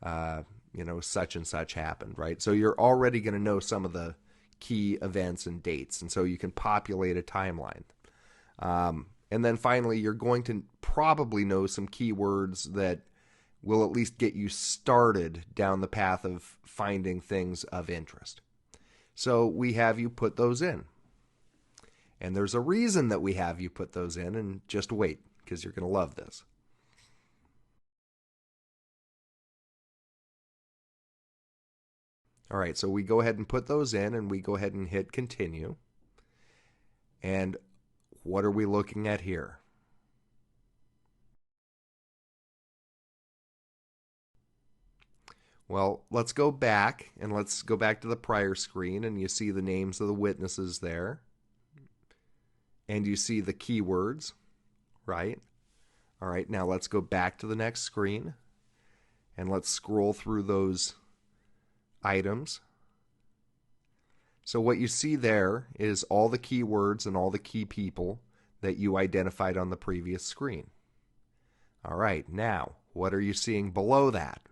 such and such happened, right? So you're already going to know some of the key events and dates, and so you can populate a timeline. And then finally, you're going to probably know some keywords that will at least get you started down the path of finding things of interest. So we have you put those in. And there's a reason that we have you put those in, and just wait, because you're going to love this. All right, so we go ahead and put those in, and we go ahead and hit continue. And what are we looking at here? Well, let's go back, and let's go back to the prior screen, and you see the names of the witnesses there. And you see the keywords, right? All right, now let's go back to the next screen, and let's scroll through those items. So what you see there is all the keywords and all the key people that you identified on the previous screen. All right, now, what are you seeing below that?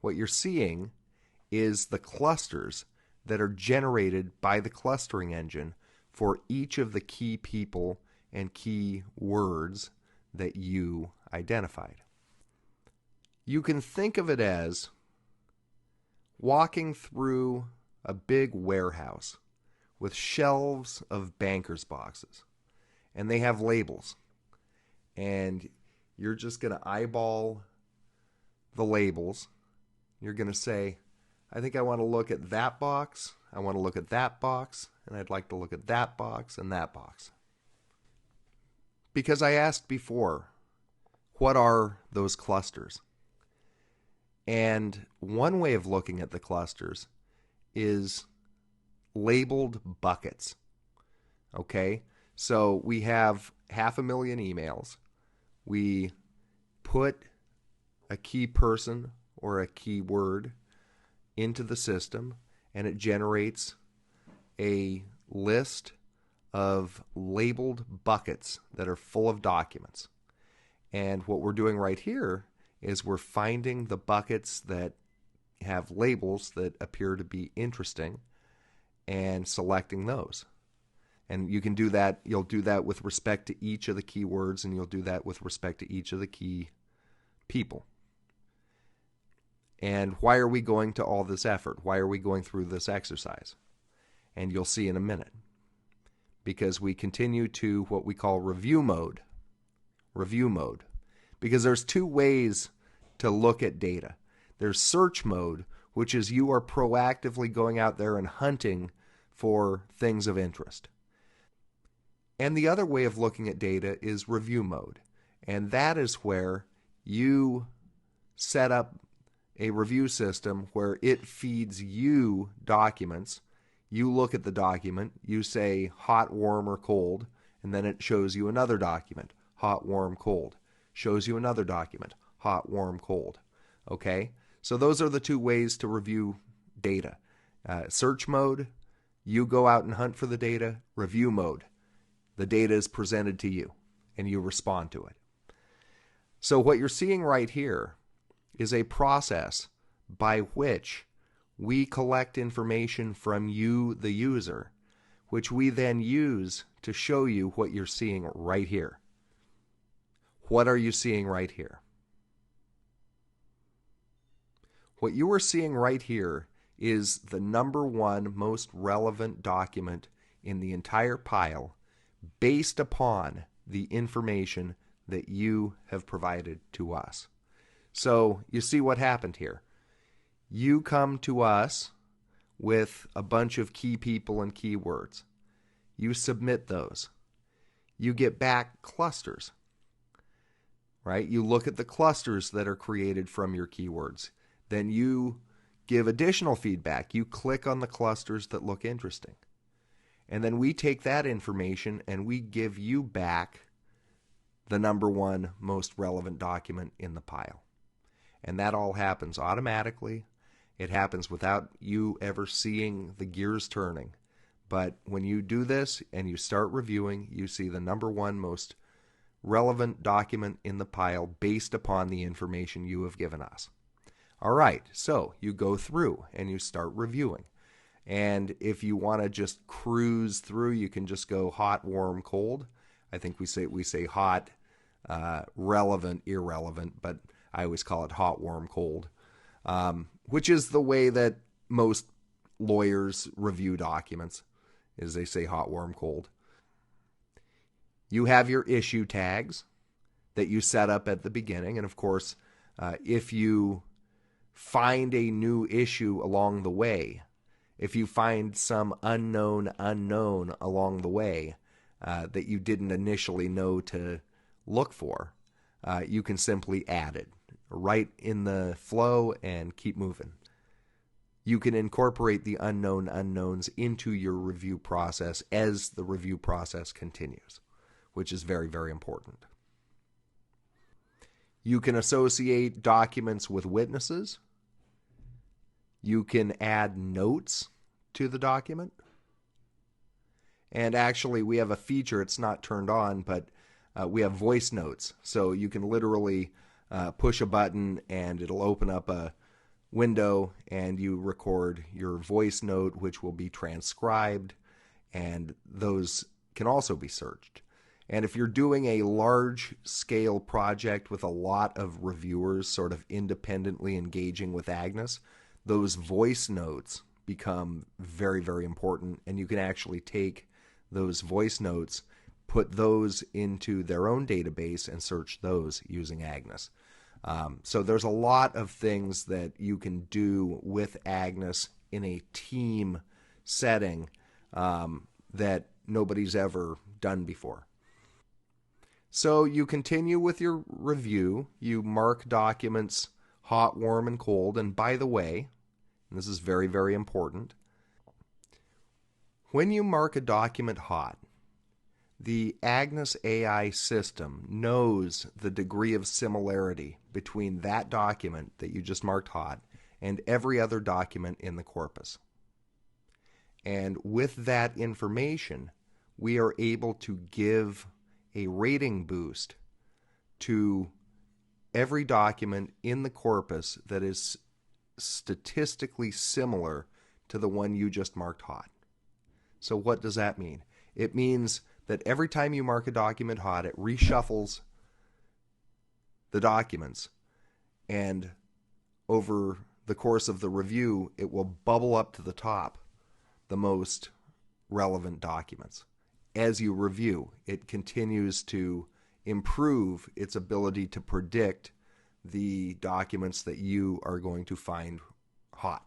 What you're seeing is the clusters that are generated by the clustering engine for each of the key people and key words that you identified. You can think of it as walking through a big warehouse with shelves of banker's boxes, and they have labels, and you're just going to eyeball the labels. You're going to say, I think I want to look at that box, I want to look at that box, and I'd like to look at that box and that box. Because I asked before, what are those clusters? And one way of looking at the clusters is labeled buckets. Okay? So we have 500,000 emails. We put a key person or a key word into the system, and it generates a list of labeled buckets that are full of documents. And what we're doing right here is we're finding the buckets that have labels that appear to be interesting and selecting those. And you can do that, you'll do that with respect to each of the keywords, and you'll do that with respect to each of the key people. And why are we going to all this effort? Why are we going through this exercise? And you'll see in a minute. Because we continue to what we call review mode. Review mode. Because there's two ways to look at data. There's search mode, which is you are proactively going out there and hunting for things of interest. And the other way of looking at data is review mode. And that is where you set up a review system where it feeds you documents. You look at the document, you say hot, warm, or cold, and then it shows you another document, hot, warm, cold. Shows you another document, hot, warm, cold. Okay? So those are the two ways to review data. Search mode, you go out and hunt for the data. Review mode, the data is presented to you, and you respond to it. So what you're seeing right here is a process by which we collect information from you, the user, which we then use to show you what you're seeing right here. What are you seeing right here? What you are seeing right here is the number one most relevant document in the entire pile based upon the information that you have provided to us. So you see what happened here. You come to us with a bunch of key people and keywords. You submit those. You get back clusters, right? You look at the clusters that are created from your keywords. Then you give additional feedback. You click on the clusters that look interesting. And then we take that information and we give you back the number one most relevant document in the pile. And that all happens automatically. It happens without you ever seeing the gears turning. But when you do this and you start reviewing, you see the number one most relevant document in the pile based upon the information you have given us. All right, so you go through and you start reviewing. And if you want to just cruise through, you can just go hot, warm, cold. I think we say hot, relevant, irrelevant, but I always call it hot, warm, cold, which is the way that most lawyers review documents, is they say hot, warm, cold. You have your issue tags that you set up at the beginning. And of course, if you find a new issue along the way, if you find some unknown along the way that you didn't initially know to look for, you can simply add it right in the flow and keep moving. You can incorporate the unknown unknowns into your review process as the review process continues, which is very, very important. You can associate documents with witnesses. You can add notes to the document. And actually, we have a feature, it's not turned on, but we have voice notes. So you can literally push a button and it'll open up a window and you record your voice note, which will be transcribed, and those can also be searched. And if you're doing a large scale project with a lot of reviewers sort of independently engaging with AGNES, those voice notes become very, very important, and you can actually take those voice notes, put those into their own database, and search those using AGNES. So there's a lot of things that you can do with AGNES in a team setting that nobody's ever done before. So you continue with your review. You mark documents hot, warm, and cold. And by the way, and this is very, very important, when you mark a document hot, the AGNES AI system knows the degree of similarity between that document that you just marked hot and every other document in the corpus. And with that information, we are able to give a rating boost to every document in the corpus that is statistically similar to the one you just marked hot. So what does that mean? It means that every time you mark a document hot, it reshuffles the documents, and over the course of the review, it will bubble up to the top the most relevant documents. As you review, it continues to improve its ability to predict the documents that you are going to find hot.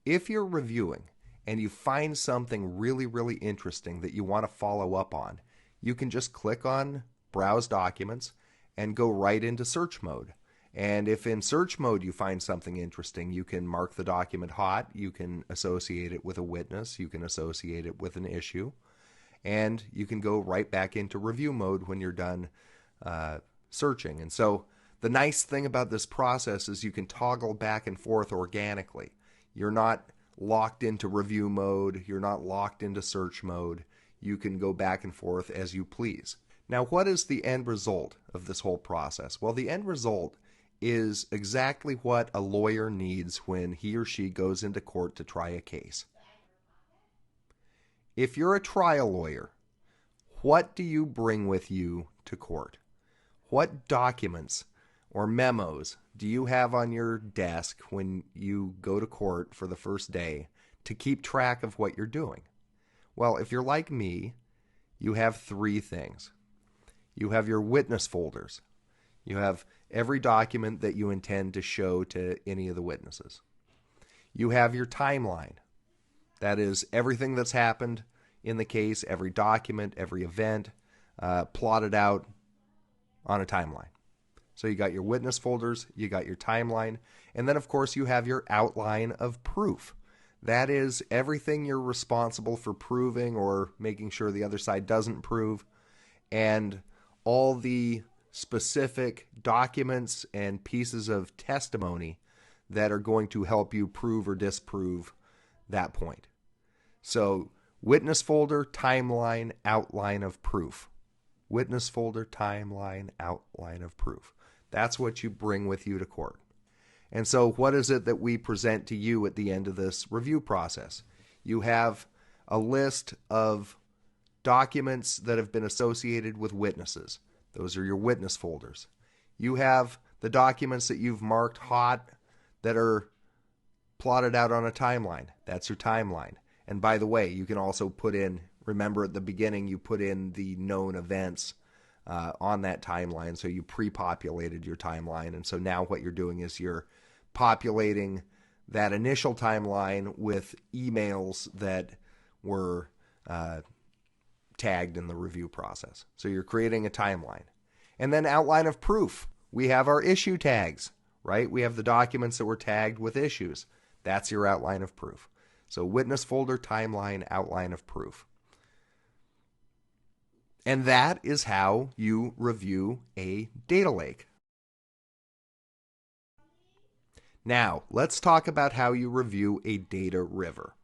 If you're reviewing and you find something really, really interesting that you want to follow up on, you can just click on Browse Documents and go right into search mode. And if in search mode you find something interesting, you can mark the document hot, you can associate it with a witness, you can associate it with an issue, and you can go right back into review mode when you're done searching. And so the nice thing about this process is you can toggle back and forth organically. You're not locked into review mode, you're not locked into search mode. You can go back and forth as you please. Now, what is the end result of this whole process? Well, the end result is exactly what a lawyer needs when he or she goes into court to try a case. If you're a trial lawyer, what do you bring with you to court? What documents or memos do you have on your desk when you go to court for the first day to keep track of what you're doing? Well, if you're like me, you have three things. You have your witness folders. You have every document that you intend to show to any of the witnesses. You have your timeline. That is everything that's happened in the case, every document, every event, plotted out on a timeline. So you got your witness folders, you got your timeline, and then of course you have your outline of proof. That is everything you're responsible for proving or making sure the other side doesn't prove, and all the specific documents and pieces of testimony that are going to help you prove or disprove that point. So witness folder, timeline, outline of proof. Witness folder, timeline, outline of proof. That's what you bring with you to court. And so what is it that we present to you at the end of this review process? You have a list of documents that have been associated with witnesses. Those are your witness folders. You have the documents that you've marked hot that are plotted out on a timeline. That's your timeline. And by the way, you can also put in, remember at the beginning, you put in the known events on that timeline. So you pre-populated your timeline. And so now what you're doing is you're populating that initial timeline with emails that were tagged in the review process. So you're creating a timeline. And then outline of proof. We have our issue tags, right? We have the documents that were tagged with issues. That's your outline of proof. So witness folder, timeline, outline of proof. And that is how you review a data lake. Now, let's talk about how you review a data river.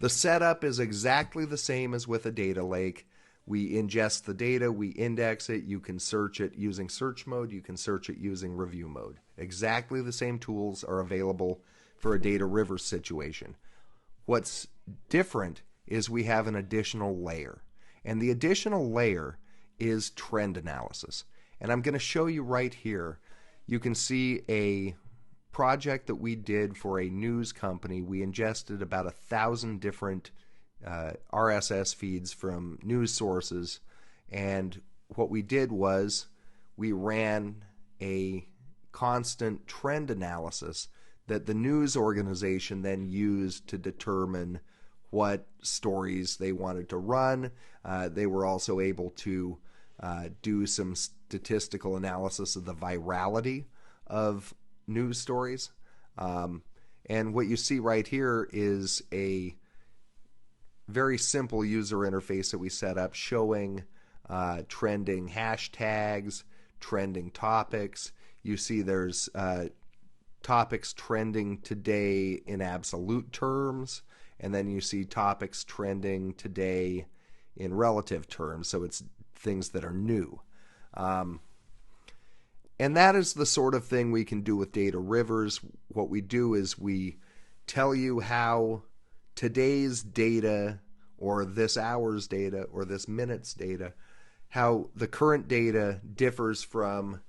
The setup is exactly the same as with a data lake. We ingest the data, we index it, you can search it using search mode, you can search it using review mode. Exactly the same tools are available for a data river situation. What's different is we have an additional layer. And the additional layer is trend analysis. And I'm going to show you right here. You can see a project that we did for a news company. We ingested about 1,000 different RSS feeds from news sources. And what we did was we ran a constant trend analysis that the news organization then used to determine what stories they wanted to run. They were also able to do some statistical analysis of the virality of news stories. And what you see right here is a very simple user interface that we set up showing trending hashtags, trending topics. You see there's topics trending today in absolute terms, and then you see topics trending today in relative terms, so it's things that are new. And that is the sort of thing we can do with data rivers. What we do is we tell you how today's data or this hour's data or this minute's data, how the current data differs from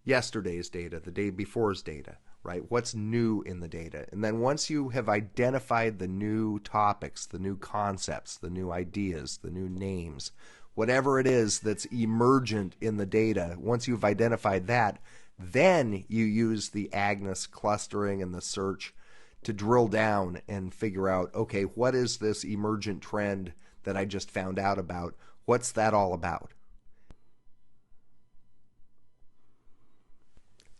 yesterday's data, the day before's data, right? What's new in the data? And then once you have identified the new topics, the new concepts, the new ideas, the new names, whatever it is that's emergent in the data, once you've identified that, then you use the AGNES clustering and the search to drill down and figure out, okay, what is this emergent trend that I just found out about? What's that all about?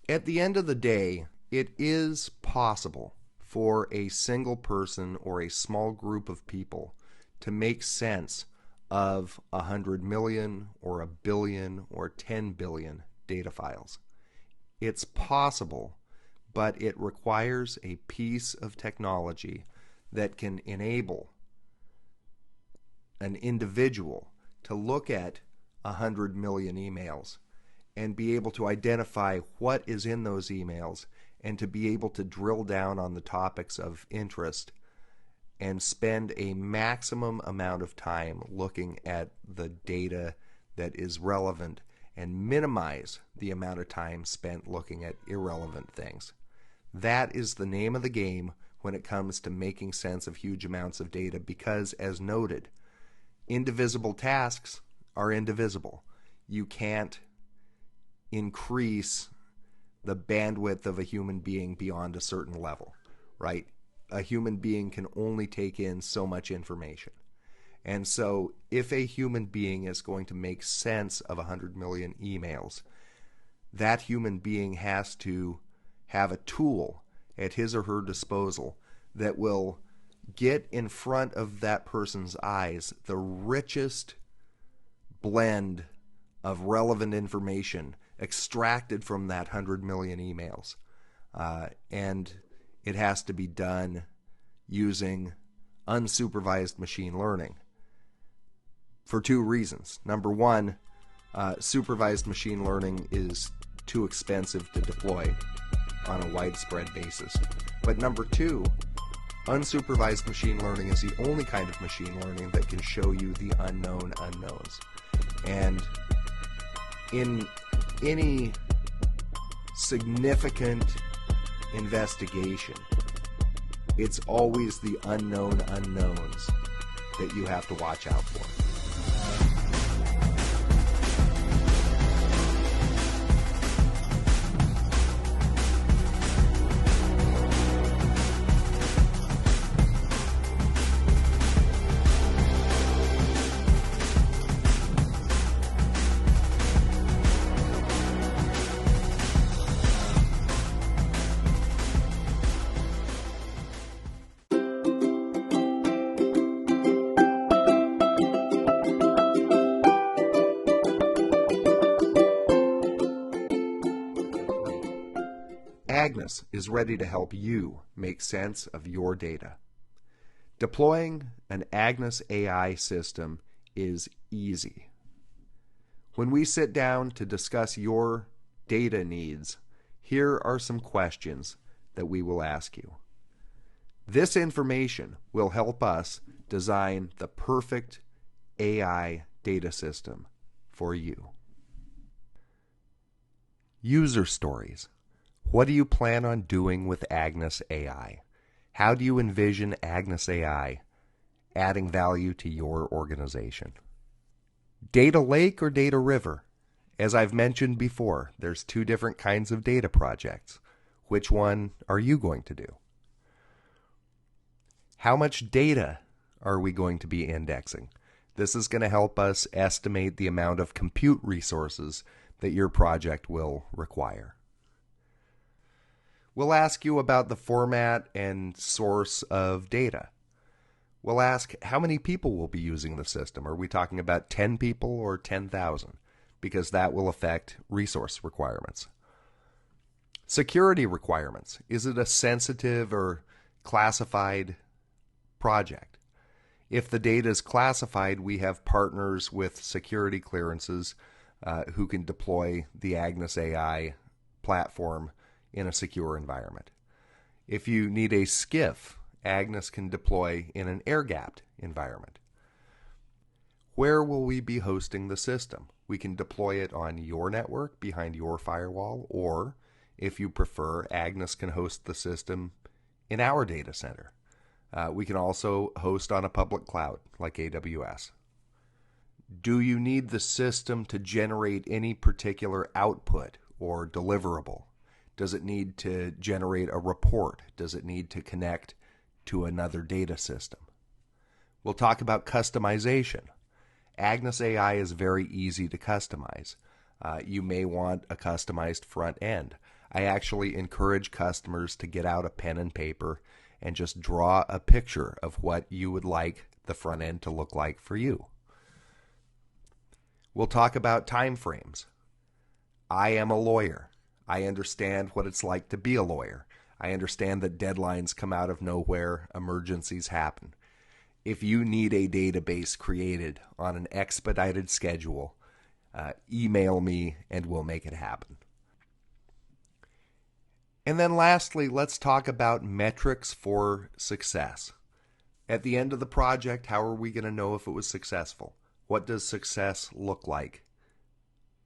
At the end of the day, it is possible for a single person or a small group of people to make sense of 100 million or a billion or 10 billion data files. It's possible, but it requires a piece of technology that can enable an individual to look at 100 million emails and be able to identify what is in those emails and to be able to drill down on the topics of interest and spend a maximum amount of time looking at the data that is relevant and minimize the amount of time spent looking at irrelevant things. That is the name of the game when it comes to making sense of huge amounts of data because, as noted, indivisible tasks are indivisible. you can't increase the bandwidth of a human being beyond a certain level, right? A human being can only take in so much information. And so if a human being is going to make sense of 100 million emails, that human being has to have a tool at his or her disposal that will get in front of that person's eyes the richest blend of relevant information extracted from that 100 million emails. And it has to be done using unsupervised machine learning for two reasons. Number one, supervised machine learning is too expensive to deploy on a widespread basis. But number two, unsupervised machine learning is the only kind of machine learning that can show you the unknown unknowns. And in any significant investigation, it's always the unknown unknowns that you have to watch out for. AGNES is ready to help you make sense of your data. Deploying an AGNES AI system is easy. When we sit down to discuss your data needs, here are some questions that we will ask you. This information will help us design the perfect AI data system for you. User stories. What do you plan on doing with AGNES AI? How do you envision AGNES AI adding value to your organization? Data lake or data river? As I've mentioned before, there's two different kinds of data projects. Which one are you going to do? How much data are we going to be indexing? This is going to help us estimate the amount of compute resources that your project will require. We'll ask you about the format and source of data. We'll ask how many people will be using the system. Are we talking about 10 people or 10,000? Because that will affect resource requirements. Security requirements. Is it a sensitive or classified project? If the data is classified, we have partners with security clearances who can deploy the AGNES AI platform in a secure environment. If you need a SCIF, AGNES can deploy in an air-gapped environment. Where will we be hosting the system? We can deploy it on your network behind your firewall, or if you prefer, AGNES can host the system in our data center. We can also host on a public cloud like AWS. Do you need the system to generate any particular output or deliverable? Does it need to generate a report? Does it need to connect to another data system? We'll talk about customization. AGNES AI is very easy to customize. You may want a customized front end. I actually encourage customers to get out a pen and paper and just draw a picture of what you would like the front end to look like for you. We'll talk about time frames. I am a lawyer. I understand what it's like to be a lawyer. I understand that deadlines come out of nowhere, emergencies happen. If you need a database created on an expedited schedule, email me and we'll make it happen. And then lastly, let's talk about metrics for success. At the end of the project, how are we going to know if it was successful? What does success look like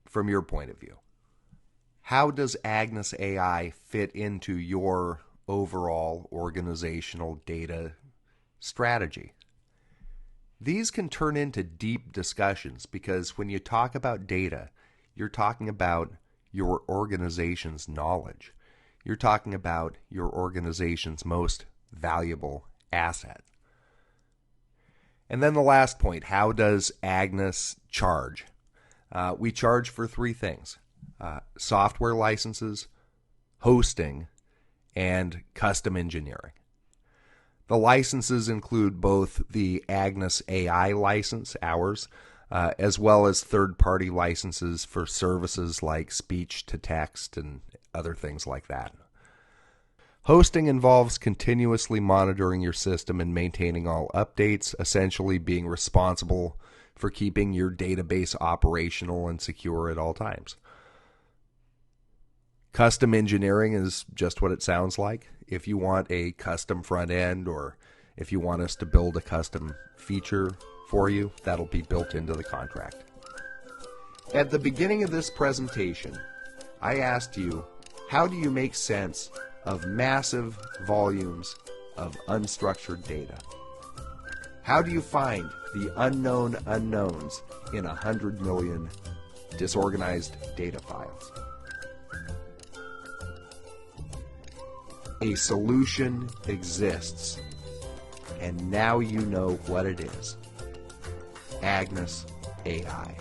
from your point of view? How does AGNES AI fit into your overall organizational data strategy? These can turn into deep discussions because when you talk about data, you're talking about your organization's knowledge. You're talking about your organization's most valuable asset. And then the last point, how does AGNES charge? We charge for three things: software licenses, hosting, and custom engineering. The licenses include both the AGNES AI license, ours, as well as third-party licenses for services like speech-to-text and other things like that. Hosting involves continuously monitoring your system and maintaining all updates, essentially being responsible for keeping your database operational and secure at all times. Custom engineering is just what it sounds like. If you want a custom front end, or if you want us to build a custom feature for you, that'll be built into the contract. At the beginning of this presentation, I asked you, how do you make sense of massive volumes of unstructured data? How do you find the unknown unknowns in 100 million disorganized data files? A solution exists, and now you know what it is. AGNES AI.